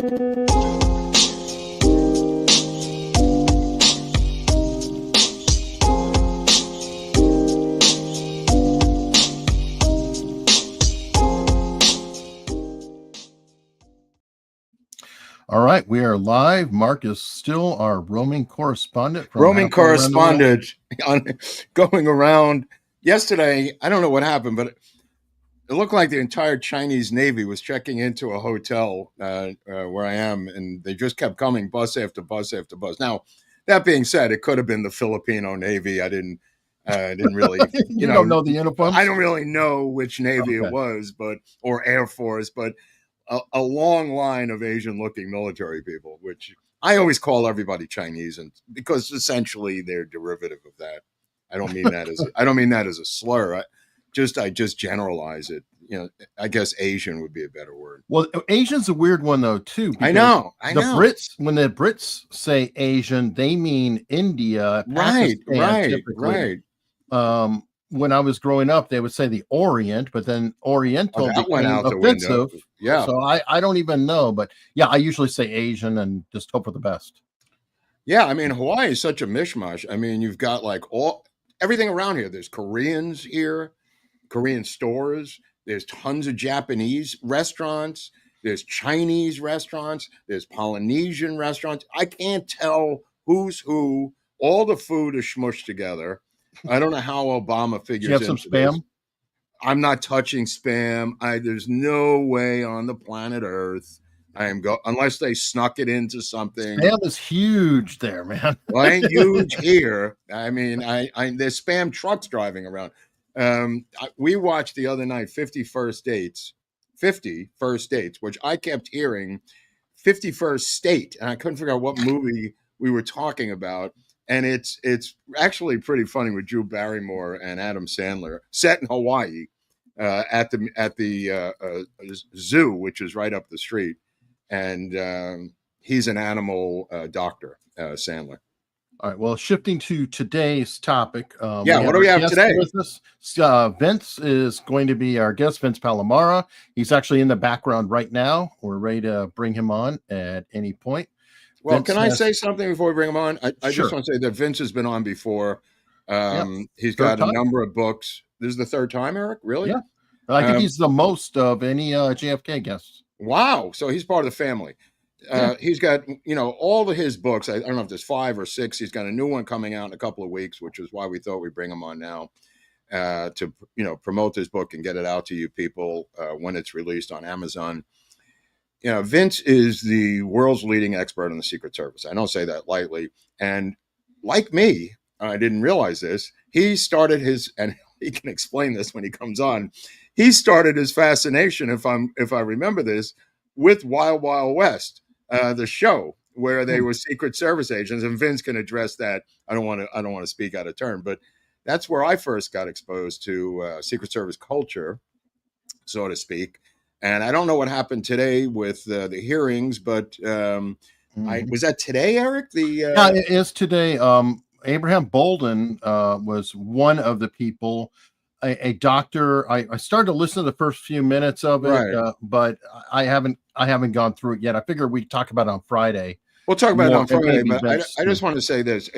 All right, we are live. Mark is still our roaming correspondent. Going around yesterday. I don't know what happened, but it looked like the entire Chinese Navy was checking into a hotel where I am, and they just kept coming, bus after bus after bus. Now, that being said, it could have been the Filipino Navy. I didn't really, you don't know the uniforms. I don't really know which Navy it was, or Air Force, but a long line of Asian-looking military people, which I always call everybody Chinese, and because essentially they're derivative of that. I don't mean that as a slur. I just generalize it. I guess Asian would be a better word. Well, Asian's a weird one though too. I know. Brits, when the Brits say Asian, they mean India. Right. When I was growing up, they would say the Orient, but then Oriental went out offensive. The window. Yeah. So I don't even know, but yeah, I usually say Asian and just hope for the best. Yeah, I mean, Hawaii is such a mishmash. I mean, you've got like everything around here. There's Koreans here, Korean stores. There's tons of Japanese restaurants. There's Chinese restaurants. There's Polynesian restaurants. I can't tell who's who. All the food is smushed together. I don't know how Obama figures. You have some spam? This. I'm not touching spam. There's no way on the planet Earth I am unless they snuck it into something. Spam is huge there, man. Well, I ain't huge here. I mean, there's spam trucks driving around. We watched the other night 50 First Dates, which I kept hearing 51st State, and I couldn't figure out what movie we were talking about. And it's actually pretty funny with Drew Barrymore and Adam Sandler, set in Hawaii at the zoo, which is right up the street. And he's an animal doctor, Sandler. All right. Well, shifting to today's topic. What do we have today? Vince is going to be our guest, Vince Palamara. He's actually in the background right now. We're ready to bring him on at any point. Well, Vince, can I say something before we bring him on? I sure. Just want to say that Vince has been on before. He's got a number of books. This is the third time, Eric? Really? Yeah. I think he's the most of any JFK guests. Wow. So he's part of the family. He's got, all of his books. I don't know if there's 5 or 6. He's got a new one coming out in a couple of weeks, which is why we thought we'd bring him on now to, promote this book and get it out to you people when it's released on Amazon. Vince is the world's leading expert on the Secret Service. I don't say that lightly. And like me, I didn't realize this. He started and he can explain this when he comes on. He started his fascination, if I remember this, with Wild Wild West, the show where they were Secret Service agents. And Vince can address that. I don't want to speak out of turn, but that's where I first got exposed to Secret Service culture, so to speak. And I don't know what happened today with the hearings, but was that today, Eric? Yeah, it is today. Abraham Bolden was one of the people, a doctor. I started to listen to the first few minutes of it, right. But I haven't gone through it yet. I figured we'd talk about it on Friday. We'll talk about it on Friday, but I just want to say this.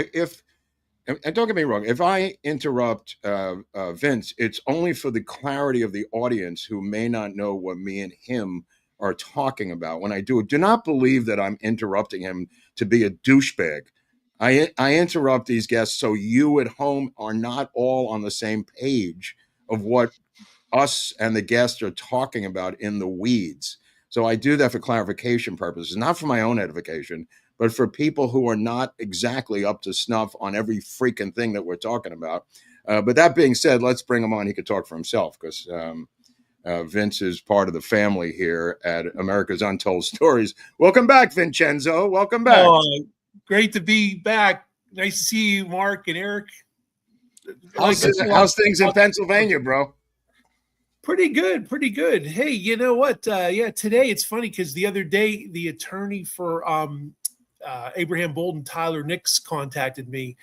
And don't get me wrong, if I interrupt Vince, it's only for the clarity of the audience who may not know what me and him are talking about. When I do it, do not believe that I'm interrupting him to be a douchebag. I interrupt these guests so you at home are not all on the same page of what us and the guests are talking about in the weeds. So I do that for clarification purposes, not for my own edification, but for people who are not exactly up to snuff on every freaking thing that we're talking about. But that being said, let's bring him on. He could talk for himself because Vince is part of the family here at America's Untold Stories. Welcome back, Vincenzo. Welcome back. Great to be back. Nice to see you, Mark and Eric. How's things in Pennsylvania, bro? Pretty good. Hey, you know what? Today it's funny because the other day the attorney for Abraham Bolden, Tyler Nix, contacted me,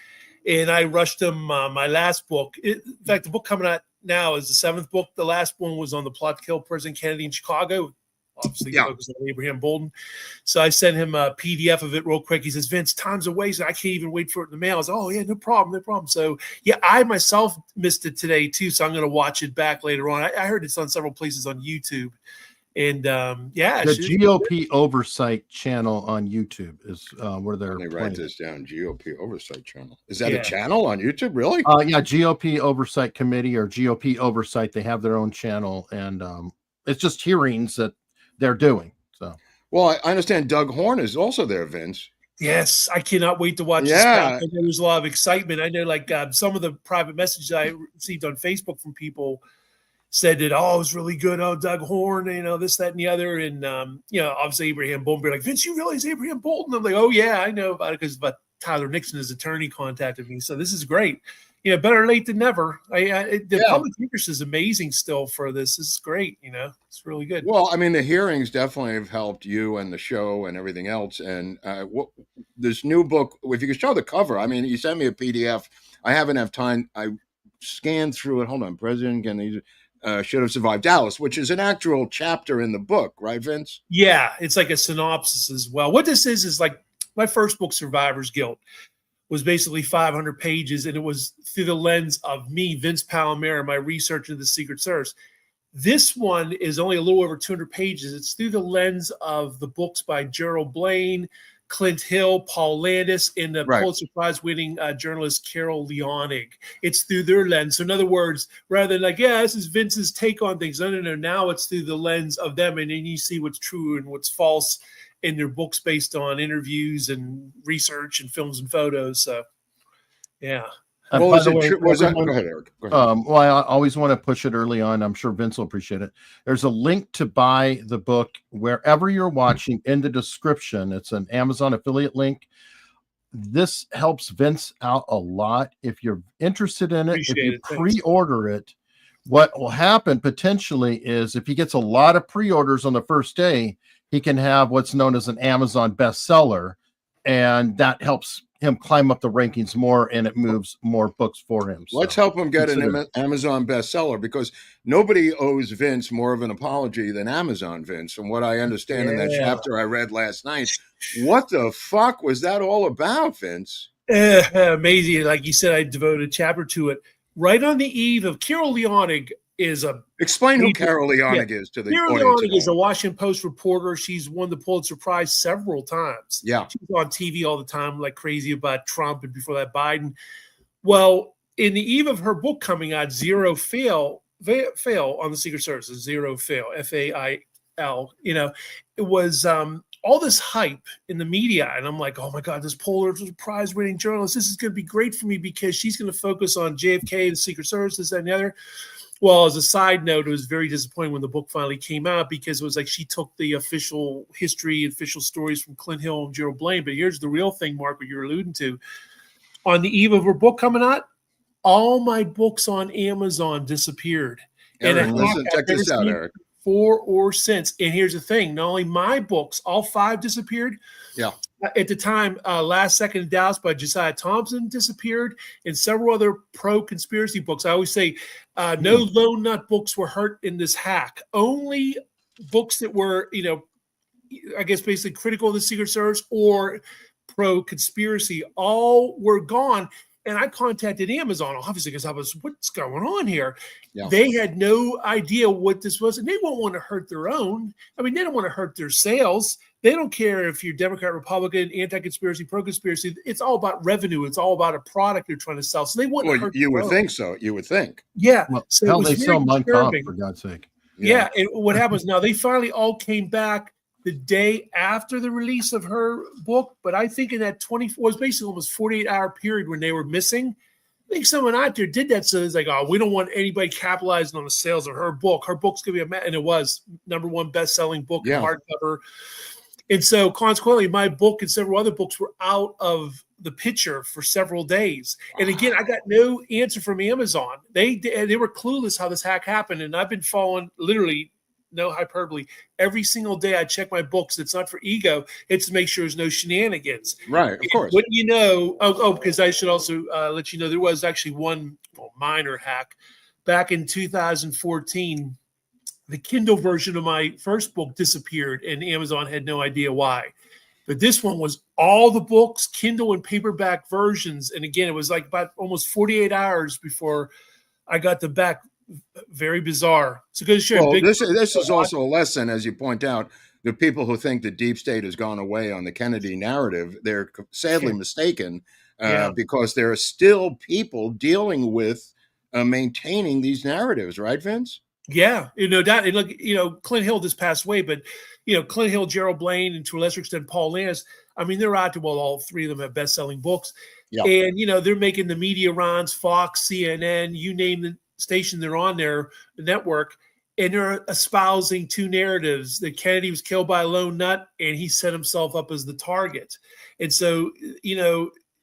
and I rushed him my last book. In fact, the book coming out now is the 7th book. The last one was on the plot to kill President Kennedy in Chicago. obviously focused on Abraham Bolden. So I sent him a PDF of it real quick. He says, Vince, time's a waste. I can't even wait for it in the mail. I was like, oh, yeah, no problem. So, yeah, I myself missed it today, too. So I'm going to watch it back later on. I heard it's on several places on YouTube. And, the GOP Oversight channel on YouTube is where they're Let me playing. write this down. GOP Oversight channel. Is that a channel on YouTube? Really? Yeah, GOP Oversight Committee or GOP Oversight. They have their own channel, and it's just hearings that they're doing. So, well, I understand Doug Horn is also there, Vince. Yes, I cannot wait to watch this. There was a lot of excitement. I know, like some of the private messages I received on Facebook from people said that, it was really good. Oh, Doug Horn, this, that, and the other. And, obviously Abraham Bolden, be like, Vince, you realize Abraham Bolden? I'm like, oh, yeah, I know about it because Tyler Nixon, his attorney, contacted me. So this is great. Better late than never. The public interest is amazing still for this. This is great. It's really good. Well, I mean, the hearings definitely have helped you and the show and everything else. And this new book, if you could show the cover, I mean, you sent me a PDF. I haven't had time. I scanned through it. Hold on. President Kennedy should have survived Dallas, which is an actual chapter in the book, right, Vince? Yeah, it's like a synopsis as well. What this is like my first book, Survivor's Guilt, was basically 500 pages, and it was through the lens of me, Vince Palamara, my research into the Secret Service. This one is only a little over 200 pages. It's through the lens of the books by Gerald Behn, Clint Hill, Paul Landis, and the Pulitzer Prize-winning journalist Carol Leonig. It's through their lens. So in other words, rather than like, this is Vince's take on things. No. Now it's through the lens of them, and then you see what's true and what's false in their books based on interviews and research and films and photos. So, yeah. Go ahead, Eric. Go ahead. Well, I always want to push it early on. I'm sure Vince will appreciate it. There's a link to buy the book wherever you're watching in the description. It's an Amazon affiliate link. This helps Vince out a lot. If you're interested in it, if you pre-order it, what will happen potentially is if he gets a lot of pre-orders on the first day, he can have what's known as an Amazon bestseller, and that helps him climb up the rankings more, and it moves more books for him. Let's help him get an Amazon bestseller, because nobody owes Vince more of an apology than Amazon, Vince. From what I understand in that chapter I read last night, what the fuck was that all about, Vince? Amazing. Like you said, I devoted a chapter to it. Right on the eve of Carol Leonig is a... Explain who Carol Leonig is to the Carol audience. Leonig is a Washington Post reporter. She's won the Pulitzer Prize several times. Yeah. She's on TV all the time, like crazy about Trump and before that Biden. Well, in the eve of her book coming out, Zero Fail on the Secret Service, Zero Fail, F-A-I-L, it was all this hype in the media. And I'm like, oh my God, this Pulitzer Prize winning journalist, this is going to be great for me because she's going to focus on JFK, the Secret Service, this, that, and the other. Well, as a side note, it was very disappointing when the book finally came out because it was like she took the official history, official stories from Clint Hill and Gerald Behn. But here's the real thing, Mark, what you're alluding to. On the eve of her book coming out, all my books on Amazon disappeared. Eric, listen, check this out, Eric. For or since. And here's the thing. Not only my books, all 5 disappeared. Yeah. At the time, Last Second in Dallas by Josiah Thompson disappeared, and several other pro-conspiracy books. I always say no lone nut books were hurt in this hack. Only books that were, I guess basically critical of the Secret Service or pro-conspiracy, all were gone. And I contacted Amazon, obviously, because I was, what's going on here? Yeah. They had no idea what this was, and they won't want to hurt their own. I mean, they don't want to hurt their sales. They don't care if you're Democrat, Republican, anti-conspiracy, pro-conspiracy. It's all about revenue. It's all about a product they're trying to sell. So they wouldn't hurt you would think so. You would think. Yeah. Well, so hell, they sell McCubbin, for God's sake. Yeah. And what happens now, they finally all came back the day after the release of her book, but I think in that 24 was basically almost 48-hour period when they were missing. I think someone out there did that, so it's like, we don't want anybody capitalizing on the sales of her book. Her book's gonna be and it was #1 best-selling book in hardcover. And so consequently, my book and several other books were out of the picture for several days. And again, I got no answer from Amazon. They were clueless how this hack happened, and I've been following literally. No hyperbole. Every single day I check my books. It's not for ego. It's to make sure there's no shenanigans. Right, of course. What because I should also let you know there was actually one minor hack. Back in 2014, the Kindle version of my first book disappeared, and Amazon had no idea why. But this one was all the books, Kindle and paperback versions. And again, it was like about almost 48 hours before I got them back. Very bizarre. So good to share. Well, this is also a lesson, as you point out. The people who think the deep state has gone away on the Kennedy narrative, they're sadly mistaken, because there are still people dealing with maintaining these narratives, right, Vince? Yeah, no doubt. And look, Clint Hill just passed away, but Clint Hill, Gerald Behn, and to a lesser extent Paul Landis. I mean, they're out there. Well, all three of them have best-selling books, and they're making the media rounds, Fox, CNN, you name the station they're on there, the network, and they're espousing two narratives: that Kennedy was killed by a lone nut, and he set himself up as the target. And so,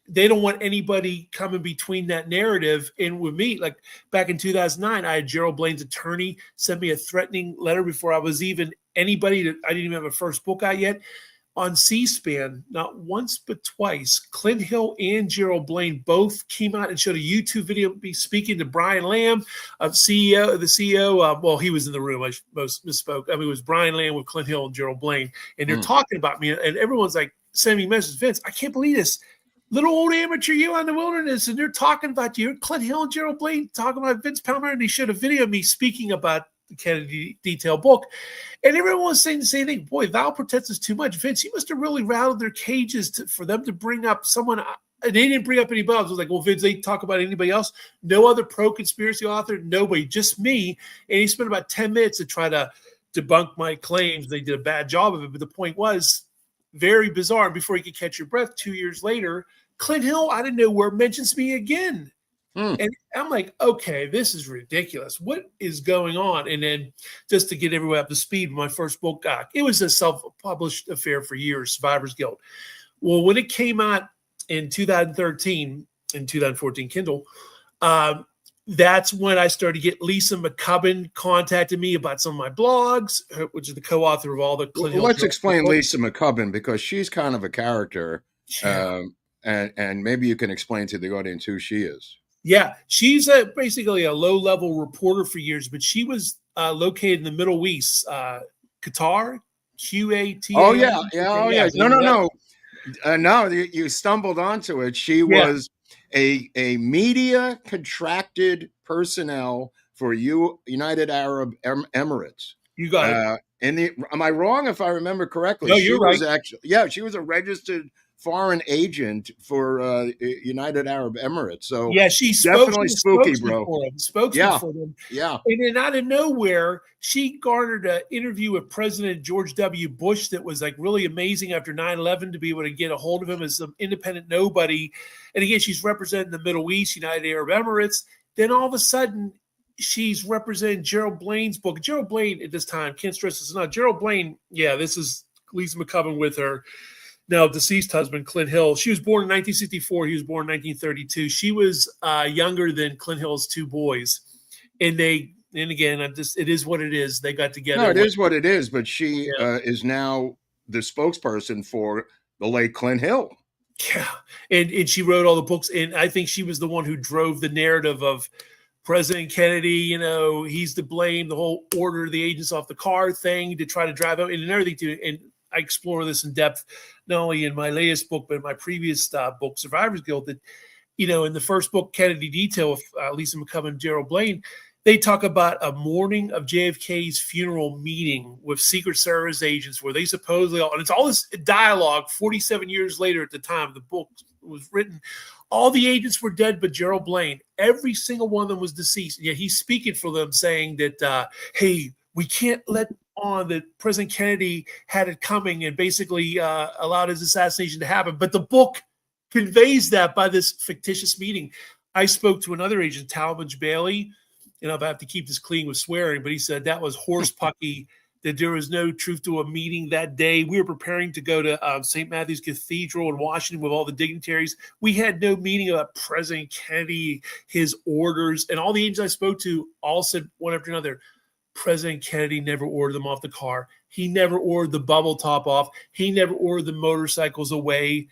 they don't want anybody coming between that narrative. And with me, like back in 2009, I had Gerald Blaine's attorney send me a threatening letter before I was even anybody. I didn't even have a first book out yet. On C-SPAN, not once but twice, Clint Hill and Gerald Behn both came out and showed a YouTube video of me speaking to Brian Lamb, the CEO. Well, he was in the room. I misspoke. I mean, it was Brian Lamb with Clint Hill and Gerald Behn, and they're talking about me, and everyone's like sending me messages. Vince, I can't believe this. Little old amateur you on the wilderness, and they're talking about you. Clint Hill and Gerald Behn talking about Vince Palamara, and they showed a video of me speaking about the Kennedy detail book. And everyone was saying the same thing. Boy, Val protects us too much. Vince, you must have really rattled their cages for them to bring up someone. And they didn't bring up anybody else. I was like, well, Vince, they talk about anybody else? No other pro-conspiracy author? Nobody, just me. And he spent about 10 minutes to try to debunk my claims. They did a bad job of it. But the point was, very bizarre. Before you could catch your breath, 2 years later, Clint Hill, out of nowhere, mentions me again. And I'm like, okay, this is ridiculous. What is going on? And then just to get everyone up to speed, my first book, it was a self-published affair for years, Survivor's Guilt. Well, when it came out in 2013, in 2014 Kindle, that's when I started to get Lisa McCubbin contacted me about some of my blogs, which is the co-author of all the Clint Hill. Let's explain Lisa McCubbin, because she's kind of a character. And maybe you can explain to the audience who she is. Yeah, she's basically a low-level reporter for years, but she was located in the Middle East, Qatar, QAT. Oh, yeah. No, you stumbled onto it. She was a media contracted personnel for United Arab Emirates. You got it. Am I wrong if I remember correctly? No, you're right. She was a registered foreign agent for United Arab Emirates. So she definitely spooky, bro. Spokesman for them. Yeah. And then out of nowhere, she garnered an interview with President George W. Bush that was like really amazing after 9/11 to be able to get a hold of him as some independent nobody. And again, she's representing the Middle East, United Arab Emirates. Then all of a sudden, she's representing Gerald Blaine's book. Gerald Behn at this time, can't stress this enough. Gerald Behn, this is Lisa McCubbin with her now deceased husband, Clint Hill. She was born in 1964. He was born in 1932. She was younger than Clint Hill's two boys. And it is what it is. They got together. No, it is what it is. But she is now the spokesperson for the late Clint Hill. Yeah. And she wrote all the books. And I think she was the one who drove the narrative of President Kennedy, he's to blame, the whole order the agents off the car thing to try to drive out and everything too. And I explore this in depth, not only in my latest book, but in my previous book, Survivor's Guilt, that, in the first book, Kennedy Detail, with Lisa McCubbin and Gerald Behn, they talk about a morning of JFK's funeral meeting with Secret Service agents where they supposedly, and it's all this dialogue 47 years later at the time the book was written, all the agents were dead but Gerald Behn. Every single one of them was deceased. Yet he's speaking for them saying that, hey, we can't let on that President Kennedy had it coming and basically allowed his assassination to happen. But the book conveys that by this fictitious meeting. I spoke to another agent, Talmadge Bailey, and I have to keep this clean with swearing, but he said that was horsepucky, that there was no truth to a meeting that day. We were preparing to go to St. Matthew's Cathedral in Washington with all the dignitaries. We had no meeting about President Kennedy, his orders, and all the agents I spoke to all said one after another, President Kennedy never ordered them off the car. He never ordered the bubble top off. He never ordered the motorcycles away.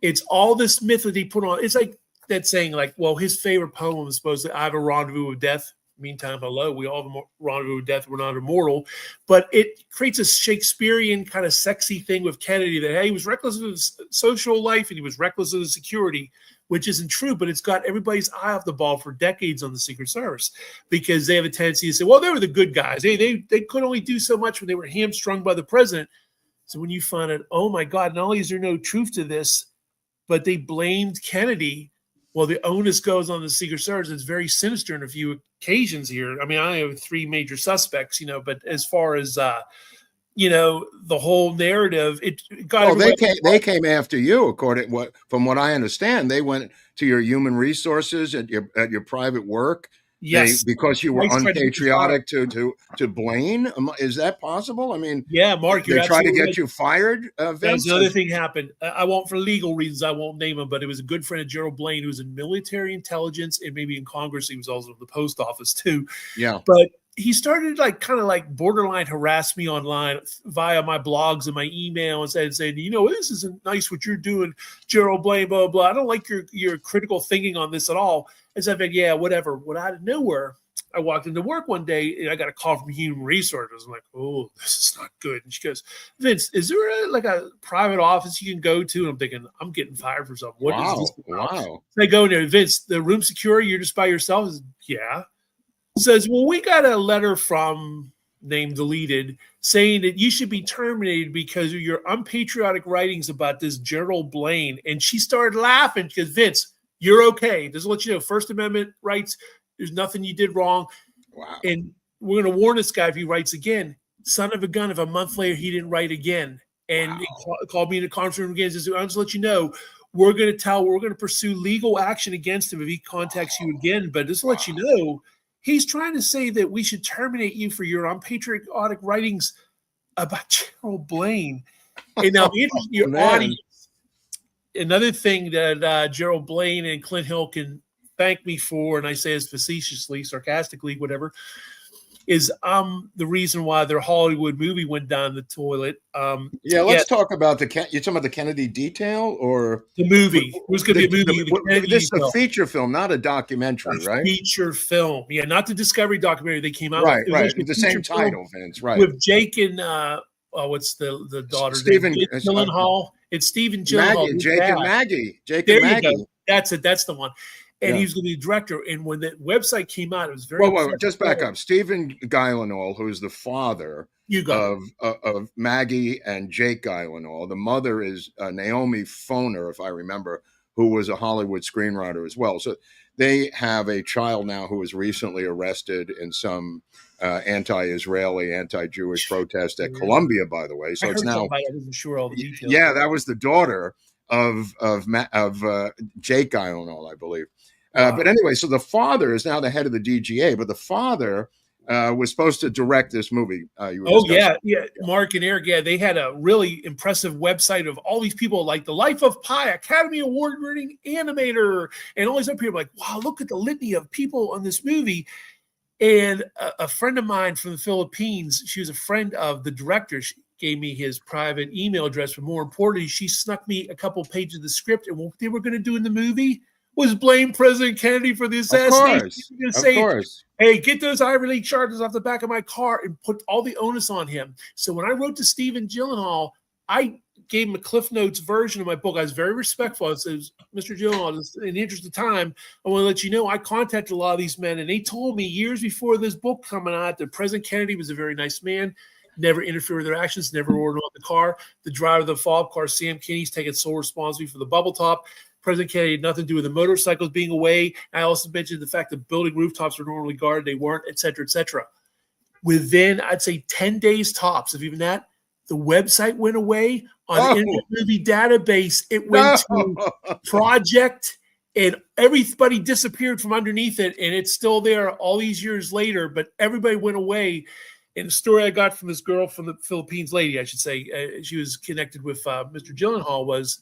It's all this myth that he put on. It's like that saying, like, well, his favorite poem was supposed to, I have a rendezvous with death. Meantime, hello, we all have a rendezvous with death. We're not immortal. But it creates a Shakespearean kind of sexy thing with Kennedy that, hey, he was reckless of his social life and he was reckless of his security, which isn't true, but it's got everybody's eye off the ball for decades on the Secret Service because they have a tendency to say, well, they were the good guys. They could only do so much when they were hamstrung by the president. So when you find out, oh my God, not only is there no truth to this, but they blamed Kennedy. Well, the onus goes on the Secret Service. It's very sinister in a few occasions here. I mean, I have 3 major suspects, but as far as, the whole narrative, it got. Well, they came after you, from what I understand. They went to your human resources at your private work. Yes, because you were unpatriotic to Blaine. Is that possible? I mean, yeah, Mark, they tried to get you fired. Vince? Another thing happened. I won't, for legal reasons, I won't name him, but it was a good friend of Gerald Behn who was in military intelligence and maybe in Congress. He was also in the post office too. Yeah, but he started kind of borderline harass me online via my blogs and my email and saying, this isn't nice what you're doing, Gerald Behn, blah, blah. I don't like your critical thinking on this at all. And so I figured, yeah, whatever. Well, out of nowhere, I walked into work one day and I got a call from Human Resources. I'm like, oh, this is not good. And she goes, Vince, is there a private office you can go to? And I'm thinking, I'm getting fired for something. What is this about? Wow. So I go in there, Vince, the room secure, you're just by yourself? Says, yeah. Says, well, we got a letter from name deleted saying that you should be terminated because of your unpatriotic writings about this Gerald Behn. And she started laughing because, Vince, you're okay. Just to let you know, First Amendment rights, there's nothing you did wrong. Wow. And we're going to warn this guy if he writes again. Son of a gun, if a month later he didn't write again. And he called me in a conference room again and says, I'll just let you know, we're going to pursue legal action against him if he contacts you again. But just to let you know, he's trying to say that we should terminate you for your unpatriotic writings about Gerald Behn. And now, your audience. Another thing that Gerald Behn and Clint Hill can thank me for, and I say this facetiously, sarcastically, whatever, is the reason why their Hollywood movie went down the toilet. Let's talk about you're talking about the Kennedy Detail or the movie. It was going to be a movie. This is a feature film, not a documentary, right? Feature film. Yeah, not the Discovery documentary they came out with. Right. The same title, Vince, right. With Jake and what's the daughter? Stephen Gyllenhaal. It's Stephen Gyllenhaal. Jake and Maggie. There you go. That's it. That's the one. And he was going to be the director. And when that website came out, it was very. Well, just back up. Stephen Gyllenhaal, who is the father of Maggie and Jake Gyllenhaal. The mother is Naomi Foner, if I remember, who was a Hollywood screenwriter as well. So they have a child now who was recently arrested in some anti-Israeli, anti-Jewish protest at Columbia, by the way. So it's now. I wasn't sure all the details. Yeah, that was the daughter of Jake Gyllenhaal, I believe. But anyway, so the father is now the head of the DGA, but the father was supposed to direct this movie. Yeah. Mark and Eric, they had a really impressive website of all these people, like The Life of Pi, Academy Award-winning animator, and all these other people. Like, wow, look at the litany of people on this movie. And a friend of mine from the Philippines, she was a friend of the director. She gave me his private email address, but more importantly, she snuck me a couple pages of the script. And what they were going to do in the movie was blame President Kennedy for the assassination. Of course. Hey, get those Ivy League charges off the back of my car and put all the onus on him. So when I wrote to Stephen Gyllenhaal, I gave him a Cliff Notes version of my book. I was very respectful. I said, Mr. Gyllenhaal, in the interest of time, I want to let you know I contacted a lot of these men, and they told me years before this book coming out that President Kennedy was a very nice man, never interfered with their actions, never ordered on the car. The driver of the follow-up car, Sam Kinney's taking sole responsibility for the bubble top. President Kennedy had nothing to do with the motorcycles being away. I also mentioned the fact that building rooftops were normally guarded. They weren't, et cetera, et cetera. Within, I'd say, 10 days tops of even that, the website went away on the Internet Movie Database. It went to Project, and everybody disappeared from underneath it, and it's still there all these years later, but everybody went away. And the story I got from this girl from the Philippines, lady, I should say, she was connected with Mr. Gyllenhaal, was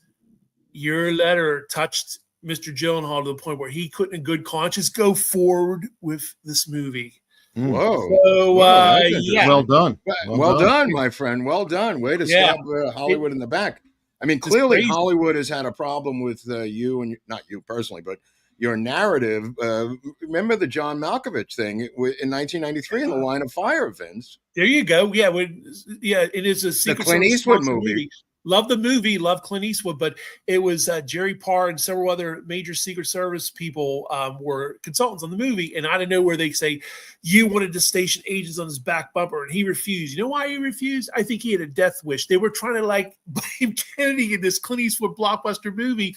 your letter touched Mr. Gyllenhaal to the point where he couldn't in good conscience go forward with this movie. Whoa. So, well done. Well done, my friend. Well done. Way to stab Hollywood in the back. I mean, clearly Hollywood has had a problem with you, and not you personally, but your narrative. Remember the John Malkovich thing in 1993 in The Line of Fire, Vince? There you go. Yeah, it is a Secret Clint Service Eastwood movie. Love the movie, love Clint Eastwood, but it was Jerry Parr and several other major Secret Service people were consultants on the movie. And out of nowhere, they say, you wanted to station agents on his back bumper, and he refused. You know why he refused? I think he had a death wish. They were trying to like blame Kennedy in this Clint Eastwood blockbuster movie.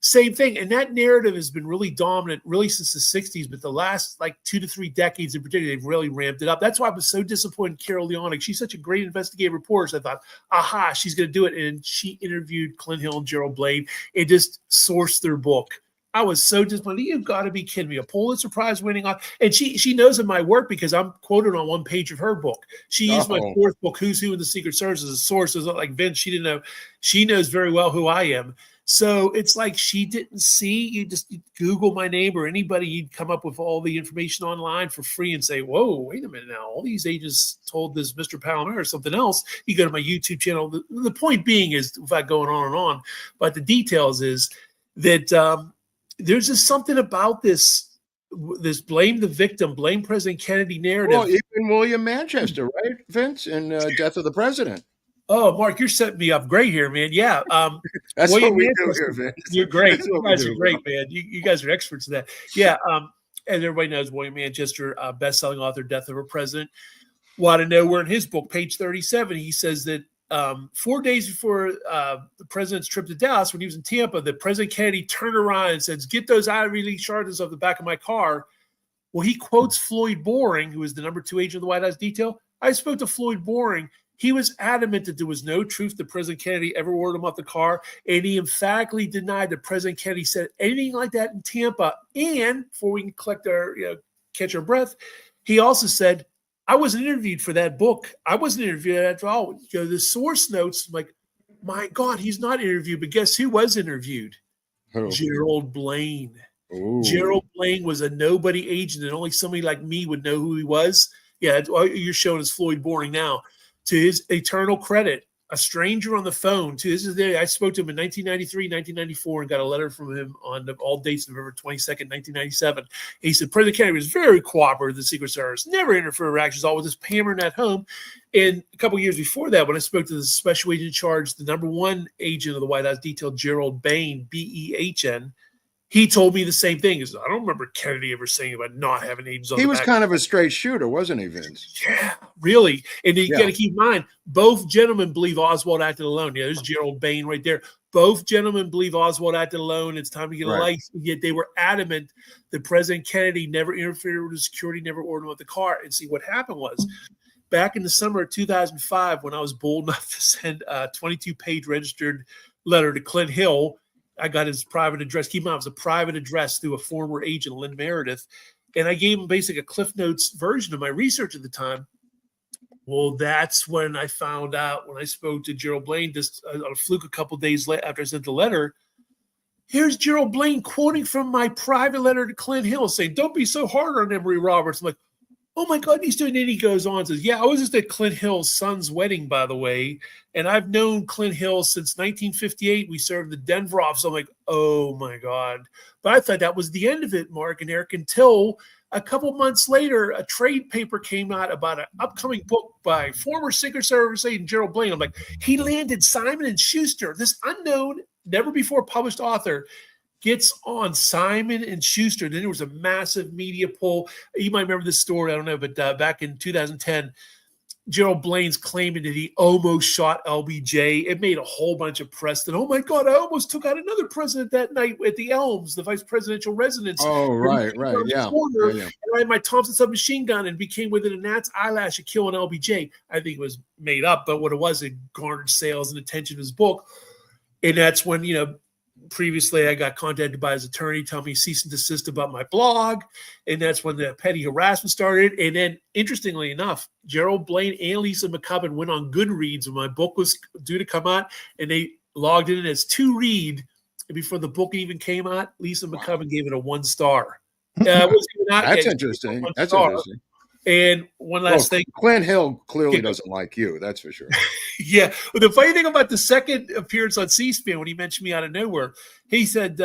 Same thing. And that narrative has been really dominant, really since the 60s, but the last like 2 to 3 decades in particular, they've really ramped it up. That's why I was so disappointed in Carol Leonig. She's such a great investigative reporter. So I thought, aha, she's going to do it. And she interviewed Clint Hill and Gerald Behn and just sourced their book. I was so disappointed. You've got to be kidding me. A Pulitzer Prize winning on, and she knows of my work because I'm quoted on one page of her book. She used my 4th book, Who's Who in the Secret Service, as a source. It's not like Vince. She didn't know. She knows very well who I am. So it's like she didn't see. You just Google my name or anybody, you'd come up with all the information online for free and say, whoa, wait a minute now. All these agents told this Mr. Palamara or something else. You go to my YouTube channel. The point being is, without going on and on, but the details is that there's just something about this blame the victim, blame President Kennedy narrative. Well, even William Manchester, right, Vince, in Death of the President. Oh, Mark, you're setting me up great here, man. Yeah. That's William what we Manchester, do here, Vince. You're great. You guys are great, man. You guys are experts in that. Yeah. And everybody knows William Manchester, best-selling author, Death of a President. Well, out of nowhere in his book, page 37, he says that 4 days before the president's trip to Dallas, when he was in Tampa, that President Kennedy turned around and says, get those Ivy League charges off the back of my car. Well, he quotes Floyd Boring, who was the number 2 agent of the White House detail. I spoke to Floyd Boring. He was adamant that there was no truth that President Kennedy ever ordered him off the car, and he emphatically denied that President Kennedy said anything like that in Tampa. And before we can catch our breath, he also said, I wasn't interviewed for that book. I wasn't interviewed at all. The source notes, I'm like, my God, he's not interviewed. But guess who was interviewed? Who? Gerald Behn. Ooh. Gerald Behn was a nobody agent, and only somebody like me would know who he was. Yeah, you're showing us Floyd Boring now. To his eternal credit, a stranger on the phone. To this day, I spoke to him in 1993, 1994, and got a letter from him on all dates, November 22nd, 1997. He said, President Kennedy was very cooperative with the Secret Service, never interfered with actions, always just hammering at home. And a couple of years before that, when I spoke to the special agent in charge, the number 1 agent of the White House detail, Gerald Behn, Behn, he told me the same thing. He said, I don't remember Kennedy ever saying about not having agents on the back. He was kind of a straight shooter, wasn't he, Vince? Yeah, really. And you got to keep in mind, both gentlemen believe Oswald acted alone. Yeah, there's Gerald Behn right there. Both gentlemen believe Oswald acted alone. It's time to get a license. Yet they were adamant that President Kennedy never interfered with his security, never ordered him out the car. And see, what happened was, back in the summer of 2005, when I was bold enough to send a 22-page registered letter to Clint Hill, I got his private address. Keep in mind, it was a private address through a former agent, Lynn Meredith. And I gave him basically a Cliff Notes version of my research at the time. Well, that's when I found out, when I spoke to Gerald Behn just on a fluke a couple of days after I sent the letter. Here's Gerald Behn quoting from my private letter to Clint Hill saying, don't be so hard on Emory Roberts. I'm like, oh my God, he's doing it. He goes on and says, yeah, I was just at Clint Hill's son's wedding, by the way. And I've known Clint Hill since 1958. We served the Denver office. I'm like, oh my God. But I thought that was the end of it, Mark and Eric, until a couple months later, a trade paper came out about an upcoming book by former Secret Service agent Gerald Behn. I'm like, he landed Simon & Schuster, this unknown, never before published author, gets on Simon & Schuster. Then there was a massive media poll. You might remember this story. I don't know, but back in 2010, Gerald Behm's claiming that he almost shot LBJ. It made a whole bunch of press that, oh my God, I almost took out another president that night at the Elms, the vice presidential residence. Oh, right, yeah. And I had my Thompson submachine gun and became within a gnat's eyelash of killing LBJ. I think it was made up, but what it was, it garnered sales and attention to his book. And that's when, previously I got contacted by his attorney, telling me cease and desist about my blog. And that's when the petty harassment started. And then, interestingly enough, Gerald Behn and Lisa McCubbin went on Goodreads when my book was due to come out, and they logged in as to read. And before the book even came out, Lisa McCubbin gave it a 1 star. That's interesting. That's interesting. And one last thing. Clint Hill clearly doesn't like you, that's for sure. Yeah. Well, the funny thing about the second appearance on C-SPAN, when he mentioned me out of nowhere, he said,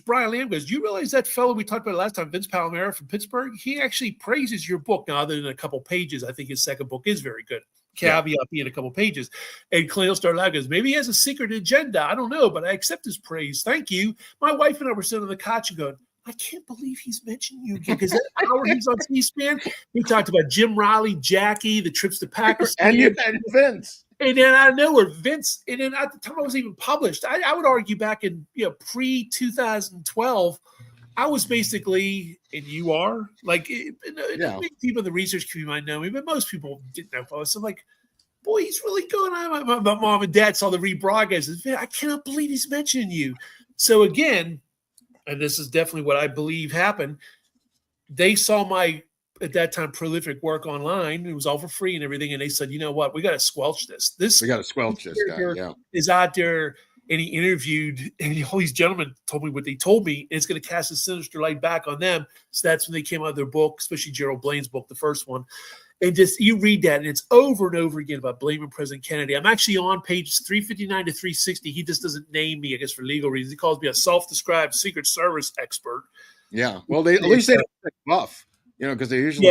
Brian Lamb goes, you realize that fellow we talked about last time, Vince Palamara from Pittsburgh, he actually praises your book. Now, other than a couple pages, I think his second book is very good. Caveat being a couple pages. And Clint Hill started out, goes, maybe he has a secret agenda. I don't know, but I accept his praise. Thank you. My wife and I were sitting on the couch and going, I can't believe he's mentioned you again, because that hour he's on C-SPAN, he talked about Jim Riley, Jackie, the trips to Pakistan. And you had Vince. And then I know where Vince, and then at the time I was even published, I would argue back in pre-2012, I was basically, and you are, like, people in the research community might know me, but most people didn't know us. I'm like, boy, he's really going on. My mom and dad saw the rebroadcast. I cannot believe he's mentioning you. So again, and this is definitely what I believe happened, they saw my, at that time, prolific work online. It was all for free and everything. And they said, you know what? We got to squelch this. We got to squelch this guy. Is out there, and he interviewed, and all these gentlemen told me what they told me, and it's going to cast a sinister light back on them. So that's when they came out of their book, especially Gerald Blaine's book, the first one. And just, you read that, and it's over and over again about blaming President Kennedy. I'm actually on pages 359 to 360. He just doesn't name me, I guess, for legal reasons. He calls me a self-described Secret Service expert. Yeah. Well, at least they don't say buff, because they usually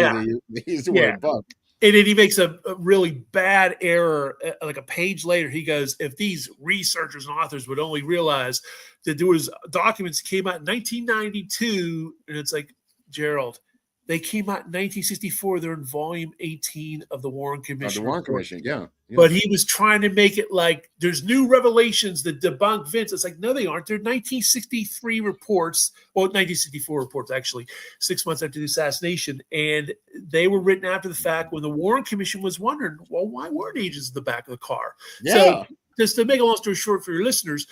they use the word buff. And then he makes a really bad error. Like a page later, he goes, if these researchers and authors would only realize that there was documents that came out in 1992, and it's like, Gerald, they came out in 1964. They're in volume 18 of the Warren Commission. The Warren Commission, yeah. But he was trying to make it like there's new revelations that debunk Vince. It's like, no, they aren't. They're 1963 reports. Well, 1964 reports, actually, 6 months after the assassination. And they were written after the fact when the Warren Commission was wondering, well, why weren't agents in the back of the car? Yeah. So just to make a long story short for your listeners,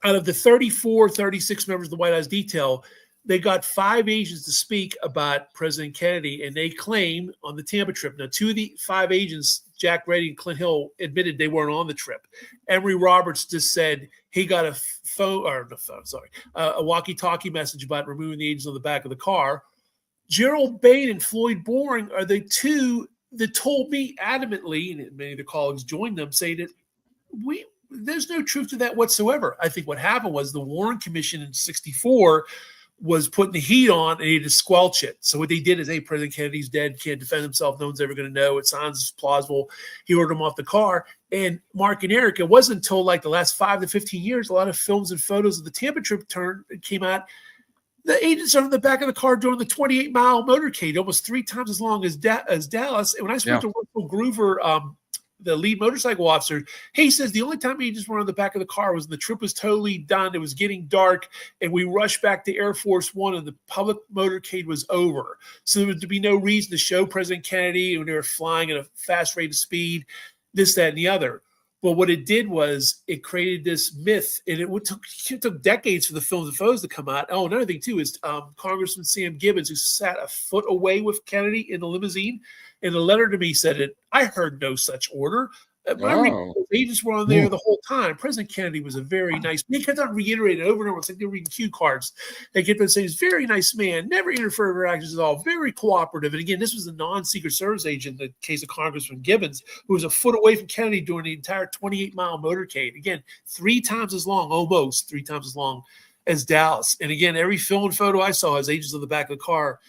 out of the 36 members of the White House detail, they got 5 agents to speak about President Kennedy, and they claim on the Tampa trip. Now, 2 of the 5 agents, Jack Reddy and Clint Hill, admitted they weren't on the trip. Emory Roberts just said he got a walkie-talkie message about removing the agents on the back of the car. Gerald Behn and Floyd Boring are the 2 that told me adamantly, and many of the colleagues joined them, saying that there's no truth to that whatsoever. I think what happened was the Warren Commission in 1964 was putting the heat on, and he had to squelch it. So what they did is, hey, President Kennedy's dead, can't defend himself, no one's ever going to know, it sounds plausible. He ordered him off the car. And Mark and Eric, it wasn't until like the last 5 to 15 years, a lot of films and photos of the Tampa trip came out. The agents are in the back of the car during the 28-mile motorcade, almost 3 times as long as Dallas. And when I spoke to Russell Groubert, the lead motorcycle officer, he says the only time agents were on the back of the car was when the trip was totally done. It was getting dark, and we rushed back to Air Force One, and the public motorcade was over. So there would be no reason to show President Kennedy when they were flying at a fast rate of speed, this, that, and the other. But what it did was it created this myth, and it took decades for the films and photos to come out. Oh, another thing, too, is Congressman Sam Gibbons, who sat a foot away with Kennedy in the limousine, in a letter to me said it. I heard no such order. Agents were on there the whole time. President Kennedy was a very nice man. He kept on reiterating over and over. It's like they were reading cue cards. They kept on saying he's a very nice man, never interfered with our actions at all, very cooperative. And again, this was a non-Secret Service agent in the case of Congressman Gibbons, who was a foot away from Kennedy during the entire 28-mile motorcade. Again, 3 times as long, almost 3 times as long as Dallas. And again, every film and photo I saw has agents on the back of the car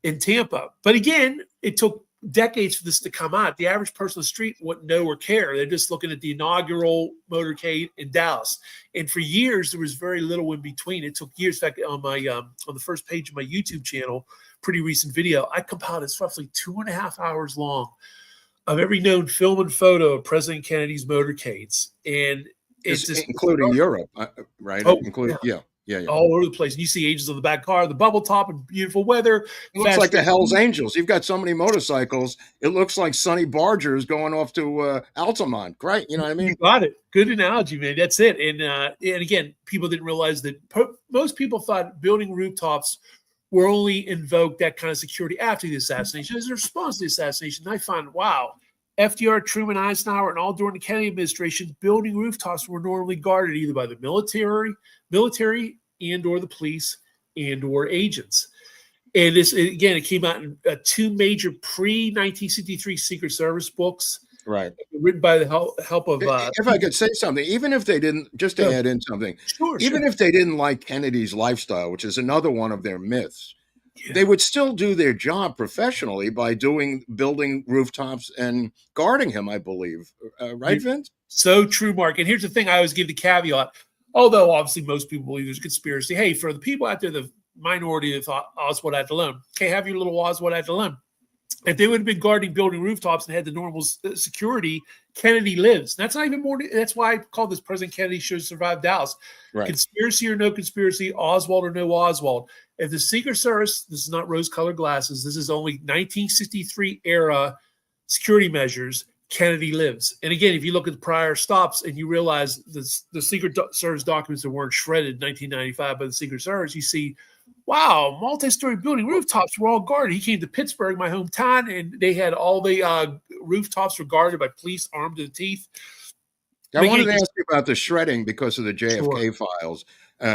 in Tampa. But again, it took decades for this to come out. The average person on the street wouldn't know or care. They're just looking at the inaugural motorcade in Dallas. And for years, there was very little in between. It took years. In fact, on the first page of my YouTube channel, pretty recent video, I compiled it's roughly 2.5 hours long of every known film and photo of President Kennedy's motorcades. And it's just including Europe, right? Oh, Yeah. All over the place. And you see agents on the back car, the bubble top, and beautiful weather. It looks like the Hells Angels. You've got so many motorcycles. It looks like Sonny Bargers going off to Altamont. Right? You know what I mean? You got it. Good analogy, man. That's it. And again, people didn't realize that most people thought building rooftops were only invoked, that kind of security, after the assassination. As a response to the assassination, I found, wow, FDR, Truman, Eisenhower, and all during the Kennedy administration, building rooftops were normally guarded either by the military and or the police and or agents. And this, again, it came out in 2 major pre-1963 Secret Service books. Right. written by the help of. If I could say something, even if they didn't, just to add in something, even if they didn't like Kennedy's lifestyle, which is another one of their myths, they would still do their job professionally by building rooftops and guarding him, I believe. Right, Vince? So true, Mark. And here's the thing: I always give the caveat. Although obviously most people believe there's a conspiracy. Hey, for the people out there, the minority that thought Oswald had to loan, okay, have your little Oswald had to loan. If they would have been guarding building rooftops and had the normal security, Kennedy lives. That's not even more. That's why I call this President Kennedy should survive Dallas. Right. Conspiracy or no conspiracy, Oswald or no Oswald. If the Secret Service, this is not rose-colored glasses, this is only 1963 era security measures, Kennedy lives. And again, if you look at the prior stops and you realize the Secret Service documents that weren't shredded in 1995 by the Secret Service, you see, wow, multi-story building rooftops were all guarded. He came to Pittsburgh, my hometown, and they had all the rooftops were guarded by police armed to the teeth. I wanted to ask you about the shredding because of the JFK files,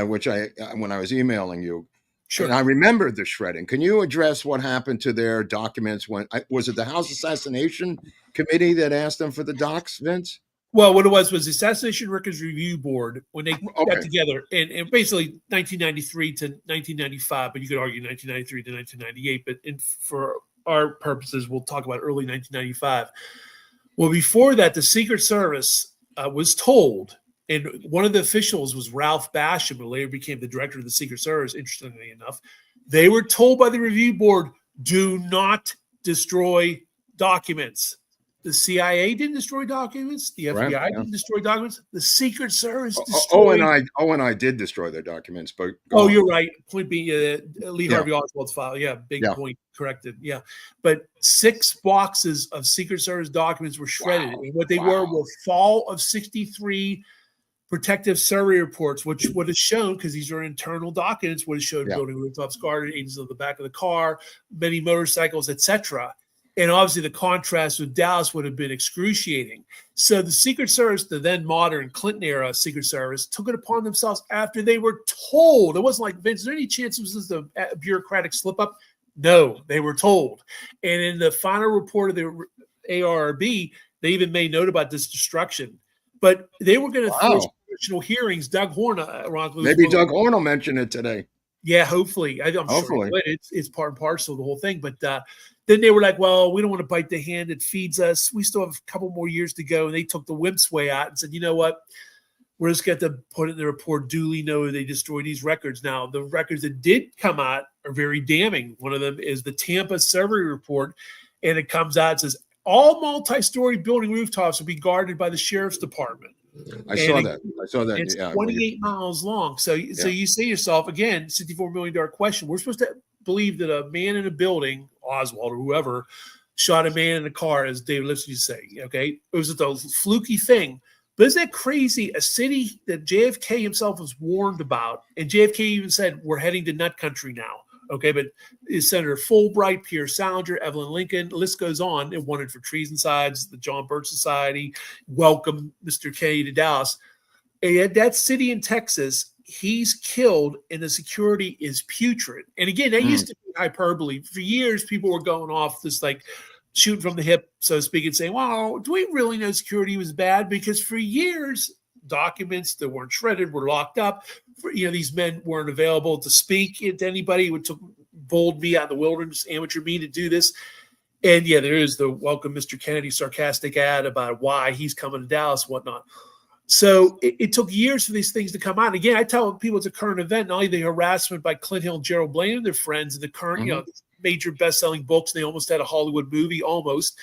which when I was emailing you. Sure. And I remembered the shredding. Can you address what happened to their documents? Was it the House Assassination Committee that asked them for the docs, Vince? Well, what it was the Assassination Records Review Board when they got together, and basically 1993 to 1995, but you could argue 1993 to 1998. But for our purposes, we'll talk about early 1995. Well, before that, the Secret Service was told, and one of the officials was Ralph Basham, who later became the director of the Secret Service, interestingly enough. They were told by the review board, do not destroy documents. The CIA didn't destroy documents. The FBI didn't destroy documents. The Secret Service destroyed. I did destroy their documents. But you're right. Point being, Lee Harvey Oswald's file. Yeah, big point corrected. Yeah, but 6 boxes of Secret Service documents were shredded. Wow. And what they were fall of '63 protective survey reports, which would have shown, because these are internal documents, would have showed building rooftops guarded, agents on the back of the car, many motorcycles, etc. And obviously the contrast with Dallas would have been excruciating. So the Secret Service, the then modern Clinton era Secret Service, took it upon themselves after they were told. It wasn't like, Vince, is there any chance this was a bureaucratic slip up? No, they were told. And in the final report of the ARB, they even made note about this destruction. But they were going to force congressional hearings. Doug Horn, maybe Doug Horn will mention it today. Yeah, hopefully. I'm sure it's part and parcel of the whole thing. But then they were like, well, we don't want to bite the hand that feeds us. We still have a couple more years to go. And they took the wimp's way out and said, you know what? We're just going to put it in the report, duly know they destroyed these records. Now, the records that did come out are very damning. One of them is the Tampa survey report. And it comes out and says, all multi-story building rooftops will be guarded by the sheriff's department. I saw that. It's 28 miles long. So you say to yourself, again, $64 million question. We're supposed to believe that a man in a building, Oswald or whoever, shot a man in a car, as David Lipsky used to say. Okay, it was a fluky thing. But isn't that crazy? A city that JFK himself was warned about, and JFK even said, we're heading to nut country now. Okay, but Senator Fulbright, Pierre Salinger, Evelyn Lincoln, the list goes on. It wanted for treason sides, the John Birch Society, welcome Mr. Kennedy to Dallas. And that city in Texas, he's killed, and the security is putrid. And again, that used to be hyperbole. For years, people were going off this like shooting from the hip, so to speak, and saying, well, do we really know security was bad? Because for years, documents that weren't shredded were locked up. These men weren't available to speak to anybody. It took bold me out in the wilderness, amateur me, to do this. And there is the welcome Mr. Kennedy sarcastic ad about why he's coming to Dallas, whatnot. So it took years for these things to come out. Again, I tell people it's a current event, not only the harassment by Clint Hill and Gerald Behn and their friends, and the current, major best-selling books. They almost had a Hollywood movie, almost.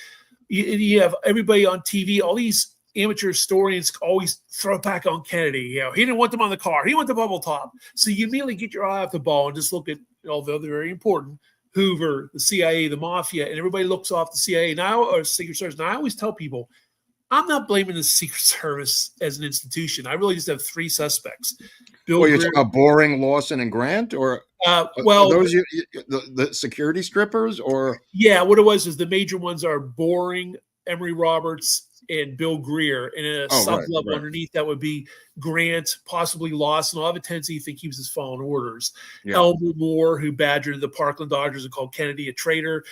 You have everybody on TV, all these amateur historians always throw back on Kennedy. He didn't want them on the car. He wanted the bubble top. So you immediately get your eye off the ball and just look at all the other very important, Hoover, the CIA, the mafia, and everybody looks off the CIA now, or Secret Service. Now, I always tell people, I'm not blaming the Secret Service as an institution. I really just have 3 suspects. You're talking about Boring, Lawson, and Grant, or are those the security strippers, or? Yeah, what it was is the major ones are Boring, Emory Roberts, and Bill Greer, and a Oh, sub right, level right. underneath that would be Grant, possibly Lawson. All have a tendency to think he was just following orders. Yeah. Elmer Moore, who badgered the Parkland Dodgers and called Kennedy a traitor.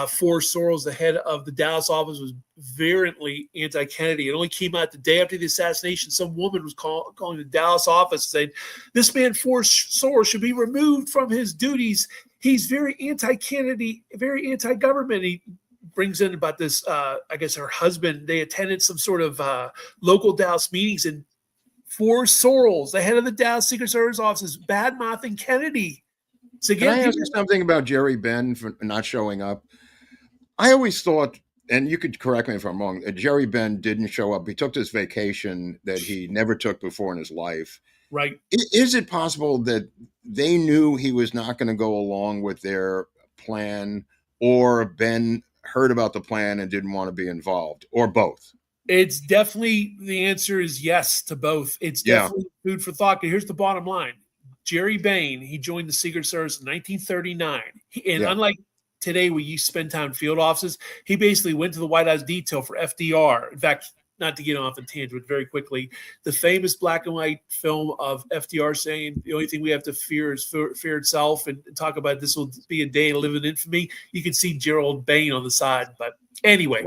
Forrest Sorrells, the head of the Dallas office, was virulently anti-Kennedy. It only came out the day after the assassination. Some woman was calling the Dallas office saying, "This man Forrest Sorrells should be removed from his duties. He's very anti-Kennedy, very anti-government." He brings in about this, I guess her husband, they attended some sort of local Dallas meetings, and Forrest Sorrells, the head of the Dallas Secret Service office, is bad-mouthing Kennedy. So Can I ask you something about Jerry Behn for not showing up? I always thought, and you could correct me if I'm wrong, that Jerry Behn didn't show up. He took this vacation that he never took before in his life. Right. Is it possible that they knew he was not going to go along with their plan, or Ben heard about the plan and didn't want to be involved, or both? It's definitely, the answer is yes to both. It's definitely food for thought. Here's the bottom line. Jerry Behn, he joined the Secret Service in 1939. Unlike today, where you spend time in field offices, he basically went to the White House detail for FDR. In fact, not to get off the tangent very quickly, the famous black and white film of FDR saying the only thing we have to fear is fear itself, and talk about this will be a day to live in infamy. You can see Gerald Behn on the side. But anyway,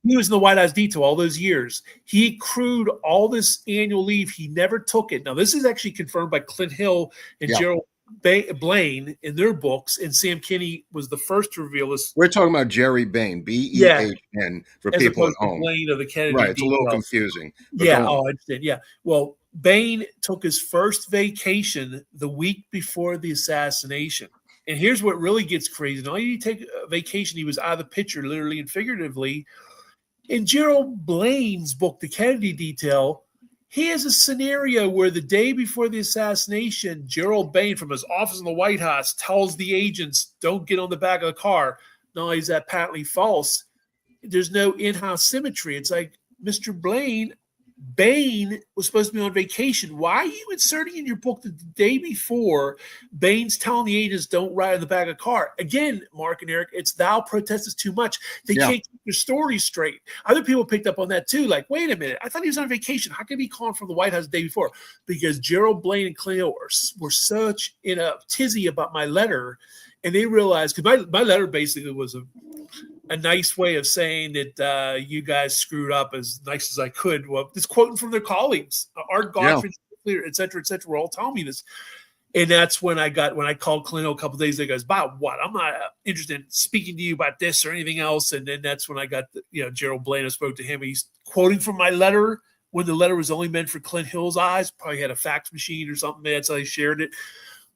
he was in the White House detail all those years. He accrued all this annual leave. He never took it. Now, this is actually confirmed by Clint Hill and Gerald Blaine in their books, and Sam Kinney was the first to reveal this. We're talking about Jerry Behn, B-E-H-N, for as people at opposed to home. Blaine of the Kennedy. Right, it's a little confusing. I understand. Yeah. Well, Behn took his first vacation the week before the assassination. And here's what really gets crazy. Not only did he take a vacation, he was out of the picture, literally and figuratively. In Gerald Blaine's book, The Kennedy Detail, he has a scenario where the day before the assassination, Gerald Behn from his office in the White House tells the agents, don't get on the back of the car. Not only is that patently false, there's no in-house symmetry. It's like, Mr. Behn was supposed to be on vacation. Why are you inserting in your book that the day before Bain's telling the agents don't ride in the back of a car? Again, Mark and Eric, it's thou protestest too much. They can't keep their story straight. Other people picked up on that too. Like, wait a minute, I thought he was on vacation. How could he be calling from the White House the day before? Because Gerald Behn and Clint Hill were such in a tizzy about my letter, and they realized, because my letter basically was a nice way of saying that you guys screwed up as nice as I could. Well, just quoting from their colleagues, Art Godfrey, et cetera, were all telling me this. And that's when I called Clint Hill a couple of days ago, he goes, Bob, what? I'm not interested in speaking to you about this or anything else. And then that's when I got, Gerald Behn. I spoke to him. He's quoting from my letter when the letter was only meant for Clint Hill's eyes. Probably had a fax machine or something. That's how he shared it.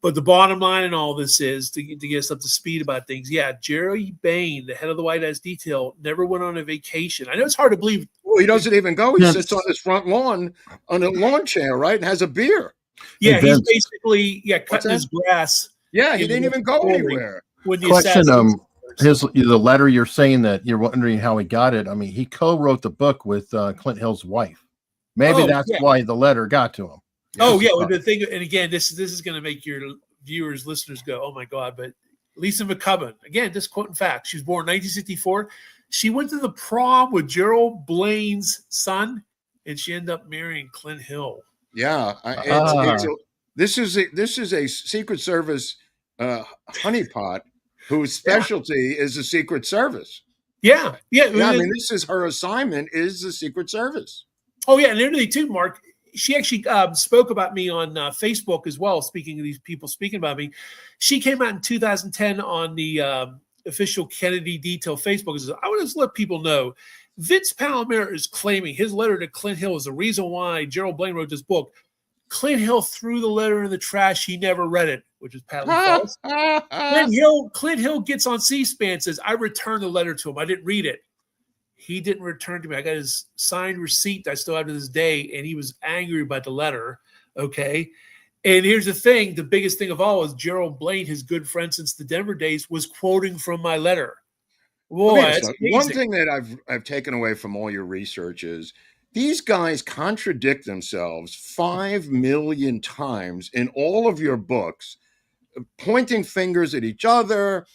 But the bottom line in all this is, to get us up to speed about things, Jerry Behn, the head of the White House detail, never went on a vacation. I know it's hard to believe. Well, he doesn't even go. He sits on his front lawn on a lawn chair, right, and has a beer. Yeah, he's basically cutting his grass. Yeah, he didn't even go anywhere. Question, the letter you're saying that you're wondering how he got it. I mean, he co-wrote the book with Clint Hill's wife. Maybe that's why the letter got to him. The thing, and again, this is going to make your viewers, listeners go, oh my God, but Lisa McCubbin, again, just quoting facts. She was born in 1964. She went to the prom with Gerald Blaine's son, and she ended up marrying Clint Hill. Yeah. This is a Secret Service honeypot whose specialty is the Secret Service. Yeah. I mean, this is her assignment, is the Secret Service. Oh, yeah. And literally, too, Mark, she actually spoke about me on Facebook as well. Speaking of these people speaking about me, she came out in 2010 on the official Kennedy Detail Facebook. And says, I want to let people know Vince Palamara is claiming his letter to Clint Hill is the reason why Gerald Behn wrote this book. Clint Hill threw the letter in the trash. He never read it, which is patently false. Clint Hill gets on C-SPAN and says, I returned the letter to him. I didn't read it. He didn't return to me. I got his signed receipt I still have to this day, and he was angry about the letter. Okay. And here's the thing. The biggest thing of all is Gerald Behn, his good friend since the Denver days, was quoting from my letter. Boy, that's one thing that I've taken away from all your research is these guys contradict themselves 5 million times in all of your books, pointing fingers at each other,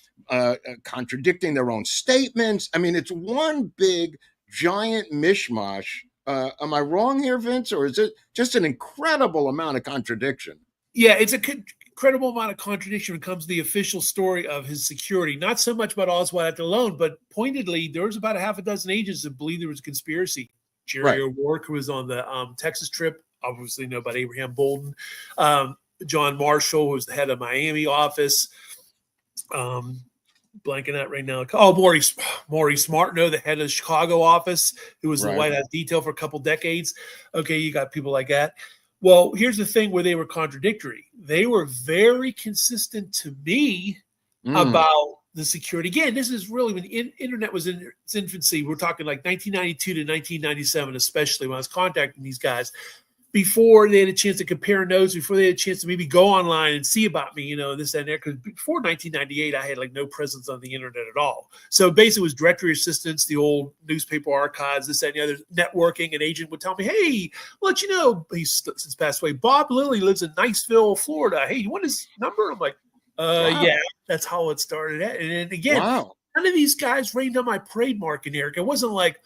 contradicting their own statements. I mean, it's one big giant mishmash. Am I wrong here, Vince, or is it just an incredible amount of contradiction? Yeah, it's a incredible amount of contradiction when it comes to the official story of his security. Not so much about Oswald alone, but pointedly, there was about a half a dozen agents that believed there was a conspiracy. Jerry O'Rourke, who was on the Texas trip, obviously know about Abraham Bolden. John Marshall, who was the head of Miami office. Blanking out right now. Oh, Maurice Martineau, the head of the Chicago office, who was in the White House detail for a couple decades. Okay, you got people like that. Well, here's the thing where they were contradictory. They were very consistent to me about the security. Again, this is really when the internet was in its infancy. We're talking like 1992 to 1997, especially when I was contacting these guys. Before they had a chance to compare notes, before they had a chance to maybe go online and see about me, you know, this, that, and there. Because before 1998, I had like no presence on the internet at all. So basically, it was directory assistance, the old newspaper archives, this, that, and the other. Networking, an agent would tell me, "Hey, I'll let you know, he's since passed away. Bob Lilly lives in Niceville, Florida. Hey, you want his number?" I'm like, yeah, that's how it started. And again, none of these guys rained on my parade mark in Eric. It wasn't like,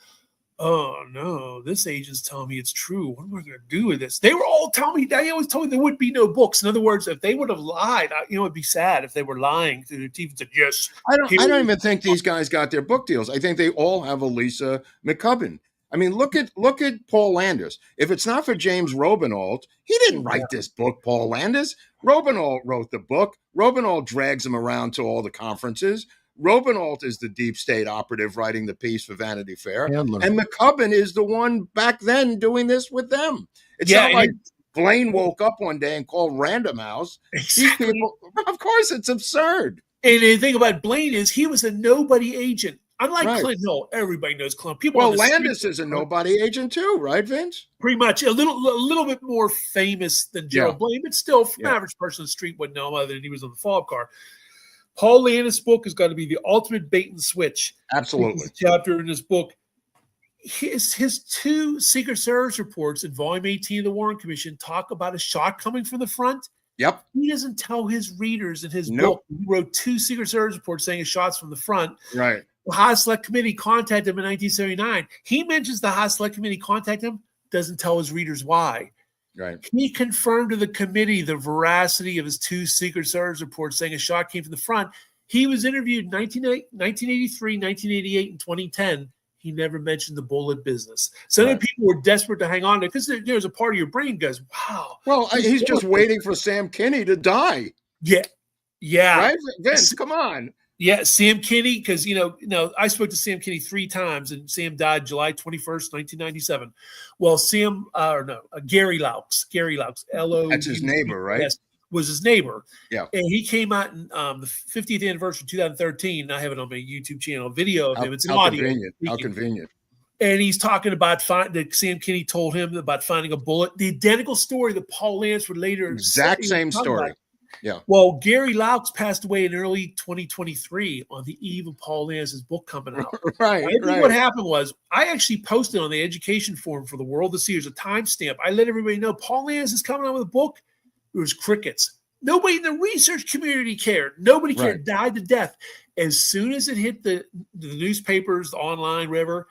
"Oh no, this agent's telling me it's true. What am I going to do with this?" They were all telling me. They always told me there would be no books. In other words, if they would have lied, it'd be sad if they were lying through their teeth and said, "Yes." I don't even think these guys got their book deals. I think they all have a Lisa McCubbin. I mean, look at Paul Landis. If it's not for James Robinault, he didn't write this book. Paul Landis. Robinault wrote the book. Robinault drags him around to all the conferences. Robinault is the deep state operative writing the piece for Vanity Fair. Handler. And McCubbin is the one back then doing this with them. It's not like Blaine woke up one day and called Random House. Exactly. These people, of course, it's absurd. And the thing about Blaine is he was a nobody agent. Unlike Clint Hill, everybody knows Clint. Well, Landis is a nobody agent too, right, Vince? Pretty much. A little bit more famous than Gerald Behn, but still, from an average person on the street wouldn't know him other than he was on the follow-up car. Paul Landis' book has got to be the ultimate bait and switch. Absolutely. Chapter in this book. His two Secret Service reports in Volume 18 of the Warren Commission talk about a shot coming from the front. Yep. He doesn't tell his readers in his book. He wrote two Secret Service reports saying shots from the front. Right. The House Select Committee contacted him in 1979. He mentions the House Select Committee contacted him, doesn't tell his readers why. Right. He confirmed to the committee the veracity of his two Secret Service reports saying a shot came from the front. He was interviewed in 1983, 1988, and 2010. He never mentioned the bullet business. So many people were desperate to hang on to it because there's a part of your brain goes, wow. Well, he's just waiting for Sam Kinney to die. Yeah. Yeah. Right? Vince, come on. Yeah, Sam Kinney, because, I spoke to Sam Kinney 3 times, and Sam died July 21st, 1997. Well, Gary Laux, L-O. That's his neighbor, right? Yes, was his neighbor. Yeah. And he came out in the 50th anniversary of 2013. I have it on my YouTube channel, a video of him. It's an audio. How convenient. And he's talking about that Sam Kinney told him about finding a bullet. The identical story that Paul Lance would later. Exact same story. Yeah. Well, Gary Laux passed away in early 2023 on the eve of Paul Lance's book coming out. Right. What happened was I actually posted on the education forum for the world to see. There's a timestamp. I let everybody know Paul Lance is coming out with a book. It was crickets. Nobody in the research community cared. Nobody cared. Died to death. As soon as it hit the newspapers, the online, whatever,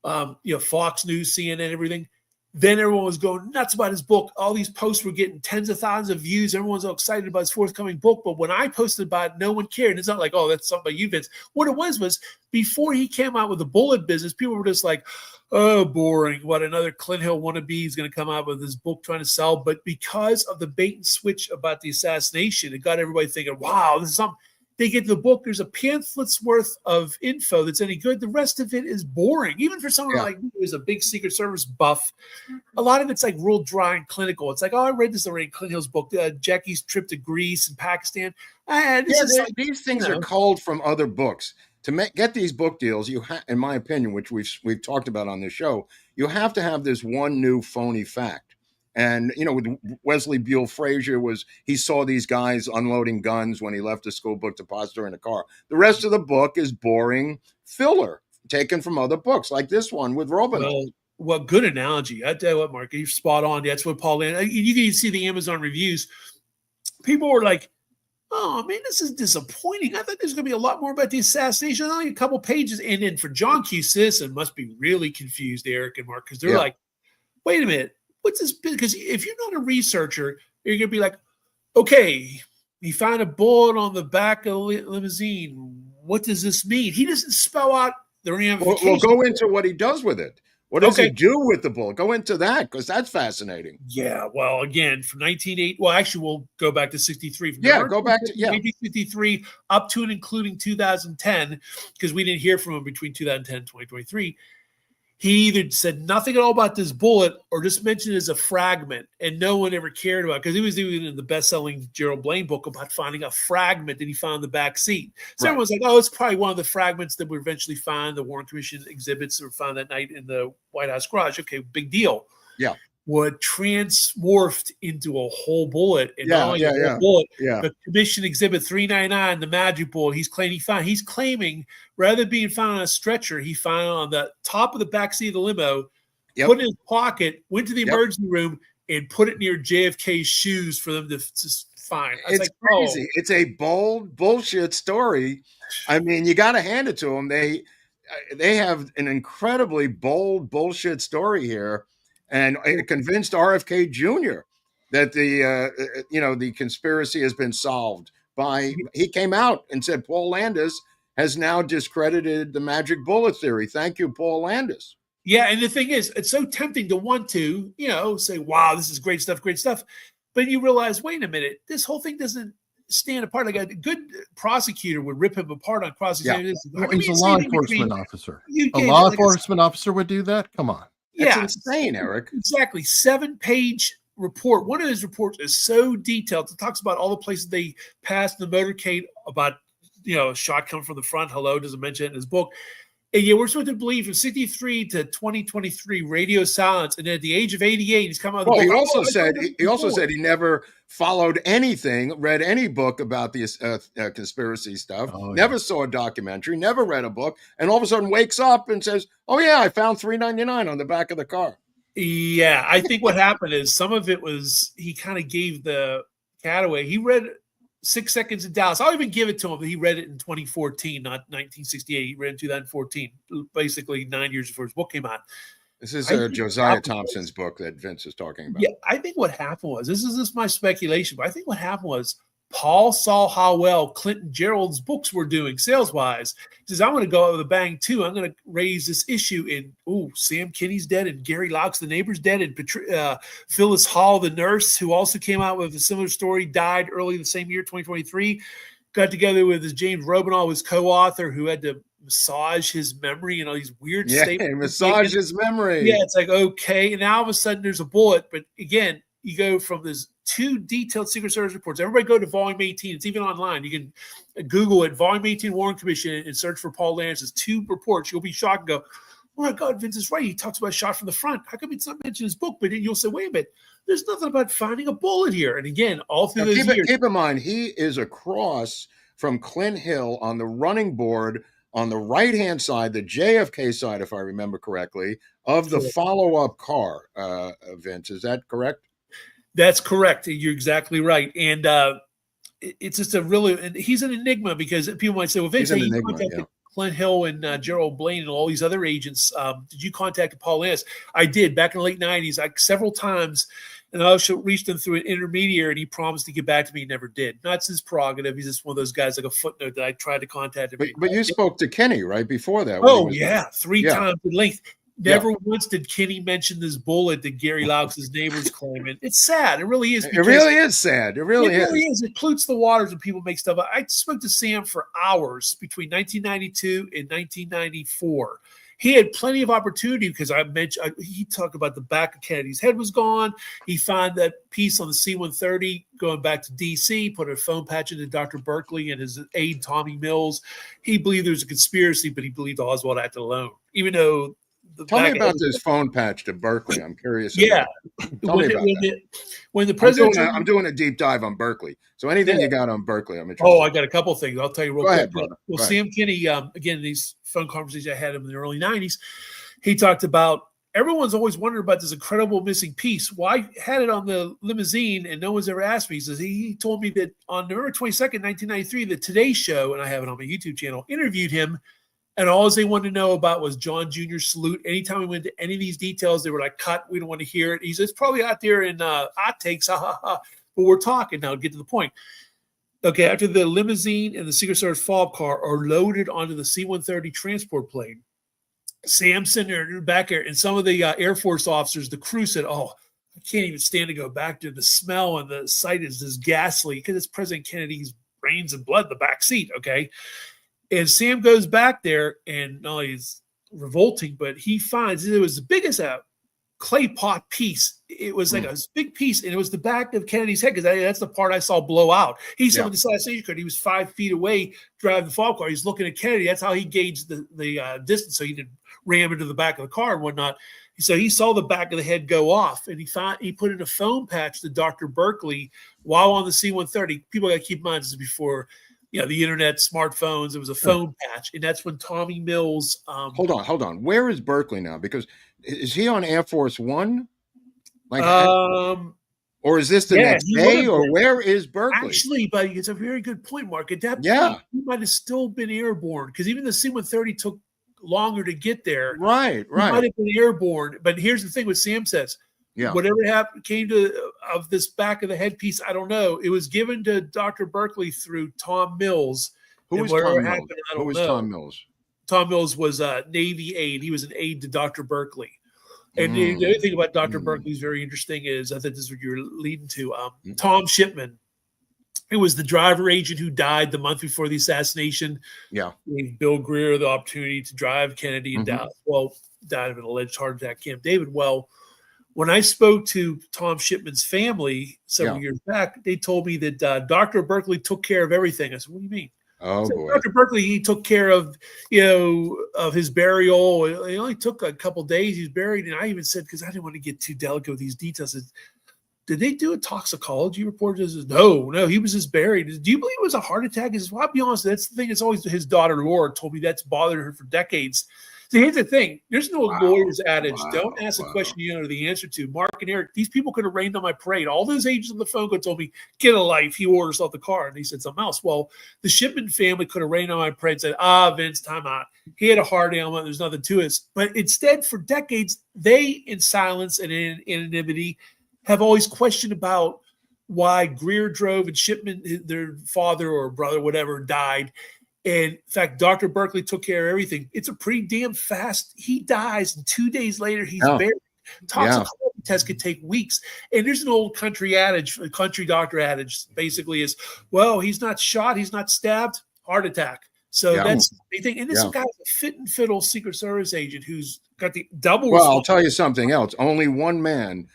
Fox News, CNN, everything. Then everyone was going nuts about his book. All these posts were getting tens of thousands of views. Everyone's all excited about his forthcoming book. But when I posted about it, no one cared. And it's not like, oh, that's something about you, Vince. What it was before he came out with the bullet business, people were just like, oh, boring. What, another Clint Hill wannabe is going to come out with his book trying to sell. But because of the bait and switch about the assassination, it got everybody thinking, wow, this is something. They get the book. There's a pamphlet's worth of info that's any good. The rest of it is boring. Even for someone like me who's a big Secret Service buff, a lot of it's like real dry and clinical. It's like, oh, I read this already in Clint Hill's book, Jackie's trip to Greece and Pakistan. These things are culled from other books. To get these book deals, you in my opinion, which we've talked about on this show, you have to have this one new phony fact. And, with Wesley Buell Frazier he saw these guys unloading guns when he left the school book depository in a car. The rest of the book is boring filler taken from other books like this one with Robin. Well, good analogy. I tell you what, Mark, you're spot on. That's what Paul Landis, you can see the Amazon reviews. People were like, oh man, this is disappointing. I thought there's going to be a lot more about the assassination. Only a couple pages. And then for John Q. Sisson, must be really confused, Eric and Mark, because they're like, wait a minute, what's this? Because if you're not a researcher, you're going to be like, okay, he found a bullet on the back of the limousine. What does this mean? He doesn't spell out the ramifications. Well, go into what he does with it. What does he do with the bullet? Go into that, because that's fascinating. Yeah, well, again, from 1980, well, actually, we'll go back to 63. Go back to 1963 up to and including 2010, because we didn't hear from him between 2010 and 2023. He either said nothing at all about this bullet or just mentioned it as a fragment, and no one ever cared about it, because he was doing it in the best-selling Gerald Behn book about finding a fragment that he found in the back seat. So everyone's like, oh, it's probably one of the fragments that we eventually find, the Warren Commission exhibits that were found that night in the White House garage. Okay, big deal. Yeah. What transmorphed into a whole bullet, and not only a whole bullet, but Commission Exhibit 399, the magic bullet. He's claiming rather than being found on a stretcher, he found it on the top of the backseat of the limo, put it in his pocket, went to the emergency room, and put it near JFK's shoes for them to find. It's like, crazy. Oh. It's a bold bullshit story. I mean, you got to hand it to them. They have an incredibly bold bullshit story here. And it convinced RFK Jr. that the conspiracy has been solved by. He came out and said Paul Landis has now discredited the magic bullet theory. Thank you, Paul Landis. Yeah, and the thing is, it's so tempting to want to, say, "Wow, this is great stuff," but you realize, wait a minute, this whole thing doesn't stand apart. Like a good prosecutor would rip him apart on cross-examination. Yeah. He's a law enforcement officer. A law enforcement officer would do that? Come on. That's insane, Eric. Exactly. 7-page report. One of his reports is so detailed. It talks about all the places they passed in the motorcade, about, a shot coming from the front. Hello, doesn't mention it in his book. And we're supposed to believe from 63 to 2023, radio silence. And at the age of 88, he's come out. Well, he also said he never followed anything, read any book about the conspiracy stuff, never saw a documentary, never read a book, and all of a sudden wakes up and says, "Oh yeah, I found $3.99 on the back of the car." Yeah, I think what happened is some of it was he kind of gave the cat away. He read 6 Seconds in Dallas. I'll even give it to him, but he read it in 2014, not 1968. He read it in 2014, basically 9 years before his book came out. This is Josiah Thompson's book that Vince is talking about. Yeah, I think what happened was, this is my speculation, but I think what happened was Paul saw how well Clint and Gerald's books were doing sales-wise. He says, I'm going to go out with a bang, too. I'm going to raise this issue in, Sam Kinney's dead, and Gary Laux, the neighbor's dead, and Phyllis Hall, the nurse, who also came out with a similar story, died early the same year, 2023. Got together with his James Robinall, his co-author, who had to massage his memory and all these weird statements. Massage his memory. Yeah, it's like, okay. And now all of a sudden there's a bullet. But again, you go from this 2 detailed Secret Service reports. Everybody go to volume 18. It's even online. You can Google it, volume 18 Warren Commission, and search for Paul Landis. 2 reports. You'll be shocked and go, oh my God, Vince is right. He talks about a shot from the front. How come it's not mentioned in his book? But then you'll say, wait a minute, there's nothing about finding a bullet here. And again, all through those years. Keep in mind, he is across from Clint Hill on the running board on the right-hand side, the JFK side, if I remember correctly, of the follow-up car, Vince. Is that correct? That's correct. You're exactly right. And it's just and he's an enigma, because people might say, well, Vince, you contacted Clint Hill and Gerald Behn and all these other agents. Did you contact Paul Landis? I did, back in the late 90s, several times. And I also reached him through an intermediary, and he promised to get back to me. He never did. That's his prerogative. He's just one of those guys, like a footnote, that I tried to contact him. But you spoke to Kenny right before that. Oh, yeah. 3 times at length. Never once did Kenny mention this bullet that Gary Laux' neighbors claim. And it's sad. It really is. It really is sad. It really is. It pollutes the waters when people make stuff. I spoke to Sam for hours between 1992 and 1994. He had plenty of opportunity, because he talked about the back of Kennedy's head was gone. He found that piece on the C-130 going back to D.C., put a phone patch into Dr. Berkeley and his aide, Tommy Mills. He believed there was a conspiracy, but he believed Oswald acted alone, even though Tell me about this phone patch to Berkeley. I'm curious. Yeah. Tell me about that. When the president, I'm doing a deep dive on Berkeley. So anything you got on Berkeley, I'm interested. Oh, I got a couple of things. I'll tell you real quick. Well, Sam Kinney, again, these phone conversations I had him in the early 90s, he talked about everyone's always wondering about this incredible missing piece. Well, I had it on the limousine and no one's ever asked me. He says, he told me that on November 22nd, 1993, the Today Show, and I have it on my YouTube channel, interviewed him. And all they wanted to know about was John Jr.'s salute. Anytime we went into any of these details, they were like, cut, we don't want to hear it. He says, it's probably out there in outtakes, ha, ha, ha. But we're talking now, get to the point. Okay, after the limousine and the Secret Service fob car are loaded onto the C-130 transport plane, Sam's sitting there in the back there, and some of the Air Force officers, the crew said, oh, I can't even stand to go back there. The smell and the sight is just ghastly because it's President Kennedy's brains and blood in the back seat, okay? And Sam goes back there, and not only is revolting, but he finds it was the biggest clay pot piece. It was like a big piece, and it was the back of Kennedy's head, because that's the part I saw blow out. He said with the assassination card, he was 5 feet away driving the fob car. He's looking at Kennedy. That's how he gauged the distance, so he didn't ram into the back of the car and whatnot. So he saw the back of the head go off, and he put in a foam patch to Dr. Berkeley while on the C-130. People got to keep in mind, this is before the internet, smartphones. It was a foam patch, and that's when Tommy Mills. Hold on. Where is Berkeley now? Because is he on Air Force One? Or is this the next day? Or where is Berkeley? Actually, but it's a very good point, Mark. At that point, he might have still been airborne, because even the C-130 took longer to get there. Right. He might have been airborne. But here's the thing: what Sam says. Yeah. Whatever happened came to of this back of the headpiece, I don't know. It was given to Dr. Berkeley through Tom Mills. Who was Tom Mills? Who was Tom Mills? Tom Mills was a Navy aide. He was an aide to Dr. Berkeley. And the other thing about Dr. Berkeley is very interesting is, I think this is what you're leading to. Tom Shipman, who was the driver agent who died the month before the assassination. Yeah. Gave Bill Greer the opportunity to drive Kennedy in Dallas. Well, died of an alleged heart attack, Camp David. Well, when I spoke to Tom Shipman's family several years back, they told me that Dr. Berkeley took care of everything. I said, what do you mean? Oh, boy. Dr. Berkeley, he took care of, of his burial. It only took a couple of days. He's buried. And I even said, because I didn't want to get too delicate with these details, I said, did they do a toxicology report? He says, no, he was just buried. Do you believe it was a heart attack? He says, well, I'll be honest, that's the thing. It's always his daughter, Laura, told me that's bothered her for decades. So here's the thing. There's no lawyer's adage. Don't ask a question you don't know the answer to. Mark and Eric, these people could have rained on my parade. All those agents on the phone could have told me, get a life. He orders off the car. And he said something else. Well, the Shipman family could have rained on my parade and said, Vince, time out. He had a heart ailment. There's nothing to it. But instead, for decades, they, in silence and in anonymity, have always questioned about why Greer drove and Shipman, their father or brother, whatever, died. And in fact, Dr. Berkeley took care of everything. It's a pretty damn fast. He dies, and 2 days later, he's buried. Toxicology tests could take weeks. And there's an old country doctor adage, basically is, well, he's not shot, he's not stabbed, heart attack. So that's the thing. And this guy's a fit and fiddle Secret Service agent who's got the double. Well, I'll tell you something else. Only one man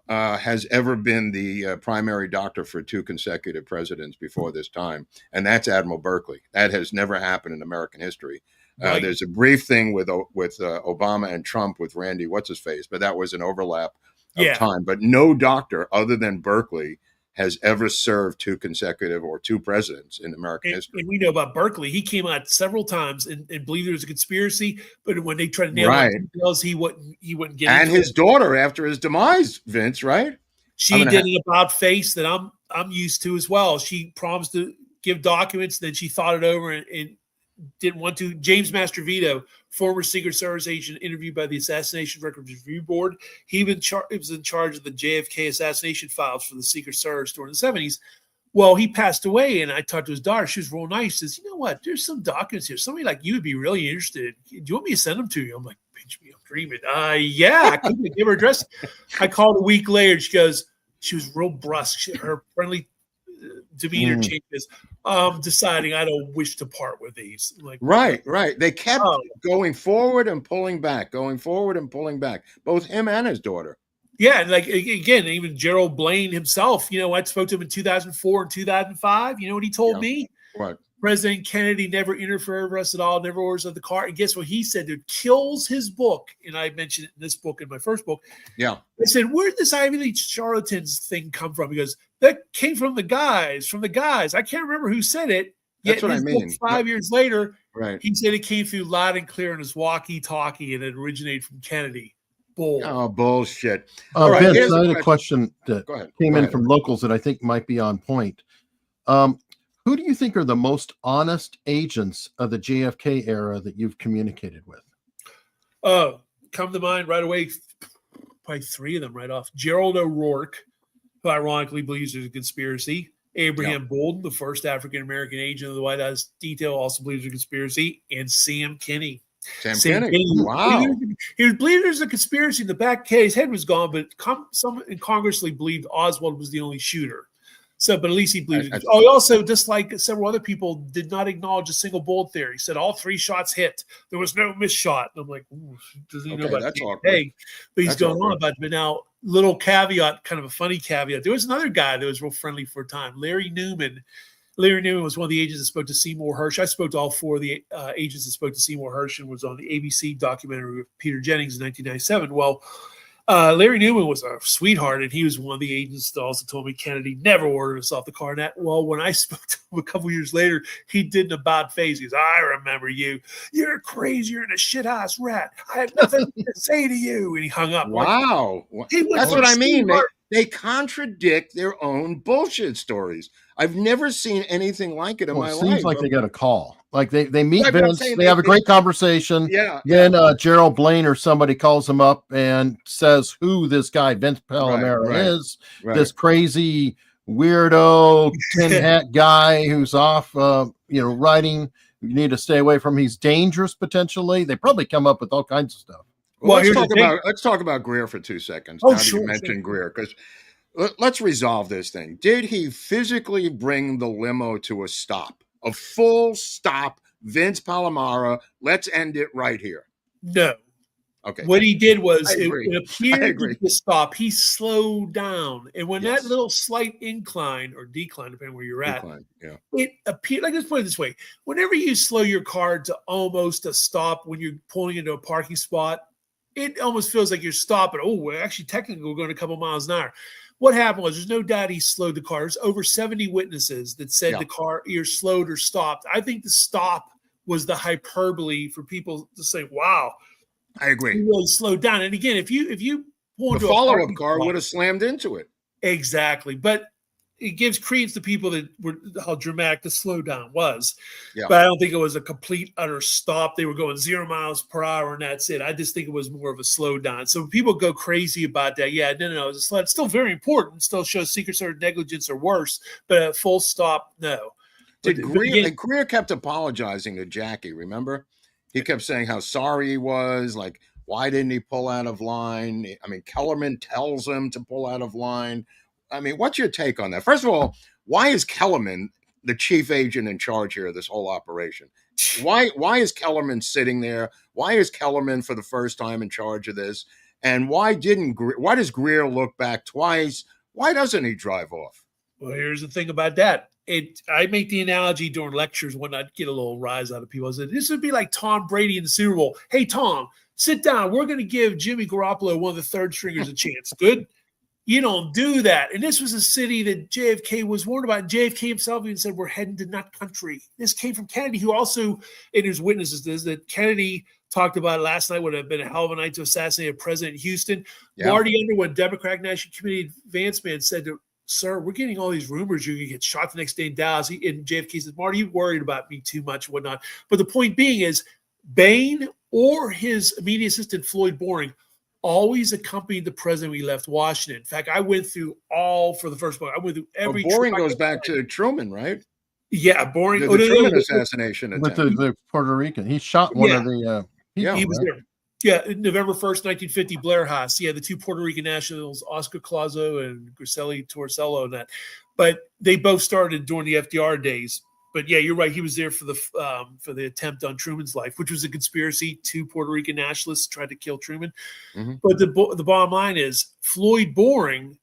has ever been the primary doctor for 2 consecutive presidents before this time, and that's Admiral Berkeley. That has never happened in American history. Right. There's a brief thing with Obama and Trump with Randy what's-his-face, but that was an overlap of time. But no doctor other than Berkeley has ever served 2 consecutive or 2 presidents in American history. And we know about Berkeley. He came out several times and believed there was a conspiracy, but when they tried to nail the details, he wouldn't get into it. And his daughter, after his demise, Vince, right? She did an about face that I'm used to as well. She promised to give documents, then she thought it over and didn't want to. James Mastervito, former Secret Service agent, interviewed by the Assassination Records Review Board. He was in charge of the JFK assassination files for the Secret Service during the 70s. Well, he passed away, and I talked to his daughter. She was real nice. She says, you know what? There's some documents here. Somebody like you would be really interested. Do you want me to send them to you? I'm like, pinch me, I'm dreaming. Yeah, I couldn't give her address. I called a week later. She goes, she was real brusque. Her friendly demeanor changes. Deciding I don't wish to part with these. Like, right. They kept going forward and pulling back, both him and his daughter. Yeah, and like again, even Gerald Behn himself. I spoke to him in 2004 and 2005. You know what he told me? What? President Kennedy never interfered with us at all, never orders of the car. And guess what he said? It kills his book. And I mentioned it in this book, in my first book. Yeah. I said, where did this Ivy League charlatans thing come from? He goes, that came from the guys. I can't remember who said it. That's what I mean. 5 years later, he said it came through loud and clear in his walkie-talkie and it originated from Kennedy. bull. Oh, bullshit. All right, Vince, here's I a had a question that came in from locals that I think might be on point. Who do you think are the most honest agents of the JFK era that you've communicated with? Come to mind right away, probably three of them right off. Gerald O'Rourke, who ironically believes there's a conspiracy. Abraham Bolden, the first African-American agent of the White House detail, also believes there's a conspiracy. And Sam Kinney. Sam Kinney. Wow. He believed there's a conspiracy in the back. His head was gone, but some in Congress believed Oswald was the only shooter. So, but at least he believed it. He also, just like several other people, did not acknowledge a single bullet theory. He said all 3 shots hit. There was no missed shot. And I'm like, doesn't he know about that? Hey, but he's going on about it. But now, little caveat, kind of a funny caveat. There was another guy that was real friendly for a time, Larry Newman. Larry Newman was one of the agents that spoke to Seymour Hersh. I spoke to all 4 of the agents that spoke to Seymour Hersh and was on the ABC documentary with Peter Jennings in 1997. Well, Larry Newman was a sweetheart, and he was one of the agents that also told me Kennedy never ordered us off the car. And when I spoke to him a couple years later, he did an about face. He goes, I remember you. You're crazy. You're in a shit-house rat. I have nothing to say to you. And he hung up. Wow. That's what I mean. They contradict their own bullshit stories. I've never seen anything like it in my life. It seems like they got a call. Like they meet Vince, they have a great conversation. Yeah. Then Gerald Behn or somebody calls him up and says who this guy Vince Palamara is. This crazy weirdo tin hat guy who's off, riding. You need to stay away from. He's dangerous potentially. They probably come up with all kinds of stuff. Well, let's talk about Greer for 2 seconds. Now that you mentioned Greer, because let's resolve this thing. Did he physically bring the limo to a stop? A full stop, Vince Palamara, let's end it right here. No. Okay. What he did was it appeared to stop. He slowed down. And when that little slight incline or decline, depending where you're at, it appeared, like, let's put it this way. Whenever you slow your car to almost a stop when you're pulling into a parking spot, it almost feels like you're stopping. Oh, we're actually technically we're going a couple miles an hour. What happened was there's no doubt he slowed the car. There's over 70 witnesses that said the car either slowed or stopped. I think the stop was the hyperbole for people to say, wow. I agree. He really slowed down. And again, if you pull into a follow-up car would have slammed into it. Exactly. But it gives credence to people that were how dramatic the slowdown was. Yeah. But I don't think it was a complete utter stop. They were going 0 miles per hour and that's it. I just think it was more of a slowdown. So people go crazy about that. Yeah, no, it's still very important. It still shows Secret Service negligence or worse, but a full stop, no. Greer kept apologizing to Jackie, remember? He kept saying how sorry he was, like, why didn't he pull out of line? I mean, Kellerman tells him to pull out of line. I mean, what's your take on that? First of all, why is Kellerman the chief agent in charge here of this whole operation? Why is Kellerman sitting there? Why is Kellerman for the first time in charge of this? And why does Greer look back twice? Why doesn't he drive off? Well, here's the thing about that. I make the analogy during lectures when I get a little rise out of people. I said, this would be like Tom Brady in the Super Bowl. Hey, Tom, sit down. We're going to give Jimmy Garoppolo, one of the third stringers, a chance. Good? You don't do that. And this was a city that JFK was warned about. And JFK himself even said, we're heading to nut country. This came from Kennedy, who also, in his witnesses, is that Kennedy talked about it last night would have been a hell of a night to assassinate a president in Houston. Yeah. Marty Underwood, Democratic National Committee advance man, said, sir, we're getting all these rumors you're going to get shot the next day in Dallas. And JFK said, Marty, you worried about me too much and whatnot. But the point being is, Behn or his immediate assistant, Floyd Boring, always accompanied the president when he left Washington. In fact, I went through for the first book. I went through every. Boring goes back to Truman, right? Yeah, Boring. The Truman assassination with the Puerto Rican. He shot one of the. He was there. Yeah, November 1st, 1950, Blair House. Yeah, the 2 Puerto Rican nationals, Oscar Clazo and Griselli Torcello, and that. But they both started during the FDR days. But yeah, you're right. He was there for the attempt on Truman's life, which was a conspiracy. 2 Puerto Rican nationalists tried to kill Truman. Mm-hmm. But the bottom line is Floyd Boring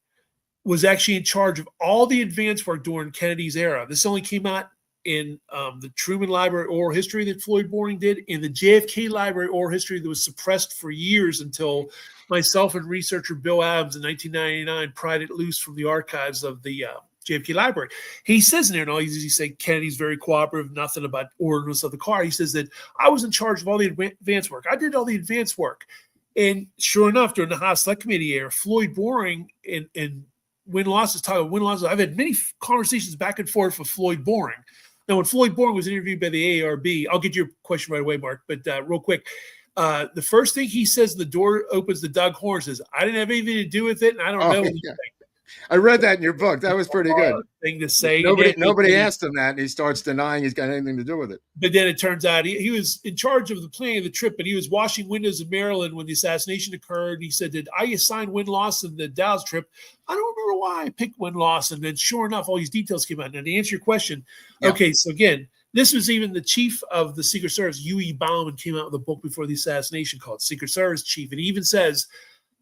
was actually in charge of all the advance work during Kennedy's era. This only came out in the Truman Library Oral History that Floyd Boring did, in the JFK Library Oral History that was suppressed for years until myself and researcher Bill Adams in 1999 pried it loose from the archives of the JFK Library. He says in there, and all he say Kennedy's very cooperative, nothing about ordinance of the car. He says that I was in charge of all the advance work. I did all the advance work. And sure enough, during the House Select Committee era, Floyd Boring and win-losses, talking about win-losses. I've had many conversations back and forth with Floyd Boring. Now, when Floyd Boring was interviewed by the AARB, I'll get your question right away, Mark, but real quick, the first thing he says, the door opens to Doug Horn, says, I didn't have anything to do with it, and I don't know anything. Yeah. I read that in your book. That was pretty good. Thing to say. Nobody asked him that, and he starts denying he's got anything to do with it. But then it turns out he was in charge of the planning of the trip, but he was washing windows in Maryland when the assassination occurred. He said, did I assign win-loss in the Dallas trip? I don't remember why I picked win-loss. And then sure enough, all these details came out. Now, to answer your question, okay, so again, this was even the chief of the Secret Service, Huey Bauman, came out with a book before the assassination called Secret Service Chief. And he even says,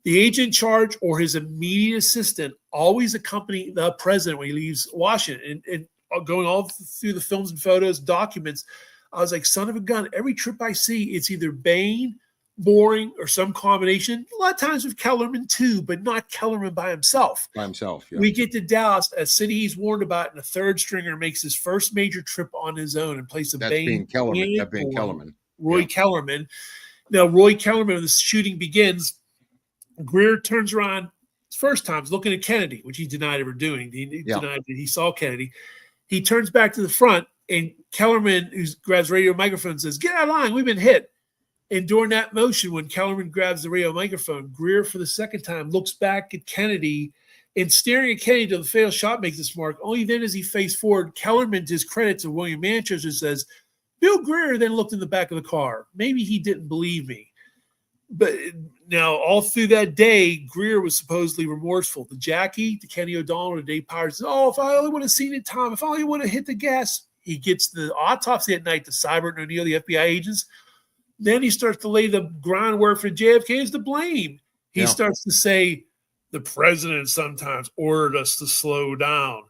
the agent in charge or his immediate assistant always accompany the president when he leaves Washington. And going all through the films and photos, documents, I was like, son of a gun, every trip I see, it's either Behn, Boring, or some combination. A lot of times with Kellerman too, but not Kellerman by himself. Yeah. We get to Dallas, a city he's warned about, and a third stringer makes his first major trip on his own in place of Behn. That being Kellerman. Roy Kellerman. Now, Roy Kellerman, when the shooting begins, Greer turns around first time, looking at Kennedy, which he denied ever doing. He denied that he saw Kennedy. He turns back to the front, and Kellerman, who grabs radio microphone, and says, get out of line, we've been hit. And during that motion, when Kellerman grabs the radio microphone, Greer, for the second time, looks back at Kennedy, and staring at Kennedy till the fatal shot makes this mark. Only then, as he faced forward, Kellerman, to his credit to William Manchester, says, Bill Greer then looked in the back of the car. Maybe he didn't believe me. But now, all through that day, Greer was supposedly remorseful. To Jackie, to Kenny O'Donnell, to Dave Powers, says, oh, if I only would have seen it, Tom, if I only would have hit the gas. He gets the autopsy at night to Seibert and O'Neill, the FBI agents. Then he starts to lay the groundwork for JFK is to blame. He starts to say, the president sometimes ordered us to slow down,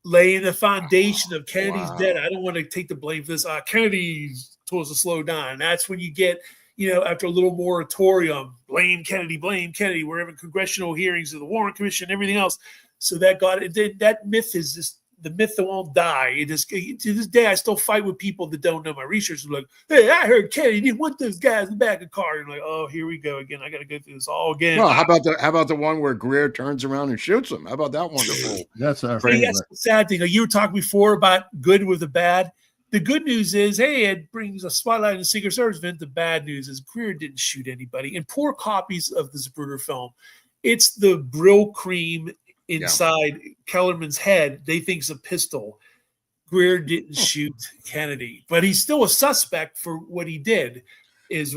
laying the foundation of Kennedy's dead. I don't want to take the blame for this. Kennedy told us to slow down. And that's when you get, after a little moratorium, blame Kennedy. We're having congressional hearings of the Warren Commission and everything else. So that got it. That myth is just the myth that won't die. It just, to this day, I still fight with people that don't know my research. They're like, hey, I heard Kennedy didn't want those guys in the back of the car. And I'm like, oh, here we go again. I got to go through this all again. Well, how about the one where Greer turns around and shoots him? How about that wonderful? That's the sad thing. You were talking before about good with the bad. The good news is, hey, it brings a spotlight on the Secret Service event. The bad news is Greer didn't shoot anybody. And poor copies of the Zapruder film, it's the Brill cream inside Kellerman's head. They think it's a pistol. Greer didn't shoot Kennedy, but he's still a suspect for what he did.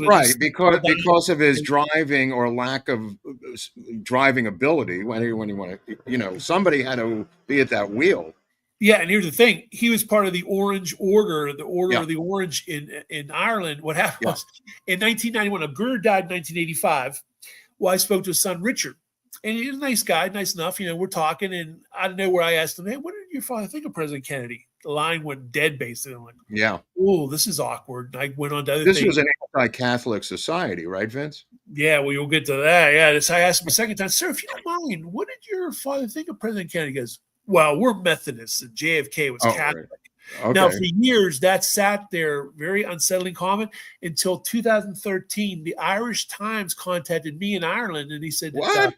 Right, because of his driving or lack of driving ability. When you want to, somebody had to be at that wheel. Yeah, and here's the thing. He was part of the Orange Order, the Order of the Orange in Ireland. What happened was, in 1991, Greer died in 1985. Well, I spoke to his son, Richard. And he's a nice guy, nice enough. We're talking, and I don't know where I asked him, hey, what did your father think of President Kennedy? The line went dead, basically. I'm like, oh, this is awkward. And I went on to other things. This was an anti-Catholic society, right, Vince? Yeah, well, you'll get to that. Yeah, I asked him a second time, sir, if you don't mind, what did your father think of President Kennedy? He goes, well, we're Methodists, and JFK was Catholic. Right. Okay. Now, for years, that sat there, very unsettling comment, until 2013. The Irish Times contacted me in Ireland, and he said, what?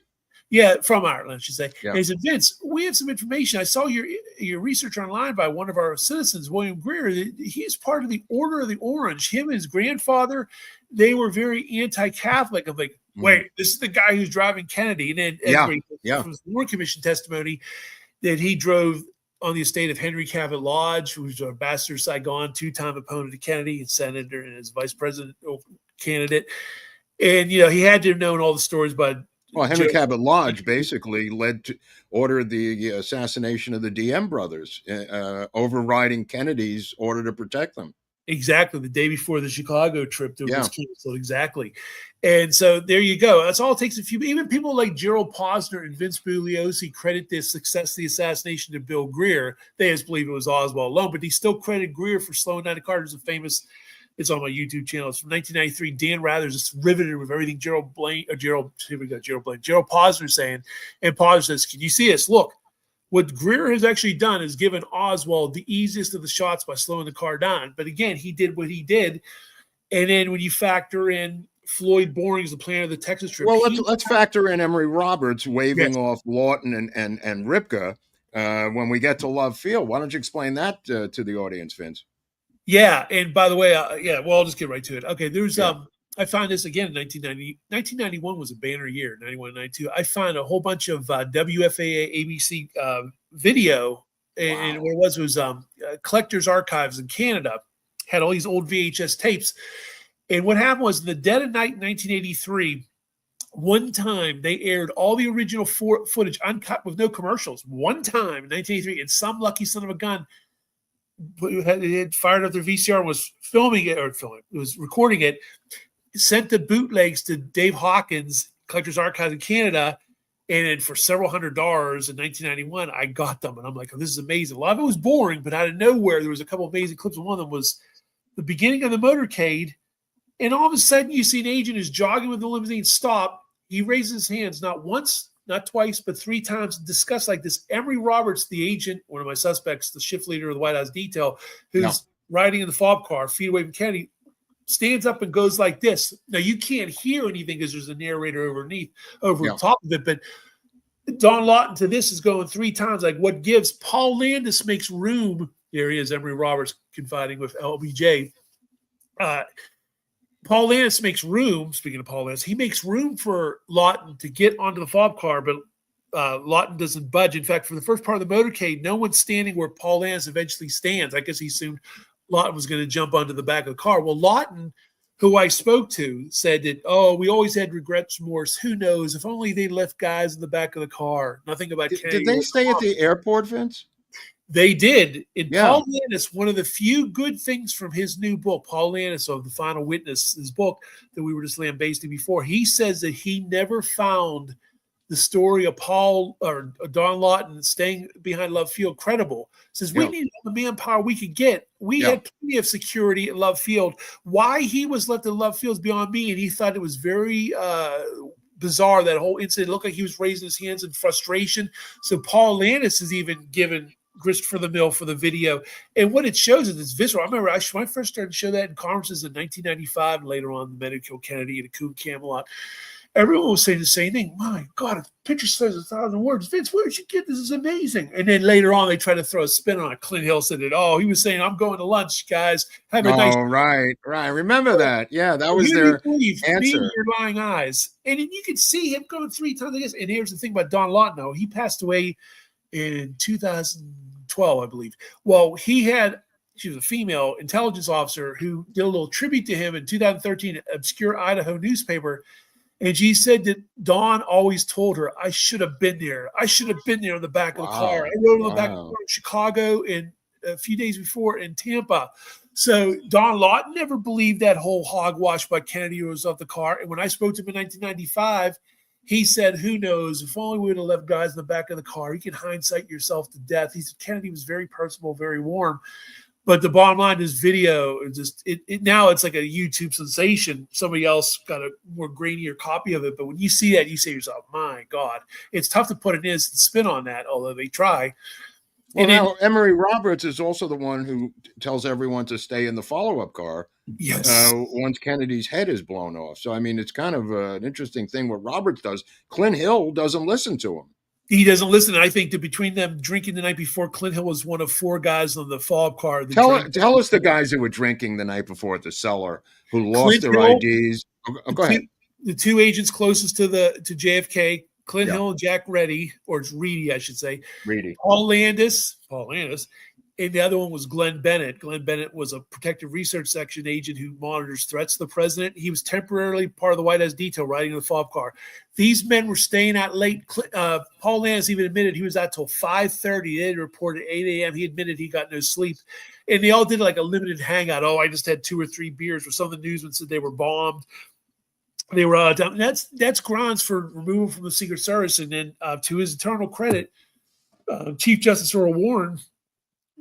From Ireland, I should say. Yeah. And he said, Vince, we have some information. I saw your research online by one of our citizens, William Greer. He's part of the Order of the Orange. Him and his grandfather, they were very anti-Catholic. I'm like, wait, this is the guy who's driving Kennedy. And then from the Warren Commission testimony that he drove on the estate of Henry Cabot Lodge, who was an ambassador to Saigon, two-time opponent of Kennedy and senator and his vice president candidate. And, he had to have known all the stories about. Well, Henry Cabot Lodge basically ordered the assassination of the DM brothers, overriding Kennedy's order to protect them. Exactly. The day before the Chicago trip that was canceled. Exactly. And so there you go. That's all it takes. Even people like Gerald Posner and Vince Bugliosi credit the success of the assassination to Bill Greer. They just believe it was Oswald alone, but they still credit Greer for slowing down the car. There's a famous, it's on my YouTube channel. It's from 1993. Dan Rather's just riveted with everything Gerald Posner saying. And Posner says, can you see this? Look, what Greer has actually done is given Oswald the easiest of the shots by slowing the car down. But again, he did what he did. And then when you factor in Floyd Boring's the planner of the Texas trip. Well, let's factor in Emory Roberts waving off Lawton and Ripka when we get to Love Field. Why don't you explain that to the audience, Vince? Yeah, and by the way, well, I'll just get right to it. Okay, there's I found this again in 1990. 1991 was a banner year. 91, 92. I found a whole bunch of WFAA ABC video, and what it was Collector's Archives in Canada had all these old VHS tapes. And what happened was in the dead of night in 1983, one time they aired all the original footage uncut with no commercials. One time in 1983, and some lucky son of a gun had fired up their VCR and was was recording it, sent the bootlegs to Dave Hawkins, Collector's Archives in Canada, and then for several $100 in 1991, I got them. And I'm like, oh, this is amazing. A lot of it was boring, but out of nowhere, there was a couple of amazing clips. And one of them was the beginning of the motorcade. And all of a sudden, you see an agent who's jogging with the limousine stop. He raises his hands, not once, not twice, but 3 times, discussed like this. Emory Roberts, the agent, one of my suspects, the shift leader of the White House detail, who's riding in the fob car, feet away from Kennedy, stands up and goes like this. Now, you can't hear anything because there's a narrator over top of it, but Don Lawton to this is going 3 times like, what gives? Paul Landis makes room. There he is, Emory Roberts confiding with LBJ. Paul Landis makes room, speaking of Paul Landis, he makes room for Lawton to get onto the fob car, but Lawton doesn't budge. In fact, for the first part of the motorcade, no one's standing where Paul Landis eventually stands. I guess he assumed Lawton was going to jump onto the back of the car. Well, Lawton, who I spoke to, said that, we always had regrets, remorse. Who knows? If only they left guys in the back of the car. Nothing about Did they stay at the airport, Vince? They did. And Paul Landis, one of the few good things from his new book, Paul Landis of The Final Witness, his book that we were just lambasting before, he says that he never found the story of Paul or Don Lawton staying behind Love Field credible. Says we needed all the manpower we could get. We had plenty of security at Love Field. Why he was left at Love Field is beyond me, and he thought it was very bizarre, that whole incident. It looked like he was raising his hands in frustration. So Paul Landis is even given grist for the mill for the video. And what it shows is it's visceral. I remember when I first started to show that in conferences in 1995 and later on, the Men Who Killed Kennedy and the Coup in Camelot, everyone was saying the same thing. My God, a picture says 1,000 words. Vince, where did you get this? Is amazing. And then later on, they tried to throw a spin on it. Clint Hill said it. He was saying, I'm going to lunch, guys. Have a nice. Right. Remember that. Yeah, that was their answer. Your lying eyes. And then you could see him going 3 times, I guess. And here's the thing about Don Lawton, though. He passed away in 2012, I believe. Well, she was a female intelligence officer who did a little tribute to him in 2013, an obscure Idaho newspaper. And she said that Don always told her, I should have been there. I should have been there in the back of the car. I rode on the back of the car in Chicago and a few days before in Tampa. So Don Lawton never believed that whole hogwash by Kennedy was off the car. And when I spoke to him in 1995, he said, who knows, if only we would have left guys in the back of the car. You can hindsight yourself to death. He said Kennedy was very personable, very warm. But the bottom line is video, now it's like a YouTube sensation. Somebody else got a more grainier copy of it. But when you see that, you say to yourself, my God, it's tough to put an instant spin on that, although they try. Well, now Emory Roberts is also the one who tells everyone to stay in the follow-up car. Yes. Once Kennedy's head is blown off. So, I mean, it's kind of an interesting thing what Roberts does. Clint Hill doesn't listen to him. He doesn't listen. I think that between them drinking the night before, Clint Hill was one of 4 guys on the fob car. Tell us the guys who were drinking the night before at the cellar who lost their IDs. Go ahead. The 2 agents closest to JFK, Clint Hill and Jack Reddy, or it's Reedy, I should say. Reedy. Paul Landis, and the other one was Glenn Bennett. Glenn Bennett was a protective research section agent who monitors threats to the president. He was temporarily part of the White House detail riding in the fob car. These men were staying out late. Paul Landis even admitted he was out till 5:30. They had reported 8 a.m. He admitted he got no sleep. And they all did like a limited hangout. I just had 2 or 3 beers, or some of the newsmen said they were bombed. They were down. That's grounds for removal from the Secret Service. And then to his eternal credit, Chief Justice Earl Warren,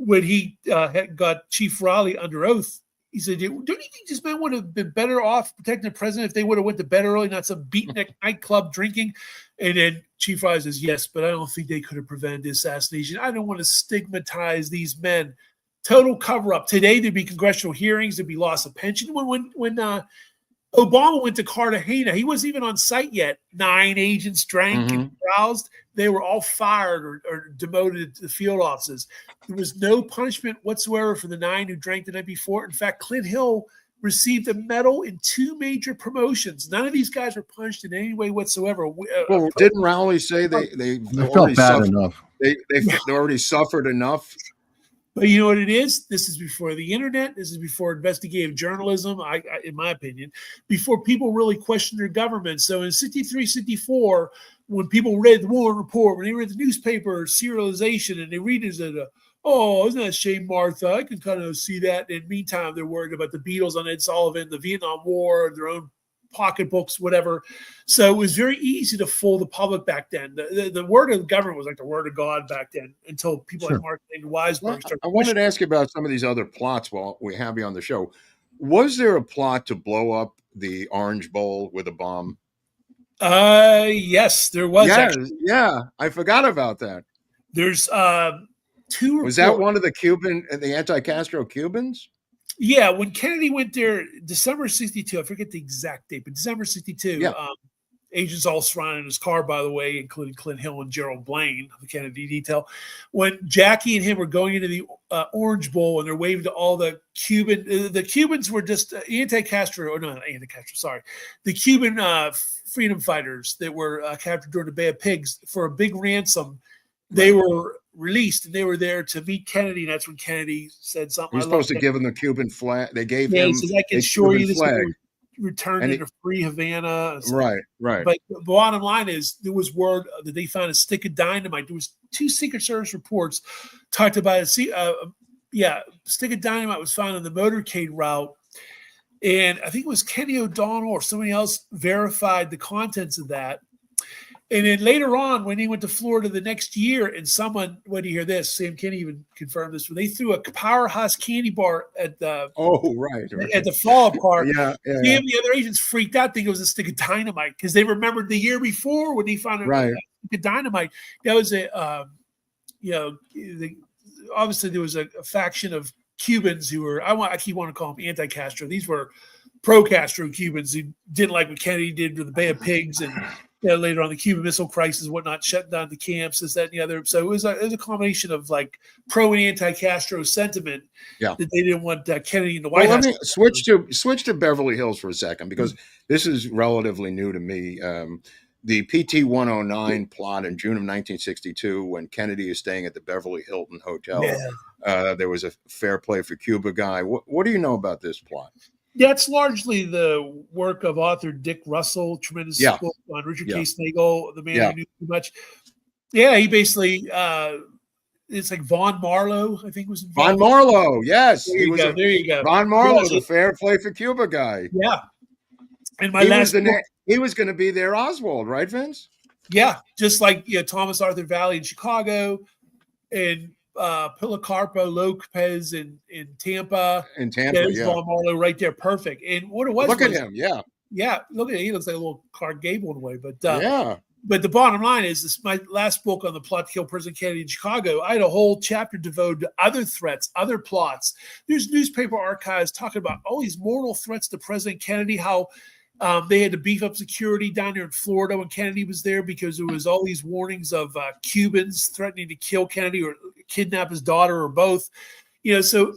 when he had got Chief Raleigh under oath, he said, don't you think this man would have been better off protecting the president if they would have went to bed early, not some beatnik nightclub drinking? And then Chief Raleigh says, yes, but I don't think they could have prevented the assassination. I don't want to stigmatize these men. Total cover-up. Today, there'd be congressional hearings. There'd be loss of pension. When Obama went to Cartagena. He wasn't even on site yet. 9 agents drank and browsed. They were all fired or demoted to the field offices. There was no punishment whatsoever for the 9 who drank the night before. In fact, Clint Hill received a medal in 2 major promotions. None of these guys were punished in any way whatsoever. Well, didn't Rowley say they felt bad enough? They already suffered enough. But you know what it is? This is before the internet. This is before investigative journalism, in my opinion, before people really questioned their government. So in 63, 64, when people read the Warren Report, when they read the newspaper serialization and they read it as oh, isn't that a shame, Martha? I can kind of see that. In the meantime, they're worried about the Beatles on Ed Sullivan, the Vietnam War, their own pocketbooks, whatever. So it was very easy to fool the public back then. The word of the government was like the word of God back then until people like Mark and Weisberg started. I wanted to ask you about some of these other plots while we have you on the show. Was there a plot to blow up the Orange Bowl with a bomb? Yes, there was. Yeah, I forgot about that. There's 2 Was that one of the anti-Castro Cubans? Yeah, when Kennedy went there, December 62, I forget the exact date, but December 62, agents all surrounded his car, by the way, including Clint Hill and Gerald Behn, the Kennedy detail. When Jackie and him were going into the Orange Bowl and they're waving to all the Cubans were just anti-Castro, the Cuban freedom fighters that were captured during the Bay of Pigs for a big ransom. They were released and they were there to meet Kennedy. And that's when Kennedy said something. You're supposed to give him the Cuban flag. They gave him he says, I can assure you this flag. Return to free Havana. Right. But the bottom line is there was word that they found a stick of dynamite. There was 2 Secret Service reports talked about it. Stick of dynamite was found on the motorcade route. And I think it was Kenny O'Donnell or somebody else verified the contents of that. And then later on, when he went to Florida the next year, and someone, when you hear this, Sam Kenny even confirmed this, when they threw a Powerhouse candy bar at the at the Fall Park, the other agents freaked out, thinking it was a stick of dynamite because they remembered the year before when they found a stick of dynamite. That was obviously there was a faction of Cubans who were I keep wanting to call them anti-Castro. These were pro-Castro Cubans who didn't like what Kennedy did with the Bay of Pigs and. Later on the Cuban Missile Crisis, whatnot, shutting down the camps, this, that, and the other. So it was a combination of like pro and anti-Castro sentiment that they didn't want Kennedy in the White House. Let me switch to Beverly Hills for a second because this is relatively new to me. The PT 109 plot in June of 1962, when Kennedy is staying at the Beverly Hilton Hotel, there was a Fair Play for Cuba guy. What do you know about this plot? That's largely the work of author Dick Russell, tremendous book on Richard K. Snagel, the man who knew too much. Yeah, he basically, it's like Von Marlowe, I think was involved. Von Marlowe, yes. There you go. Von Marlowe, the Fair Play for Cuba guy. Yeah. And he was going to be their Oswald, right, Vince? Yeah, just like Thomas Arthur Valley in Chicago and Policarpo Lopez in Tampa. Von Marlowe right there, perfect. And what it was, look at him, look at him. He looks like a little Clark Gable in a way, but But the bottom line is, this my last book on the plot to kill President Kennedy in Chicago. I had a whole chapter devoted to other threats, other plots. There's newspaper archives talking about all these mortal threats to President Kennedy, how they had to beef up security down there in Florida when Kennedy was there because there was all these warnings of Cubans threatening to kill Kennedy or kidnap his daughter or both. So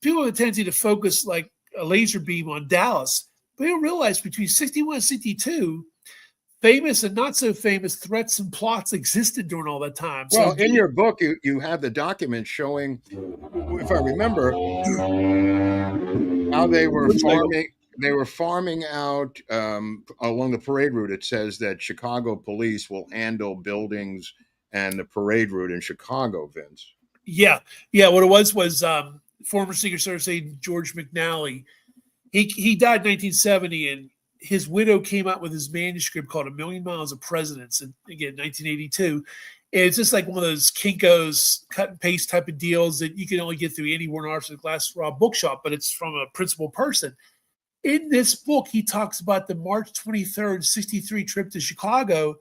people have a tendency to focus like a laser beam on Dallas, but they don't realize between 61 and 62, famous and not so famous threats and plots existed during all that time. Well, in your book, you have the document showing, if I remember, how they were farming. They were farming out along the parade route. It says that Chicago police will handle buildings and the parade route in Chicago, Vince. Yeah. What it was former Secret Service agent George McNally. He died in 1970, and his widow came out with his manuscript called A Million Miles of Presidents, and again, 1982. And it's just like one of those Kinko's cut and paste type of deals that you can only get through Andy Warren Arsenal Glass Raw Bookshop, but it's from a principal person. In this book, he talks about the March 23rd, 63 trip to Chicago.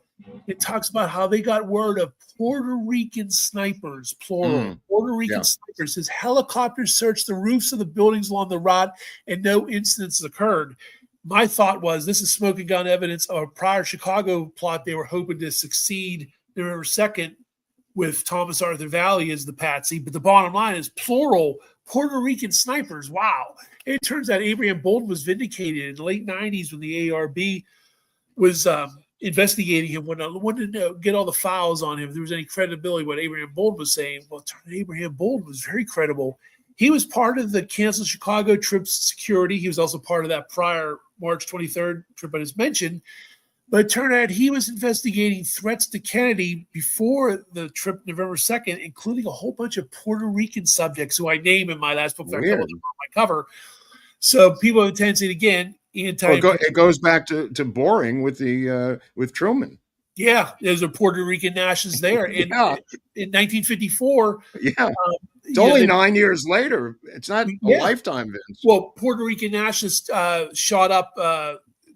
It talks about how they got word of Puerto Rican snipers, plural, Puerto Rican snipers. His helicopters searched the roofs of the buildings along the route, and no incidents occurred. my thought was this is smoking gun evidence of a prior Chicago plot. They were hoping to succeed November 2nd with Thomas Arthur Valley as the patsy. But the bottom line is plural Puerto Rican snipers. Wow. It turns out Abraham Bolden was vindicated in the late 90s when the ARB was investigating him, wanted to know, get all the files on him, if there was any credibility what Abraham Bolden was saying. Well, it turned out Abraham Bolden was very credible. He was part of the canceled Chicago trip's security. He was also part of that prior March 23rd trip I just mentioned. But it turned out he was investigating threats to Kennedy before the trip November 2nd, including a whole bunch of Puerto Rican subjects who I name in my last book. On my cover. So people have a tendency, again, it goes back to Boring with Truman. Yeah, there's a Puerto Rican nationals there. In 1954. Yeah. It's only 9 years later. It's not a lifetime, Vince. Well, Puerto Rican nationalists shot up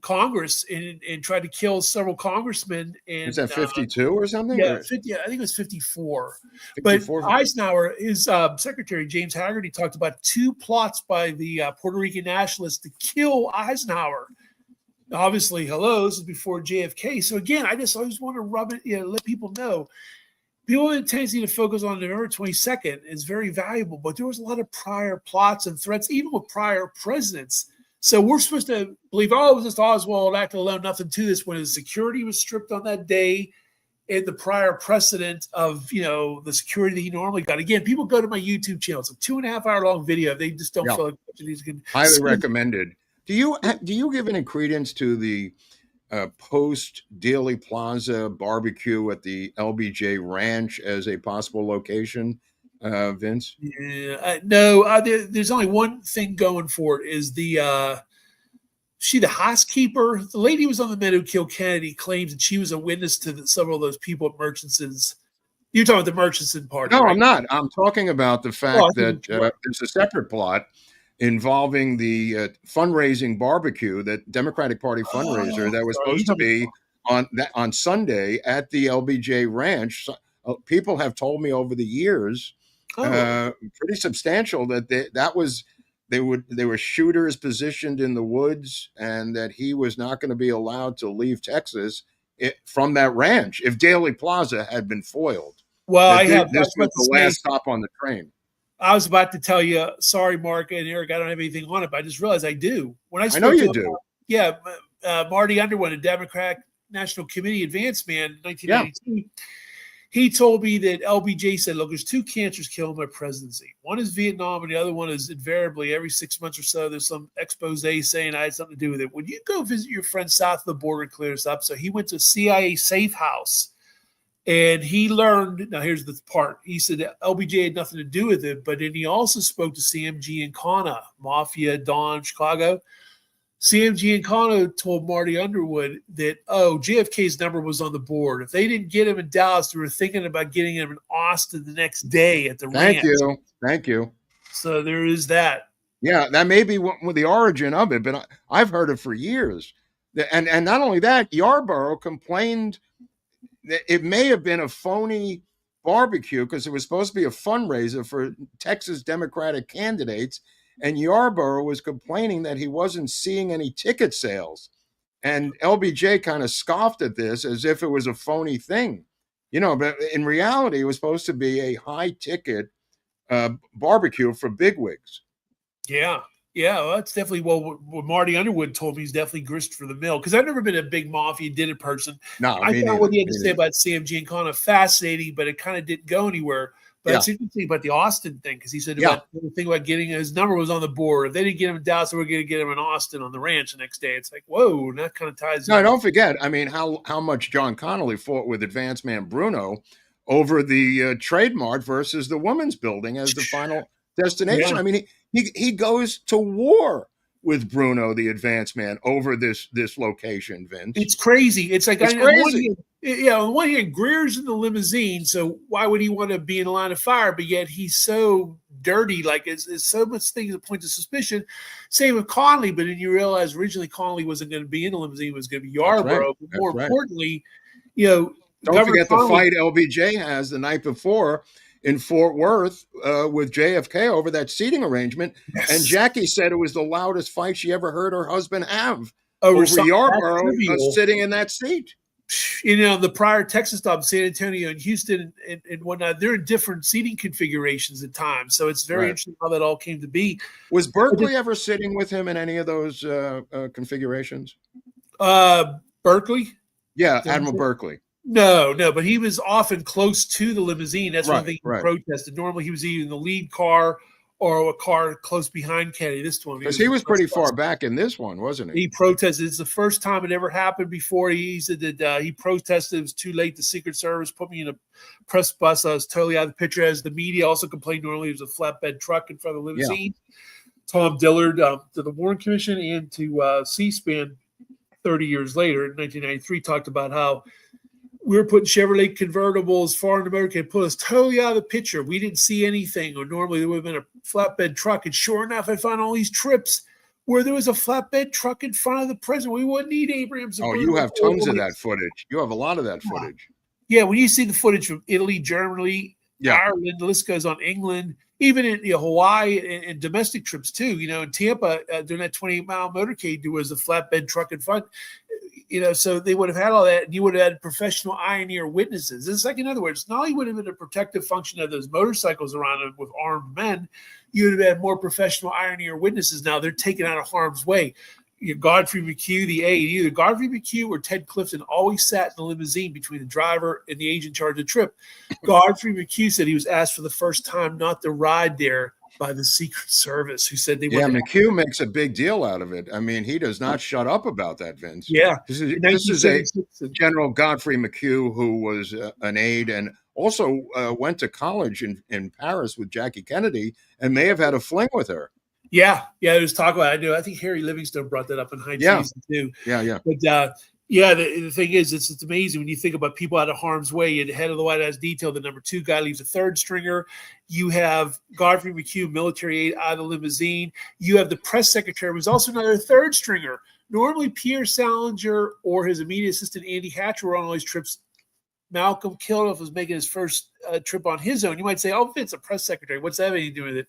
Congress and tried to kill several congressmen. And, was that 52 or something? Yeah, 50, I think it was 54. But Eisenhower, his secretary, James Haggerty, talked about 2 plots by the Puerto Rican nationalists to kill Eisenhower. Obviously, this is before JFK. So again, I just always want to rub it, let people know. People have a tendency to focus on November 22nd is very valuable, but there was a lot of prior plots and threats, even with prior presidents. So we're supposed to believe, it was just Oswald acting alone, nothing to this, when his security was stripped on that day and the prior precedent of, the security that he normally got. Again, people go to my YouTube channel. It's a 2.5 hour long video. They just don't feel like watching these. Highly recommended. Do you give any credence to the post Dealey Plaza barbecue at the LBJ Ranch as a possible location, Vince? Yeah, no. There's only one thing going for it: is the housekeeper, the lady who was on the men who killed Kennedy, claims that she was a witness to several of those people at Murchison's. You're talking about the Murchison party? No, right? I'm not. I'm talking about the fact that there's a separate plot involving the fundraising barbecue, that Democratic Party fundraiser that was supposed to be on Sunday at the LBJ Ranch. People have told me over the years, pretty substantial, that they were shooters positioned in the woods, and that he was not going to be allowed to leave Texas from that ranch if Dealey Plaza had been foiled. Well, this was the last stop on the train. I was about to tell you, sorry, Mark and Eric, I don't have anything on it, but I just realized I do. When I know you do. Yeah, Marty Underwood, a Democrat National Committee advance man in 1992, he told me that LBJ said, look, there's 2 cancers killing my presidency. One is Vietnam, and the other one is invariably every 6 months or so, there's some expose saying I had something to do with it. Would you go visit your friend south of the border and clear this up? So he went to a CIA safe house. And he learned, now here's the part, he said that LBJ had nothing to do with it, but then he also spoke to CMG and Kana, Mafia, Don, Chicago. CMG and Kana told Marty Underwood that, JFK's number was on the board. If they didn't get him in Dallas, they were thinking about getting him in Austin the next day at the ranch. Thank you. So there is that. Yeah, that may be the origin of it, but I've heard it for years. And not only that, Yarborough complained it may have been a phony barbecue because it was supposed to be a fundraiser for Texas Democratic candidates. And Yarborough was complaining that he wasn't seeing any ticket sales. And LBJ kind of scoffed at this as if it was a phony thing, but in reality, it was supposed to be a high ticket barbecue for bigwigs. Yeah. Yeah, well, that's definitely what Marty Underwood told me. He's definitely grist for the mill, because I've never been a big Mafia dinner person. No, I thought what he had to say about CMG and Kana fascinating, but it kind of didn't go anywhere. But it's interesting about the Austin thing, because he said the thing about getting his number was on the board. If they didn't get him in Dallas, they were going to get him in Austin on the ranch the next day. It's like, whoa, and that kind of ties. No, don't forget. I mean, how much John Connolly fought with advance man Bruno over the Trade Mart versus the Women's Building as the final destination. I mean, he goes to war with Bruno, the advance man, over this location, Vince. It's crazy. It's like, crazy. On one hand, Greer's in the limousine, so why would he want to be in a line of fire? But yet he's so dirty, like it's so much things that point to suspicion. Same with Connolly, but then you realize originally Connolly wasn't going to be in the limousine, it was going to be Yarborough. But more importantly, don't forget the fight LBJ has the night before. in Fort Worth with JFK over that seating arrangement. Yes. And Jackie said it was the loudest fight she ever heard her husband have over Yarborough sitting in that seat. You know, the prior Texas stop, San Antonio and Houston and whatnot, they're in different seating configurations at times. So it's very interesting how that all came to be. Was Berkeley ever sitting with him in any of those configurations? Berkeley? Yeah, Admiral Berkeley. No, but he was often close to the limousine. That's one thing he protested. Normally, he was either in the lead car or a car close behind Kennedy. This one, because he was pretty far back in this one, wasn't he? He protested. It's the first time it ever happened before. He said that he protested. It was too late. The Secret Service put me in a press bus. I was totally out of the picture. As the media also complained, normally it was a flatbed truck in front of the limousine. Yeah. Tom Dillard to the Warren Commission and to C-SPAN 30 years later in 1993 talked about how we were putting Chevrolet convertibles far in America and put us totally out of the picture. We didn't see anything, or normally there would have been a flatbed truck. And sure enough, I found all these trips where there was a flatbed truck in front of the president. We wouldn't need Abrams. Oh, you have tons of that footage. You have a lot of that footage. Yeah, when you see the footage from Italy, Germany, Ireland, the list goes on, England, even in Hawaii and domestic trips too. You know, in Tampa, during that 28-mile motorcade, there was a flatbed truck in front. You know, so they would have had all that, and you would have had professional eye-and-ear witnesses. It's like, in other words, not only would have been a protective function of those motorcycles around them with armed men, you would have had more professional eye-and-ear witnesses. Now they're taken out of harm's way. Godfrey McHugh, the aide, either Godfrey McHugh or Ted Clifton always sat in the limousine between the driver and the agent in charge of the trip. Godfrey McHugh said he was asked for the first time not to ride there by the Secret Service, who said they were. Yeah, McHugh makes a big deal out of it. I mean, he does not shut up about that, Vince. Yeah. This is a General Godfrey McHugh who was an aide and also went to college in Paris with Jackie Kennedy and may have had a fling with her. Yeah, there's talk about it. I know. I think Harry Livingstone brought that up in High Treason too. Yeah. But the thing is, it's amazing when you think about people out of harm's way. The head of the White House detail, the number 2 guy, leaves a third stringer. You have Godfrey McHugh, military aide, out of the limousine. You have the press secretary, who's also another third stringer. Normally, Pierre Salinger or his immediate assistant, Andy Hatcher, were on all these trips. Malcolm Kilduff was making his first trip on his own. You might say, oh, it's a press secretary. What's that having to do with it?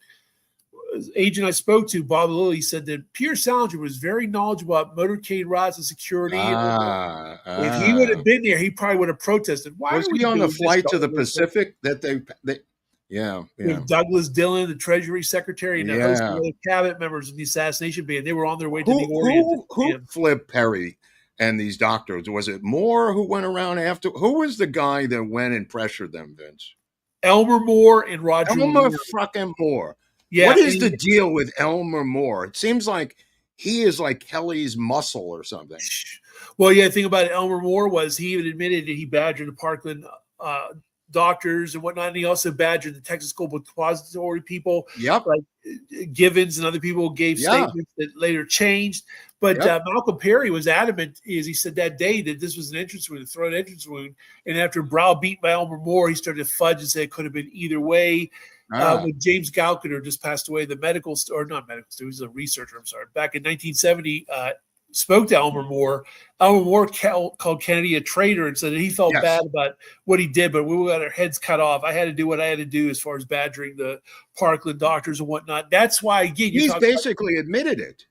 Agent I spoke to, Bob Lilly, said that Pierre Salinger was very knowledgeable about motorcade rides and security. If he would have been there, he probably would have protested. Why was he on the flight to the Pacific that they with Douglas Dillon, the Treasury Secretary, and the host of other cabinet members of the assassination band? They were on their way to the Orient. Who flipped Perry and these doctors? Was it Moore who went around after? Who was the guy that went and pressured them, Vince? Elmer Moore and Roger fucking Moore. Yeah, what is the deal with Elmer Moore? It seems like he is like Kelly's muscle or something. Well, yeah, the thing about Elmer Moore was he even admitted that he badgered the Parkland doctors and whatnot. And he also badgered the Texas School Depository people. Yep. Like Givens and other people gave statements that later changed. But Malcolm Perry was adamant, as he said that day, that this was an entrance wound, a throat entrance wound. And after browbeat by Elmer Moore, he started to fudge and say it could have been either way. When James Gaukiner just passed away, the he was a researcher, back in 1970, spoke to Elmer Moore. Elmer Moore called Kennedy a traitor and said that he felt bad about what he did, but we got our heads cut off. I had to do what I had to do as far as badgering the Parkland doctors and whatnot. That's why, again, he's basically admitted it.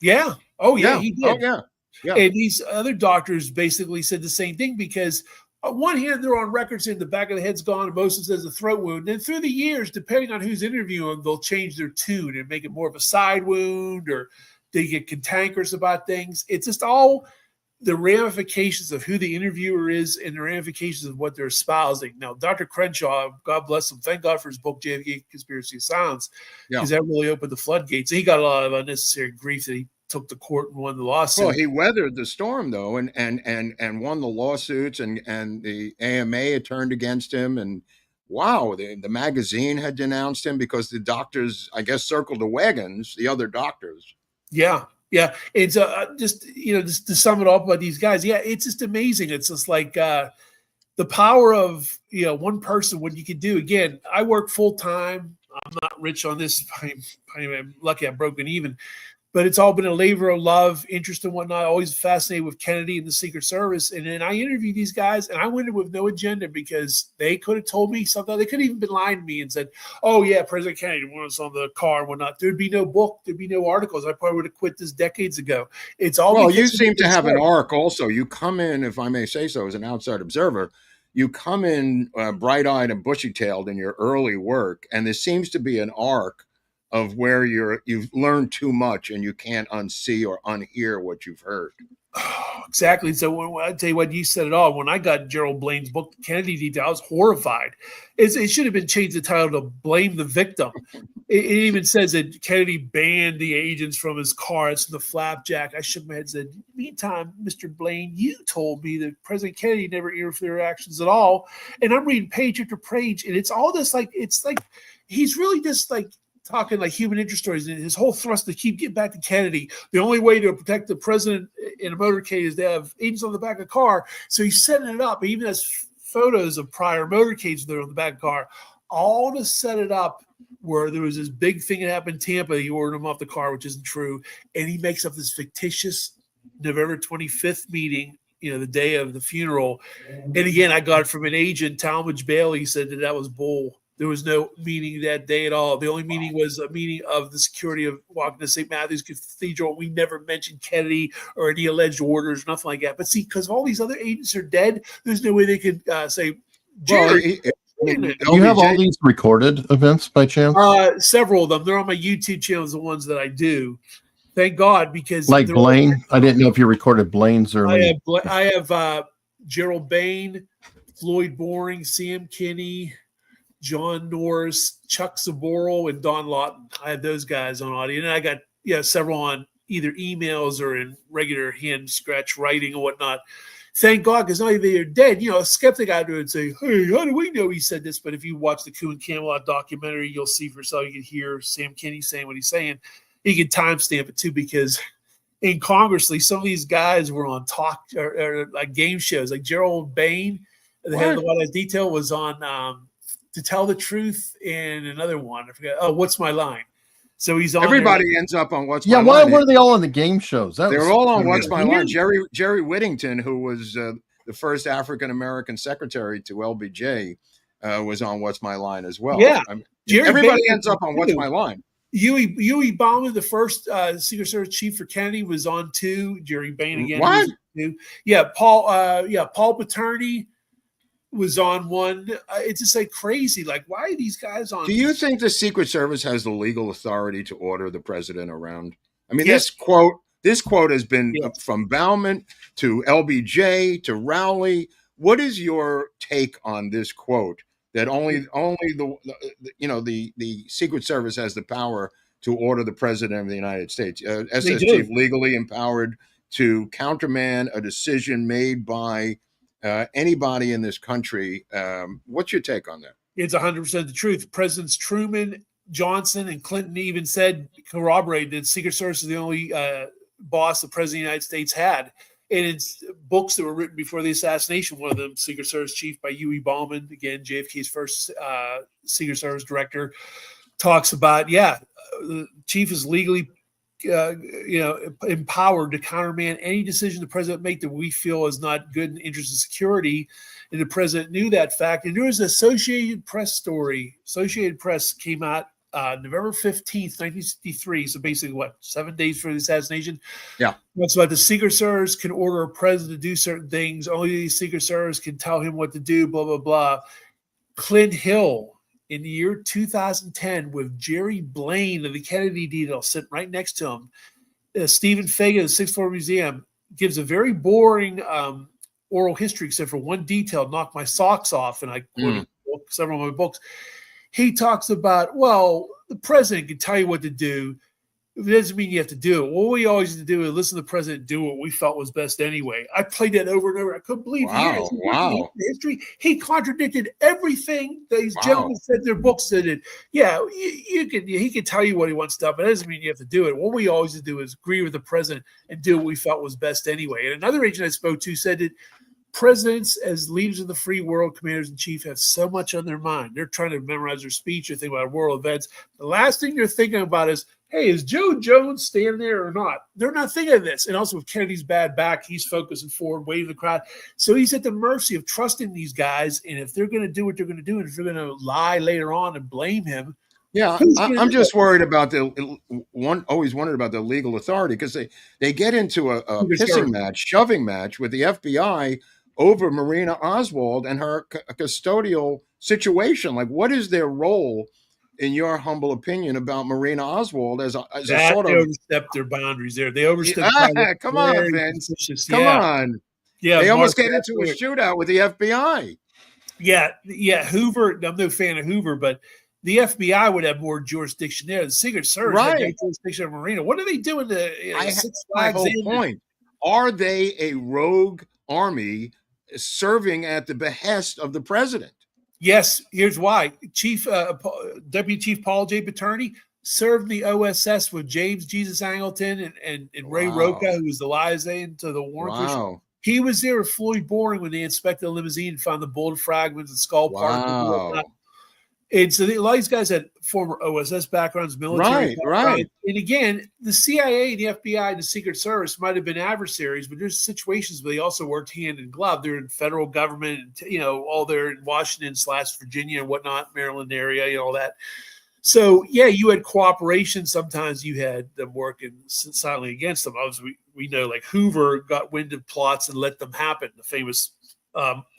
Yeah. Oh, yeah, he did. Oh, yeah. And these other doctors basically said the same thing because on one hand, they're on record saying the back of the head's gone, and most of them says a throat wound. And through the years, depending on who's interviewing them, they'll change their tune and make it more of a side wound, or they get cantankerous about things. It's just all the ramifications of who the interviewer is and the ramifications of what they're espousing. Now, Dr. Crenshaw, God bless him, thank God for his book, JFK Conspiracy of Silence, because that really opened the floodgates. He got a lot of unnecessary grief that he took to court and won the lawsuit. Well, he weathered the storm though, and won the lawsuits, and the AMA had turned against him, and the magazine had denounced him because the doctors, I guess, circled the wagons, the other doctors. Yeah. It's just to sum it up about these guys. Yeah, it's just amazing. It's just like the power of one person, what you can do. Again, I work full time. I'm not rich on this. I'm lucky I'm broken even. but it's all been a labor of love, interest and whatnot. Always fascinated with Kennedy and the Secret Service. And then I interviewed these guys, and I went in with no agenda because they could have told me something. They could have even been lying to me and said, "Oh yeah, President Kennedy was on the car and whatnot." There'd be no book, there'd be no articles. I probably would have quit this decades ago. It's all well. You seem to have an arc, also. You come in, if I may say so, as an outside observer. You come in bright-eyed and bushy-tailed in your early work, and there seems to be an arc of where you've learned too much and you can't unsee or unhear what you've heard. Oh, exactly. So I tell you what, you said it all. When I got Gerald Blaine's book, Kennedy Detail, I was horrified. It should have been changed the title to Blame the Victim. It even says that Kennedy banned the agents from his car. It's the flapjack. I shook my head and said, "Meantime, Mr. Blaine, you told me that President Kennedy never interfered in their actions at all." And I'm reading page after page, and it's all this it's like he's really just like talking like human interest stories, and his whole thrust to keep getting back to Kennedy. The only way to protect the president in a motorcade is to have agents on the back of the car. So he's setting it up. He even has photos of prior motorcades that are on the back of the car, all to set it up where there was this big thing that happened in Tampa. He ordered him off the car, which isn't true. And he makes up this fictitious November 25th meeting, the day of the funeral. And again, I got it from an agent, Talmadge Bailey. He said that was bull. There was no meeting that day at all. The only meeting was a meeting of the security of walking to St. Matthew's Cathedral. We never mentioned Kennedy or any alleged orders, nothing like that. But see, because all these other agents are dead, there's no way they could say, "Jerry." Do you have all these recorded events by chance? Several of them. They're on my YouTube channels, the ones that I do. Thank God, because like Blaine. I didn't know if you recorded Blaine's early. I have Gerald Behn, Floyd Boring, Sam Kinney, John Norris, Chuck Zaboral, and Don Lawton. I had those guys on audio, and I got several on either emails or in regular hand scratch writing or whatnot. Thank God, because not only they're dead. A skeptic out there would say, "Hey, how do we know he said this?" But if you watch the Coup and Camelot documentary, you'll see for yourself. You can hear Sam Kinney saying what he's saying. You can timestamp it too, because in Congress, some of these guys were on talk or like game shows, like Gerald Behn, the head of the White House Detail, was on To Tell the Truth, and another one. I forget. Oh, What's My Line? So he's on. Everybody ends up on What's My Line. Why were they all on the game shows? They're all on What's My Line. Jerry Whittington, who was the first African American secretary to LBJ, was on What's My Line as well. Yeah, everybody ends up on What's My Line. Huey Bauman, the first Secret Service chief for Kennedy, was on too. Jerry Behn again. What? Yeah, Paul Paterni was on one. It's just like crazy. Like, why are these guys on? Do you think the Secret Service has the legal authority to order the president around? I mean, yes. This quote has been from Bauman to LBJ to Rowley. What is your take on this quote? That only the Secret Service has the power to order the president of the United States. SS chief legally empowered to countermand a decision made by anybody in this country. What's your take on that? It's 100% the truth. Presidents Truman, Johnson, and Clinton even corroborated that Secret Service is the only boss the president of the United States had. And it's books that were written before the assassination. One of them, Secret Service Chief by Huey Bauman, again, JFK's first Secret Service director, talks about, the chief is legally, empowered to countermand any decision the president make that we feel is not good in the interest of security. And the president knew that fact. And there was an Associated Press story. Associated Press came out November 15th, 1963. So basically, 7 days for the assassination? Yeah. That's about the Secret Service can order a president to do certain things. Only the Secret Service can tell him what to do, blah, blah, blah. Clint Hill, in the year 2010, with Jerry Blaine of the Kennedy Detail sitting right next to him, Stephen Fagan of the Sixth Floor Museum gives a very boring oral history, except for one detail, knocked my socks off, and I quoted several of my books. He talks about, the president can tell you what to do. It doesn't mean you have to do it. What we always used to do is listen to the president do what we felt was best anyway. I played that over and over. I couldn't believe history. He contradicted everything that these gentlemen said in their books. That he can tell you what he wants to do, but it doesn't mean you have to do it. What we always do is agree with the president and do what we felt was best anyway. And another agent I spoke to said that presidents, as leaders of the free world, commanders in chief, have so much on their mind. They're trying to memorize their speech or think about world events. The last thing they're thinking about is, hey, is Joe Jones standing there or not? They're not thinking of this. And also with Kennedy's bad back, he's focusing forward, waving the crowd. So he's at the mercy of trusting these guys. And if they're going to do what they're going to do, and if they're going to lie later on and blame him, yeah, I'm just worried about always wondered about the legal authority, because they get into a pissing match, shoving match with the FBI over Marina Oswald and her custodial situation. Like, what is their role, in your humble opinion, about Marina Oswald as a sort of— they overstepped their boundaries there. They overstepped. Come on, Vince. Come on. Yeah, they almost get into a shootout with the FBI. Yeah. Hoover. I'm no fan of Hoover, but the FBI would have more jurisdiction there. The Secret Service had no jurisdiction on Marina. What are they doing to Six Flags? My whole point. Are they a rogue army serving at the behest of the president? Yes. Here's why. Deputy Chief Paul J. Paterni served the OSS with James Jesus Angleton and Ray Roca, who was the liaison to the Warren Commission. He was there with Floyd Boring when they inspected the limousine and found the bullet fragments and skull parts. And so a lot of these guys had former OSS backgrounds, military backgrounds. Right. And again, the CIA, the FBI, and the Secret Service might have been adversaries, but there's situations where they also worked hand in glove. They're in federal government, all there in Washington / Virginia and whatnot, Maryland area, all that. So, yeah, you had cooperation. Sometimes you had them working silently against them. Obviously, we know like Hoover got wind of plots and let them happen. The famous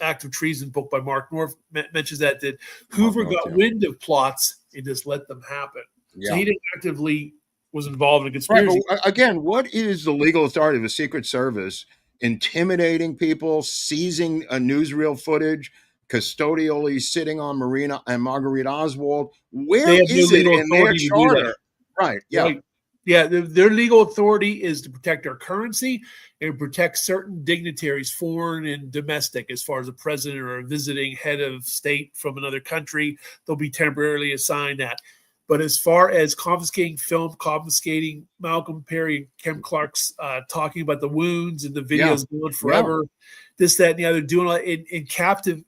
Act of Treason book by Mark North mentions that Hoover got wind of plots and just let them happen. Yeah. So he didn't actively was involved in a conspiracy. Right, again, what is the legal authority of the Secret Service intimidating people, seizing a newsreel footage, custodially sitting on Marina and Marguerite Oswald? Where is it in their charter? Right. Yeah. Right. Yeah, their legal authority is to protect our currency and protect certain dignitaries, foreign and domestic, as far as a president or a visiting head of state from another country. They'll be temporarily assigned that. But as far as confiscating film, confiscating Malcolm Perry and Ken Clark's talking about the wounds and the videos going forever, this, that, and the other, doing all in captive,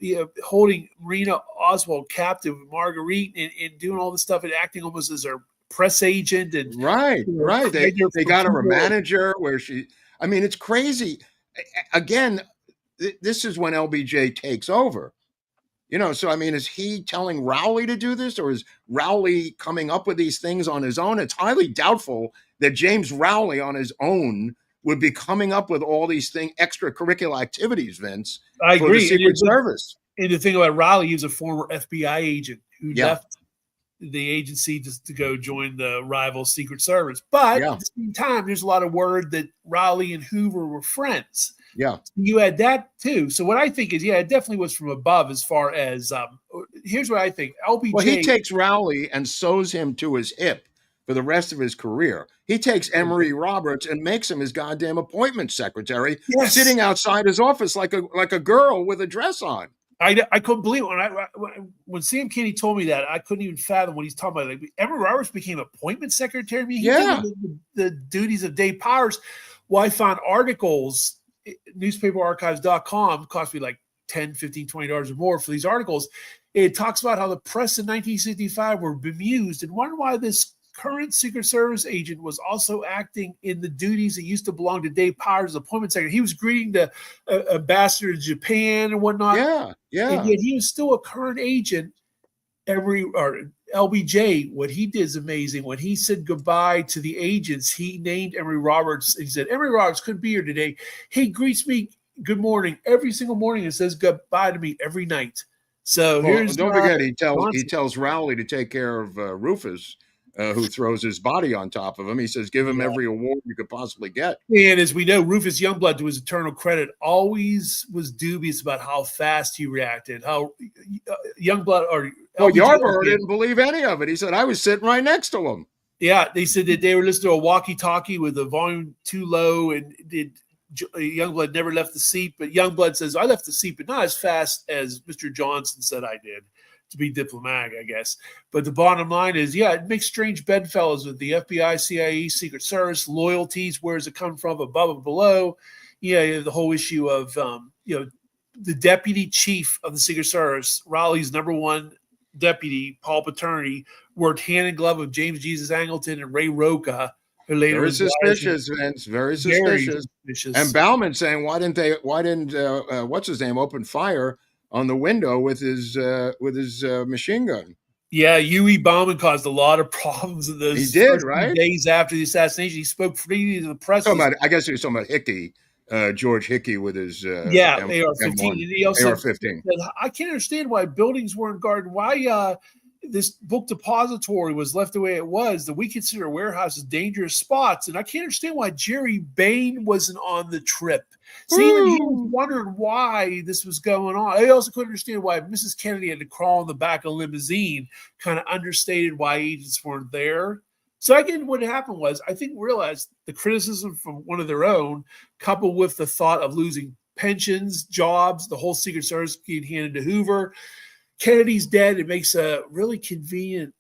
holding Marina Oswald captive, Marguerite, and doing all this stuff and acting almost as her press agent. And right. They got her a manager where it's crazy. Again, this is when LBJ takes over. So is he telling Rowley to do this, or is Rowley coming up with these things on his own? It's highly doubtful that James Rowley on his own would be coming up with all these extracurricular activities, Vince. I agree. For the Secret Service. And the thing about Rowley, he was a former FBI agent who left the agency just to go join the rival Secret Service. But at the same time, there's a lot of word that Rowley and Hoover were friends. Yeah. You had that too. So what I think is, it definitely was from above as far as here's what I think. LBJ. Well, he takes Rowley and sews him to his hip for the rest of his career. He takes Emory Roberts and makes him his goddamn appointment secretary, sitting outside his office like a girl with a dress on. I couldn't believe it. When Sam Kinney told me that, I couldn't even fathom what he's talking about. Like, Emory Roberts became appointment secretary. He did the duties of Dave Powers. Well, I found articles, newspaperarchives.com, cost me like $10, $15, $20 or more for these articles. It talks about how the press in 1965 were bemused and wondered why this current Secret Service agent was also acting in the duties that used to belong to Dave Powers' appointment secretary. He was greeting the ambassador to Japan and whatnot. Yeah. And yet he was still a current agent. LBJ, what he did is amazing. When he said goodbye to the agents, he named Emory Roberts. He said, Emory Roberts couldn't be here today. He greets me good morning every single morning and says goodbye to me every night. So don't forget, he tells Rowley to take care of Rufus, who throws his body on top of him. He says, give him every award you could possibly get. And as we know, Rufus Youngblood, to his eternal credit, always was dubious about how fast he reacted. How Youngblood or Yarborough didn't believe any of it. He said, I was sitting right next to him. Yeah, they said that they were listening to a walkie-talkie with the volume too low, and Youngblood never left the seat. But Youngblood says, I left the seat, but not as fast as Mr. Johnson said I did. To be diplomatic, I guess. But the bottom line is, it makes strange bedfellows with the FBI, CIA, Secret Service, loyalties. Where does it come from, above and below? The whole issue of, the deputy chief of the Secret Service, Rowley's number one deputy, Paul Paterni, worked hand in glove with James Jesus Angleton and Ray Roca, who later Very was suspicious, Vince. Very suspicious. And Bauman saying, why didn't what's his name open fire on the window with his machine gun? Yeah, Huey Bauman caused a lot of problems in those first few days after the assassination. He spoke freely to the press. I guess he was talking about Hickey, George Hickey with his AR-15. AR-15. I can't understand why buildings weren't guarded. Why this book depository was left the way it was, that we consider warehouses dangerous spots. And I can't understand why Gerald Behn wasn't on the trip. See, even he was wondering why this was going on. I also couldn't understand why Mrs. Kennedy had to crawl in the back of a limousine, kind of understated why agents weren't there. So again, what happened was, I think, realized the criticism from one of their own, coupled with the thought of losing pensions, jobs, the whole Secret Service being handed to Hoover. Kennedy's dead. It makes a really convenient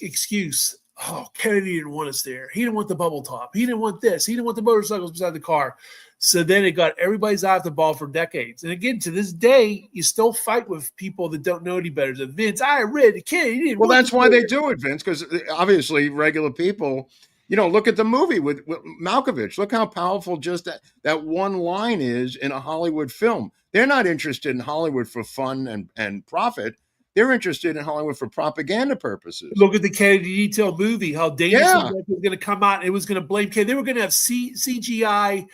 excuse. Oh, Kennedy didn't want us there. He didn't want the bubble top. He didn't want this. He didn't want the motorcycles beside the car. So then it got everybody's eye off the ball for decades. And again, to this day, you still fight with people that don't know any better. So Vince, I read the Kennedy. Well, that's why they do it, Vince, because obviously regular people, look at the movie with Malkovich. Look how powerful just that one line is in a Hollywood film. They're not interested in Hollywood for fun and profit. They're interested in Hollywood for propaganda purposes. Look at the Kennedy Detail movie, how dangerous it was going to come out. And it was going to blame Kennedy. They were going to have CGI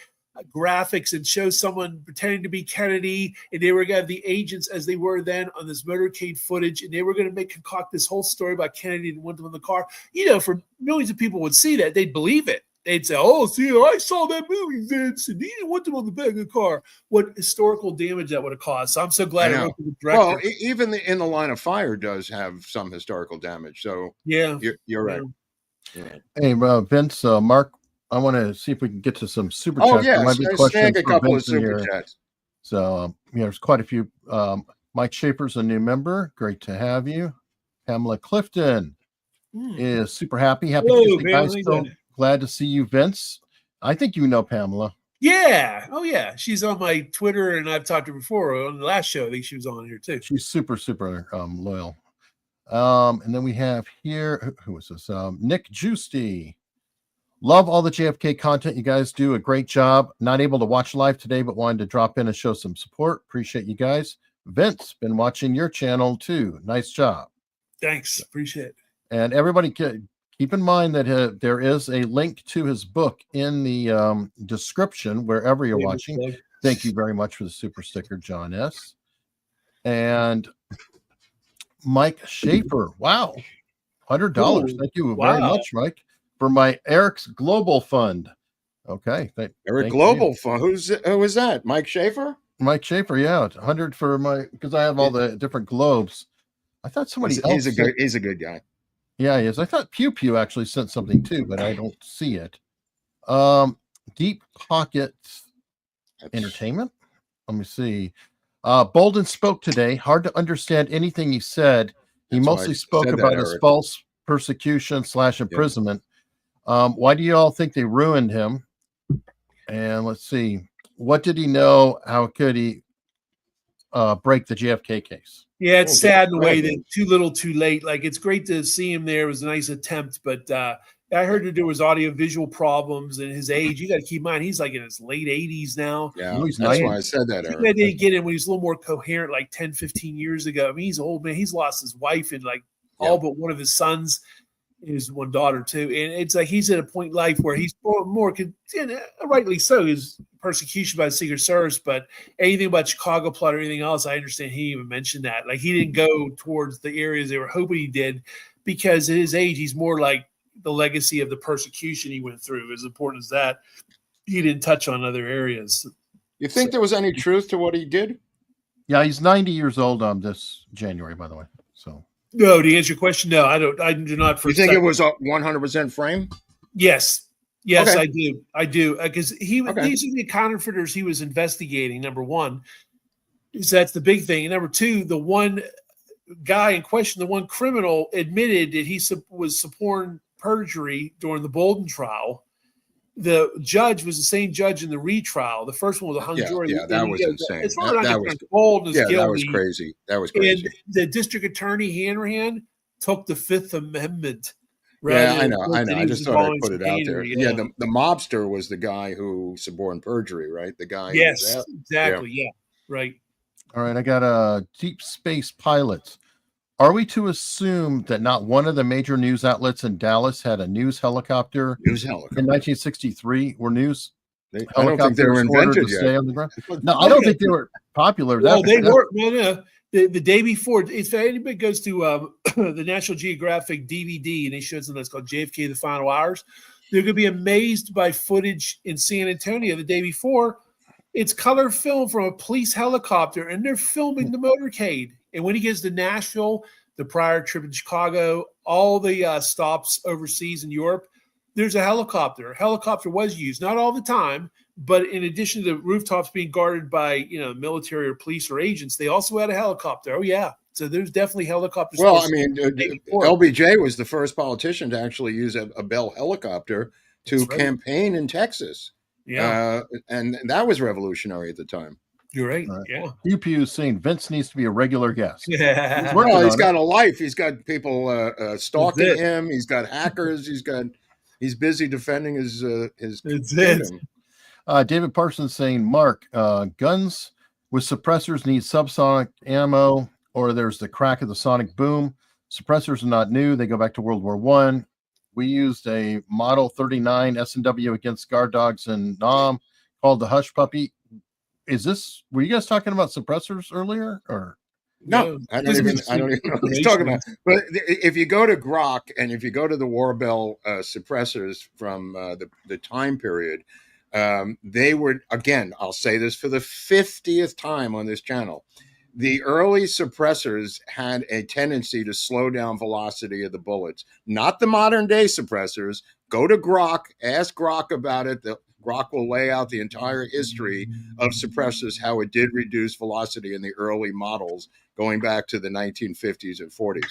graphics and show someone pretending to be Kennedy, and they were going to have the agents as they were then on this motorcade footage, and they were going to concoct this whole story about Kennedy and want them in the car. For millions of people would see that, they'd believe it. They'd say, "Oh, see, I saw that movie, Vince, and he didn't want them on the back of the car." What historical damage that would have caused. So I'm so glad I went to the director. Well, even In the Line of Fire does have some historical damage. So yeah, you're right. Yeah. Hey, Vince, Mark, I want to see if we can get to some super chats. Yeah, snag a couple of super chats. So, there's quite a few. Mike Schaefer's a new member. Great to have you. Pamela Clifton is super happy. Hello, guys. So glad to see you, Vince. I think you know Pamela. Yeah. Oh, yeah. She's on my Twitter, and I've talked to her before on the last show. I think she was on here, too. She's super, super loyal. And then we have here, who is this? Nick Giusti. Love all the JFK content. You guys do a great job. Not able to watch live today, but wanted to drop in and show some support. Appreciate you guys. Vince, been watching your channel too. Nice job. Thanks. Appreciate it. And everybody keep in mind that there is a link to his book in the description wherever you're watching. Thank you very much for the super sticker, John S. And Mike Schaefer. Wow. $100. Thank you very much, Mike. For my Eric's Global Fund. Okay. Eric Global Fund. Who is that? Mike Schaefer? Mike Schaefer, yeah. 100 for because I have all the different globes. I thought somebody else. He's a good guy. Yeah, he is. I thought Pew Pew actually sent something too, but I don't see it. Deep Pocket Entertainment. Let me see. Bolden spoke today. Hard to understand anything he said. He mostly spoke about his false persecution / imprisonment. Why do you all think they ruined him? And let's see. What did he know? How could he break the JFK case? Yeah, it's sad in a way that too little too late. Like, it's great to see him there. It was a nice attempt, but I heard that there was audio-visual problems and his age. You got to keep in mind, he's like in his late 80s now. Yeah, that's why I said that, Eric. They didn't get him when he was a little more coherent like 10, 15 years ago. I mean, he's an old man. He's lost his wife and all but one of his sons. His one daughter too, and it's like he's at a point in life where he's more rightly so, his persecution by the Secret Service. But anything about Chicago plot or anything else, I understand he even mentioned that. Like, he didn't go towards the areas they were hoping he did, because at his age, he's more like the legacy of the persecution he went through. As important as that, he didn't touch on other areas. You think there was any truth to what he did? Yeah, he's 90 years old this January, by the way. So. No, to answer your question, no, I don't. I do not. You think it was a 100% frame? Yes, okay. I do, because these are the counterfeiters he was investigating. Number one, is that's the big thing. And number two, the one guy in question, the one criminal, admitted that he was suborned perjury during the Bolden trial. the judge was the same judge in the retrial. The first one was a hung jury. Yeah, that was insane. As far as I'm concerned, Bolden is guilty. That was crazy. That was crazy. And the district attorney Hanrahan took the Fifth Amendment. Yeah, I know. I just thought I'd put it out there. Yeah, the mobster was the guy who suborned perjury, right? The guy. Yes, exactly. Yeah, right. All right, I got a deep space pilots. Are we to assume that not one of the major news outlets in Dallas had a news helicopter in 1963 or news? I don't think they were invented yet. Stay on the ground? No, I don't think they were popular. Well, they were. No. The day before, if anybody goes to the National Geographic DVD and they show something that's called JFK: The Final Hours, they're going to be amazed by footage in San Antonio the day before. It's color film from a police helicopter, and they're filming the motorcade. And when he gets to Nashville, the prior trip in Chicago, all the stops overseas in Europe, there's a helicopter. A helicopter was used, not all the time, but in addition to the rooftops being guarded by, military or police or agents, they also had a helicopter. Oh, yeah. So there's definitely helicopters. Well, I mean, LBJ was the first politician to actually use a Bell helicopter to campaign in Texas. Yeah. And that was revolutionary at the time. You're right. Yeah. Pew Pew is saying Vince needs to be a regular guest. Yeah. He's got a life. He's got people stalking him. He's got hackers. He's busy defending his kingdom. David Parsons saying, Mark, guns with suppressors need subsonic ammo, or there's the crack of the sonic boom. Suppressors are not new. They go back to World War I. We used a Model 39 S&W against guard dogs in Nam called the Hush Puppy. Were you guys talking about suppressors earlier? Or no, I don't even know what he's talking about. But if you go to Grok and if you go to the Warbell suppressors from the time period, they were, again, I'll say this for the 50th time on this channel, the early suppressors had a tendency to slow down velocity of the bullets, not the modern day suppressors. Go to Grok, ask Grok about it. Grok will lay out the entire history of suppressors, how it did reduce velocity in the early models going back to the 1950s and 40s.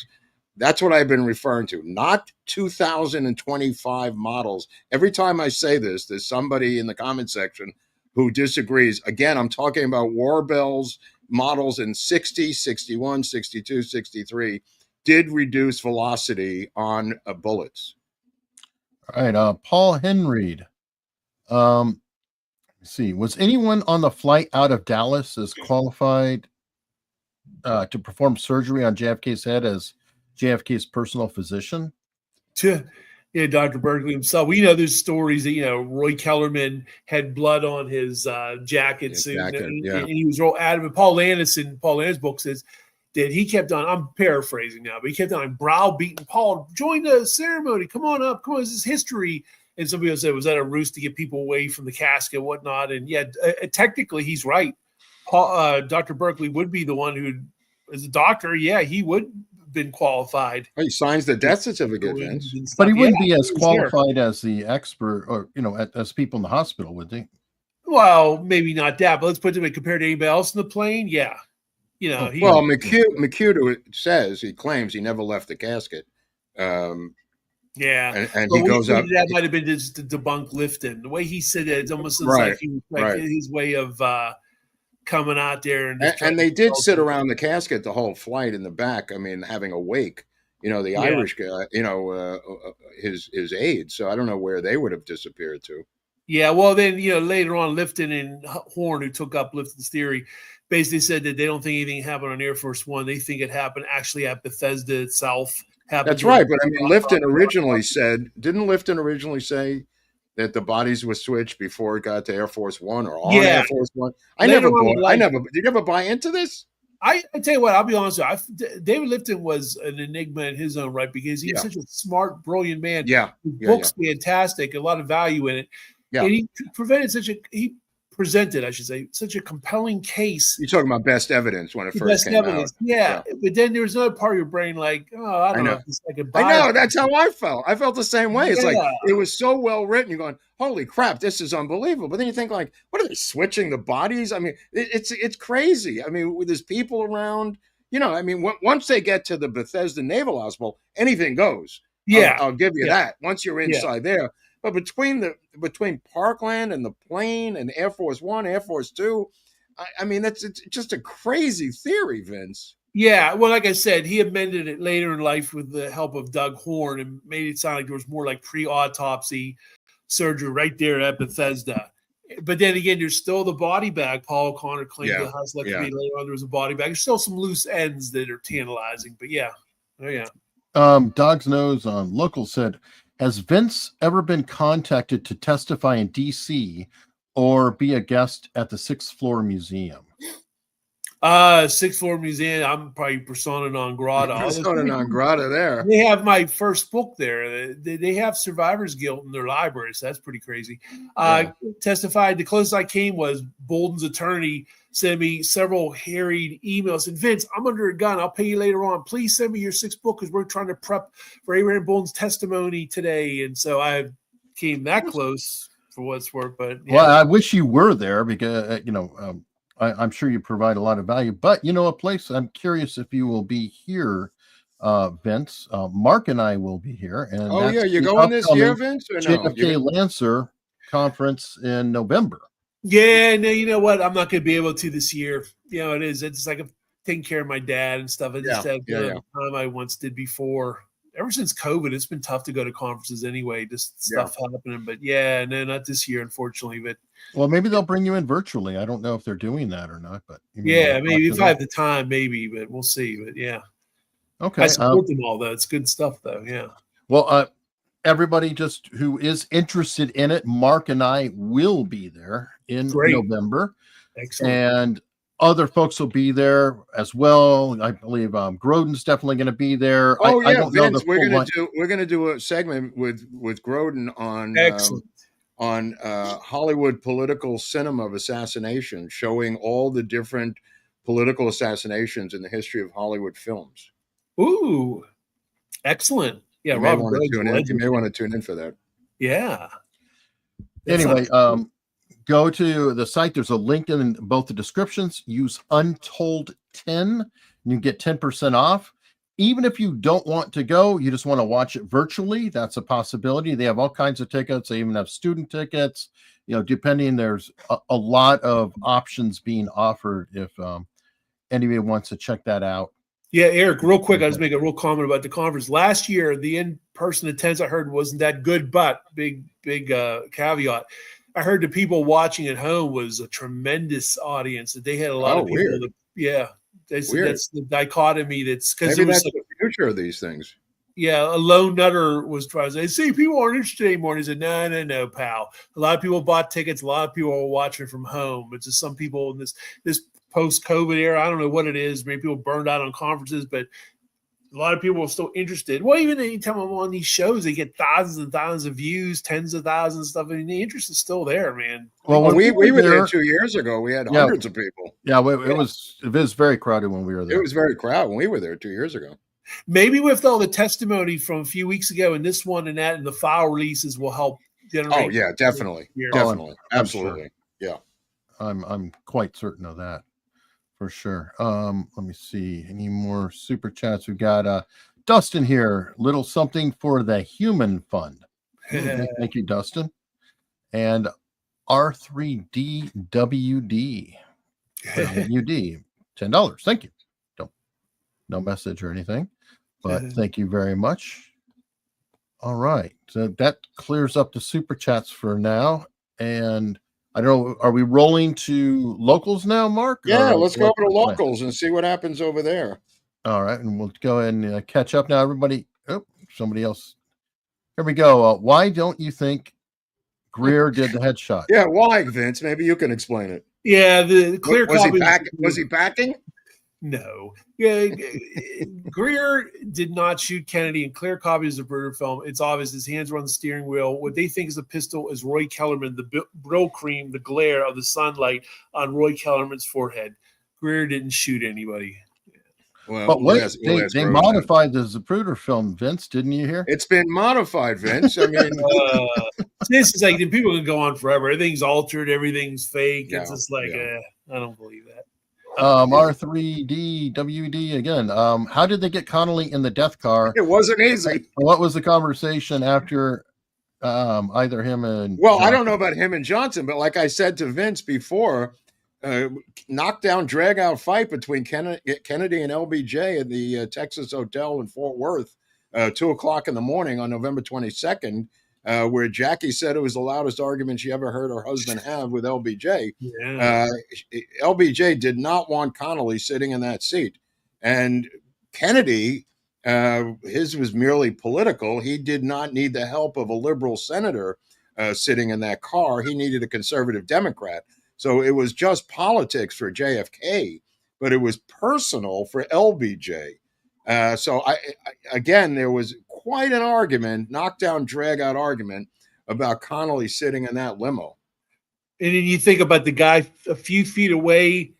That's what I've been referring to, not 2025 models. Every time I say this, there's somebody in the comment section who disagrees. Again, I'm talking about Warbell's models in 60, 61, 62, 63 did reduce velocity on bullets. All right, Paul Henreid. Let's see, was anyone on the flight out of Dallas as qualified to perform surgery on JFK's head as JFK's personal physician? Yeah, Dr. Berkeley himself. We know there's stories that, Roy Kellerman had blood on his jacket suit. And he was real adamant. Paul Landis in Paul Landis' book says that he kept on, I'm paraphrasing now, but he kept on browbeating Paul, join the ceremony. Come on up. Come on, this is history. And somebody else said, was that a ruse to get people away from the casket and whatnot? And technically he's right. Dr. Berkeley would be the one who, as a doctor, he would been qualified. He signs the death certificate, Vince. But he wouldn't be as qualified as the expert or, as people in the hospital, would he? Well, maybe not that, but let's put it compared to anybody else in the plane. Yeah. McCubbin he claims he never left the casket. And he goes up. That might have been just to debunk Lifton. The way he said it, it's almost like his way of coming out there. And they did sit around the casket the whole flight in the back. I mean, having a wake, the Irish guy, his aide. So I don't know where they would have disappeared to. Yeah, well, then, later on, Lifton and Horn, who took up Lifton's theory, basically said that they don't think anything happened on Air Force One. They think it happened actually at Bethesda itself. That's right. But I mean, Lifton originally say that the bodies were switched before it got to Air Force One or on Air Force One? Did you ever buy into this? I tell you what, I'll be honest with you. David Lifton was an enigma in his own right because he was such a smart, brilliant man. Yeah. His book's fantastic, a lot of value in it. Yeah. And he presented, I should say, such a compelling case. You're talking about best evidence when it first came out. Yeah. But then there's another part of your brain like, I don't know. If it's like a bias. I know. That's how I felt. I felt the same way. It's like it was so well written. You're going, holy crap, this is unbelievable. But then you think like, what are they switching the bodies? I mean, it's crazy. I mean, there's people around. Once they get to the Bethesda Naval Hospital, anything goes. Yeah, I'll give you that. Once you're inside there. But between Parkland and the plane and Air Force One, Air Force Two, I mean, it's just a crazy theory, Vince. Yeah, well, like I said, he amended it later in life with the help of Doug Horn and made it sound like there was more like pre-autopsy surgery right there at Bethesda. But then again, there's still the body bag. Paul O'Connor claimed the hysterectomy later on there was a body bag. There's still some loose ends that are tantalizing, but yeah. Oh, yeah. Dog's Nose on Local said, has Vince ever been contacted to testify in D.C. or be a guest at the 6th Floor Museum? 6th Floor Museum, I'm probably persona non grata. Persona non grata there. They have my first book there. They have Survivor's Guilt in their library, so that's pretty crazy. Testified, the closest I came was Bolden's attorney sent me several harried emails. And Vince, I'm under a gun. I'll pay you later on. Please send me your 6th book because we're trying to prep for Abraham Bolden's testimony today. And so I came that close for what it's worth. But well, I wish you were there because, I'm sure you provide a lot of value. But, a place I'm curious if you will be here, Vince. Mark and I will be here. And you're going this year, Vince? Or no? JFK Lancer conference in November. Yeah, no, you know what? I'm not going to be able to this year. It is. It's like I'm taking care of my dad and stuff. I just had the time I once did before. Ever since COVID, it's been tough to go to conferences anyway. Just stuff happening. But no, not this year, unfortunately. But well, maybe they'll bring you in virtually. I don't know if they're doing that or not. But maybe if I have the time, maybe. But we'll see. But okay. I support them all though. It's good stuff though. Yeah. Well, everybody just who is interested in it, Mark and I will be there in November. Excellent. And other folks will be there as well. I believe Grodin's definitely going to be there. Oh, I don't Vince, know we're gonna do a segment with Groden on Hollywood political cinema of assassination, showing all the different political assassinations in the history of Hollywood films. Ooh, excellent. Yeah, you may want to tune in for that. Yeah. Anyway, go to the site. There's a link in both the descriptions. Use Untold 10 and you get 10% off. Even if you don't want to go, you just want to watch it virtually. That's a possibility. They have all kinds of tickets. They even have student tickets. Depending, there's a lot of options being offered if anybody wants to check that out. Yeah, Eric, real quick, I was making a real comment about the conference. Last year, the in-person attendance I heard wasn't that good, but big caveat. I heard the people watching at home was a tremendous audience. That they had a lot of people. That's the dichotomy. That's because maybe that's the future of these things. Yeah, a lone nutter was trying to say, "See, people aren't interested anymore." And he said, "No, pal. A lot of people bought tickets. A lot of people are watching from home. It's just some people in this post-COVID era. I don't know what it is. Maybe people burned out on conferences, but a lot of people are still interested. Well, even anytime I'm on these shows, they get thousands and thousands of views, tens of thousands of stuff. I mean, the interest is still there, man. Well, we were there 2 years ago. We had hundreds of people. Yeah, it was very crowded when we were there. It was very crowded when we were there 2 years ago. Maybe with all the testimony from a few weeks ago and this one and that and the file releases will help generate. Oh, yeah, definitely. Definitely. Absolutely. Sure. Yeah. I'm quite certain of that. For sure. Let me see. Any more super chats? We've got Dustin here. Little something for the Human Fund. Thank you, Dustin. And R3DWD. WD. $10. Thank you. No message or anything, but thank you very much. All right. So that clears up the super chats for now. And I don't know, are we rolling to locals now, Mark? Yeah, let's go over to locals and see what happens over there. All right, and we'll go ahead and catch up now, everybody. Oh, somebody else. Here we go. Why don't you think Greer did the headshot? Yeah, why, Vince? Maybe you can explain it. Yeah, the clear copy. Was he backing? No. Yeah, Greer did not shoot Kennedy in clear copies of the Zapruder film. It's obvious his hands were on the steering wheel. What they think is a pistol is Roy Kellerman, the brill cream, the glare of the sunlight on Roy Kellerman's forehead. Greer didn't shoot anybody. Well, but wait, they modified the Zapruder film, Vince, didn't you hear? It's been modified, Vince. I mean, this is like people can go on forever. Everything's altered, everything's fake. It's just like, I don't believe that. R3DWD again. How did they get Connolly in the death car? It wasn't easy. What was the conversation after Either him and Well, I Johnson. don't know about him and Johnson, but like I said to Vince before, knockdown, drag-out fight between Kennedy and LBJ at the Texas Hotel in Fort Worth, 2:00 in the morning on November 22nd, where Jackie said it was the loudest argument she ever heard her husband have with LBJ. Yeah. LBJ did not want Connolly sitting in that seat. And Kennedy, his was merely political. He did not need the help of a liberal senator sitting in that car. He needed a conservative Democrat. So it was just politics for JFK, but it was personal for LBJ. So again, there was quite an argument, knockdown, drag out argument about Connolly sitting in that limo. And then you think about the guy a few feet away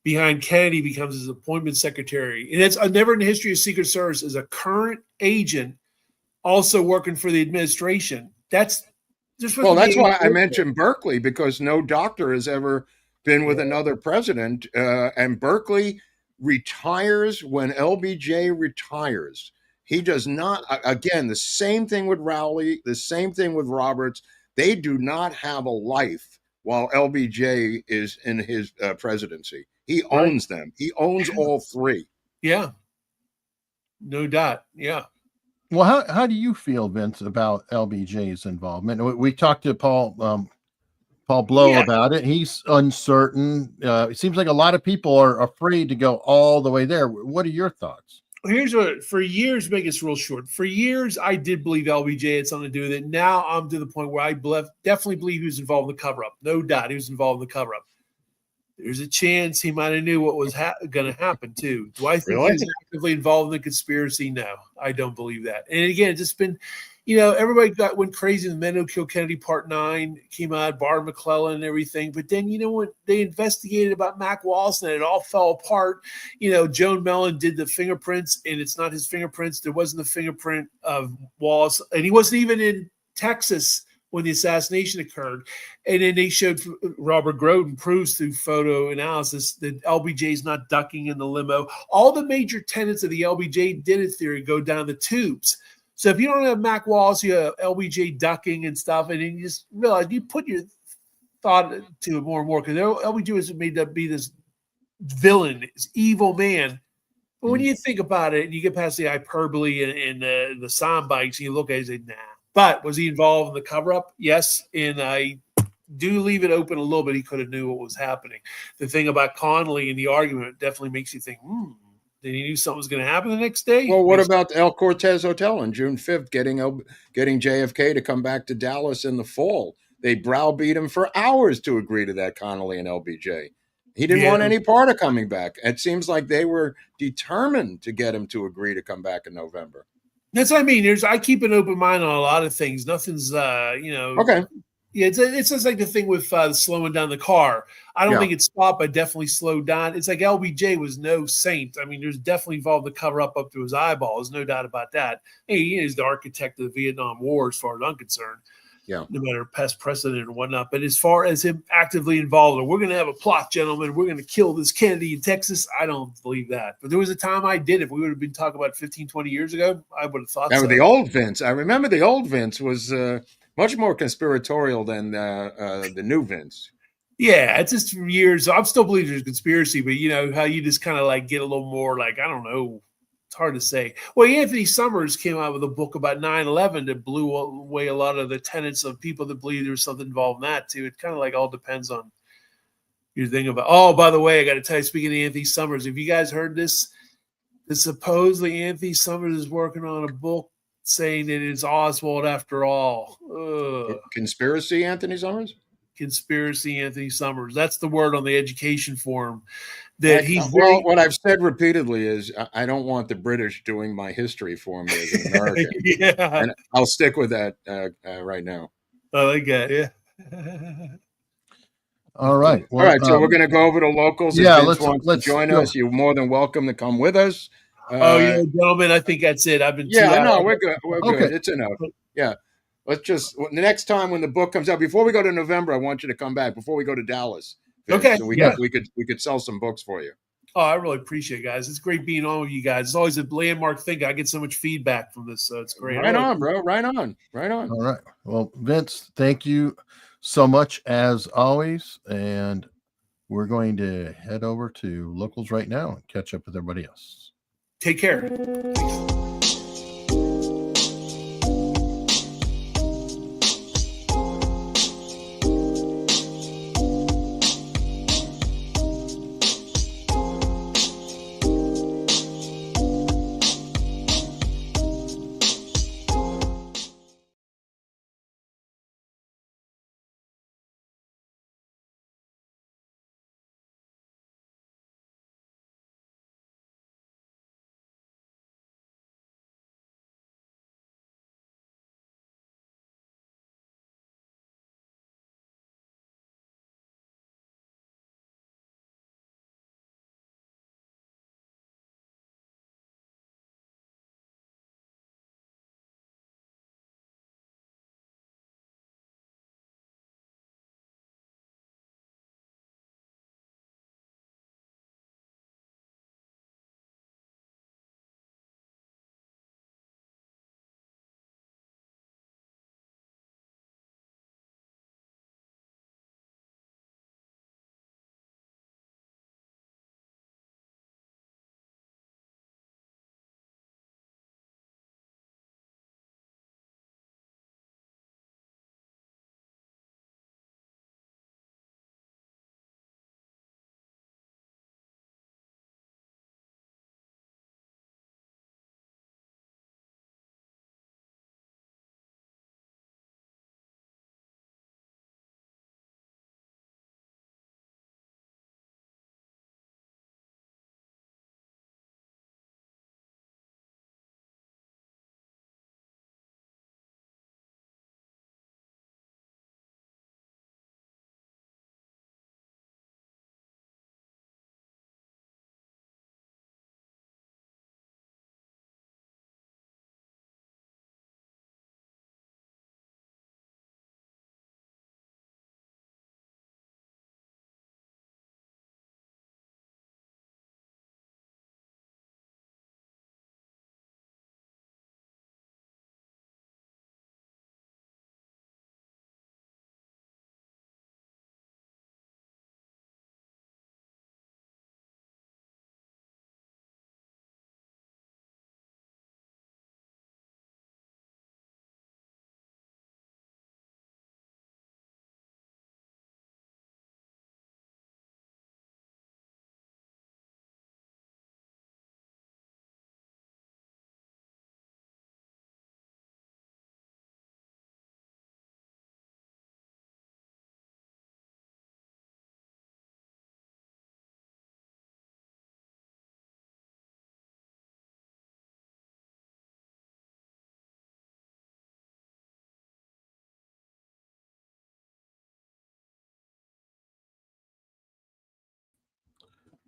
behind Kennedy becomes his appointment secretary. And it's never in the history of Secret Service is a current agent also working for the administration. That's why I mentioned Berkeley, because no doctor has ever been with another president. And Berkeley retires when LBJ retires. He does not, again, the same thing with Rowley, the same thing with Roberts. They do not have a life while LBJ is in his presidency. He owns them. He owns all three. Yeah. No doubt. Yeah. Well, how do you feel, Vince, about LBJ's involvement? We talked to Paul Blow about it. He's uncertain. It seems like a lot of people are afraid to go all the way there. What are your thoughts? Here's what, for years, make this real short. For years, I did believe LBJ had something to do with it. Now I'm to the point where I definitely believe he was involved in the cover-up. No doubt he was involved in the cover-up. There's a chance he might have knew what was going to happen, too. Do I think he was actively involved in the conspiracy? No, I don't believe that. And again, it's just been, everybody went crazy when Men Who Killed Kennedy Part 9 came out, Barr McClellan and everything. But then, when they investigated about Mac Wallace and it all fell apart, Joan Mellon did the fingerprints and it's not his fingerprints. There wasn't the fingerprint of Wallace. And he wasn't even in Texas when the assassination occurred. And then they showed Robert Groden proves through photo analysis that LBJ is not ducking in the limo. All the major tenets of the LBJ did it theory go down the tubes. So if you don't have Mac Wallace, you have LBJ ducking and stuff, and then you just realize you put your thought to it more and more, because LBJ was made to be this villain, this evil man. But when you think about it and you get past the hyperbole and the sound bites, and you look at it and say, nah. But was he involved in the cover-up? Yes, and I do leave it open a little bit. He could have knew what was happening. The thing about Connolly and the argument definitely makes you think, did he knew something was going to happen the next day? Well, what about the El Cortez Hotel on June 5th, getting JFK to come back to Dallas in the fall? They browbeat him for hours to agree to that, Connolly and LBJ. He didn't want any part of coming back. It seems like they were determined to get him to agree to come back in November. That's what I mean. I keep an open mind on a lot of things. Nothing's, Okay. Yeah, it's just like the thing with slowing down the car. I don't think it stopped, but definitely slowed down. It's like LBJ was no saint. I mean, there's definitely involved the cover up to his eyeballs. No doubt about that. Hey, he is the architect of the Vietnam War, as far as I'm concerned. Yeah. No matter past precedent and whatnot. But as far as him actively involved, we're going to have a plot, gentlemen. We're going to kill this Kennedy in Texas. I don't believe that. But there was a time I did. If we would have been talking about 15, 20 years ago, I would have thought that so. The old Vince. I remember the old Vince was much more conspiratorial than the new Vince. Yeah, it's just for years. I'm still believing there's a conspiracy, but how you just kind of like get a little more I don't know. It's hard to say. Well, Anthony Summers came out with a book about 9/11 that blew away a lot of the tenets of people that believe there was something involved in that too. It kind of all depends on your thing about. Oh, by the way, I got to tell you, speaking of Anthony Summers, have you guys heard this? That supposedly Anthony Summers is working on a book saying that it's Oswald after all. Conspiracy, Anthony Summers? Conspiracy, Anthony Summers. That's the word on the education forum. What I've said repeatedly is I don't want the British doing my history for me as an American. And I'll stick with that right now. I like that, yeah. All right. Well, all right, so we're going to go over to locals. Yeah, let's join us. You're more than welcome to come with us. Gentlemen, I think that's it. I've been we're good. We're good. It's enough. Yeah. Let's just the next time when the book comes out, before we go to November, I want you to come back before we go to Dallas. Okay. So we could sell some books for you. Oh, I really appreciate it, guys. It's great being on with you guys. It's always a landmark thing. I get so much feedback from this, so it's great. Right on, bro. Right on. Right on. All right. Well, Vince, thank you so much as always. And we're going to head over to locals right now and catch up with everybody else. Take care.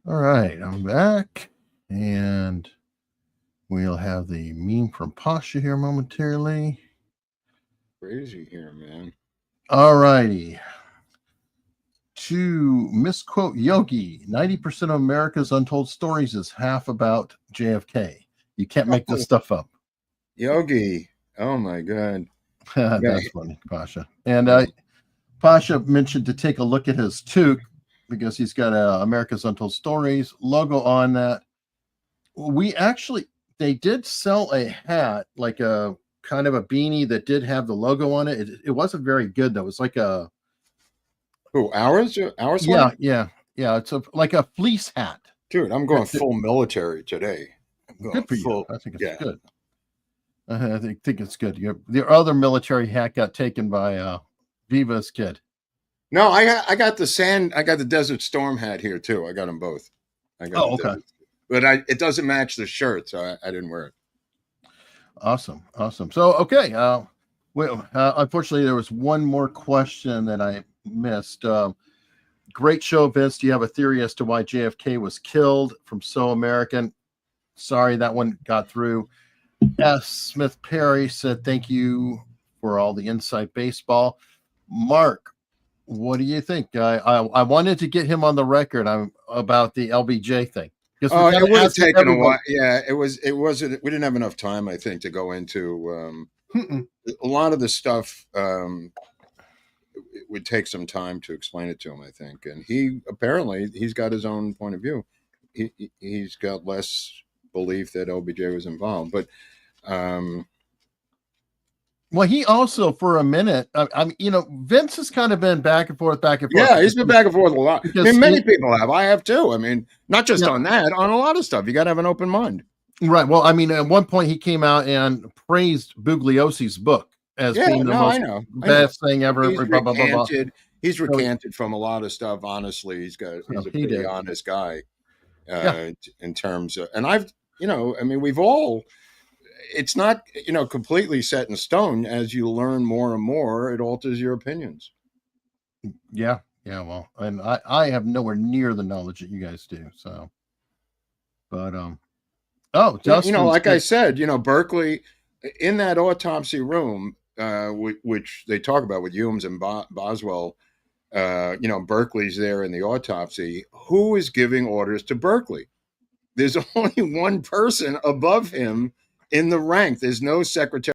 All right, I'm back, and we'll have the meme from Pasha here momentarily. Crazy here, man. All righty. To misquote Yogi, 90% of America's untold stories is half about JFK. You can't make this stuff up. Yogi. Oh, my God. That's funny, Pasha. And Pasha mentioned to take a look at his toque because he's got America's Untold Stories logo on that. They did sell a hat, like a kind of a beanie that did have the logo on it. It wasn't very good though. It was like a ours? Yeah. It's like a fleece hat. Dude, I'm going full military today. Good for you. I think it's good. I think it's good. The other military hat got taken by Viva's kid. No, I got the Desert Storm hat here too. I got them both. Okay. But it doesn't match the shirt, so I didn't wear it. Awesome. So okay. Unfortunately, there was one more question that I missed. Great show, Vince. Do you have a theory as to why JFK was killed from So American? Sorry, that one got through. S. Smith Perry said, thank you for all the inside baseball. Mark What do you think? I wanted to get him on the record about the LBJ thing. Oh, it would have taken a while. Yeah, it wasn't. We didn't have enough time, I think, to go into a lot of the stuff. It would take some time to explain it to him, I think. And he's got his own point of view. He's got less belief that LBJ was involved, but. Well, he also, for a minute, Vince has kind of been back and forth. Yeah, he's been back and forth a lot. Because, I mean, many people have. I have too. I mean, not just on that, on a lot of stuff. You got to have an open mind. Right. Well, I mean, at one point he came out and praised Bugliosi's book as being the best thing ever. He's recanted from a lot of stuff. Honestly, he's a pretty honest guy in terms of, and we've all. It's not, completely set in stone. As you learn more and more, it alters your opinions. Yeah. Well, and I have nowhere near the knowledge that you guys do. So, but like I said, Berkeley in that autopsy room, which they talk about with Humes and Boswell. Berkeley's there in the autopsy. Who is giving orders to Berkeley? There's only one person above him in the rank. There's no secretary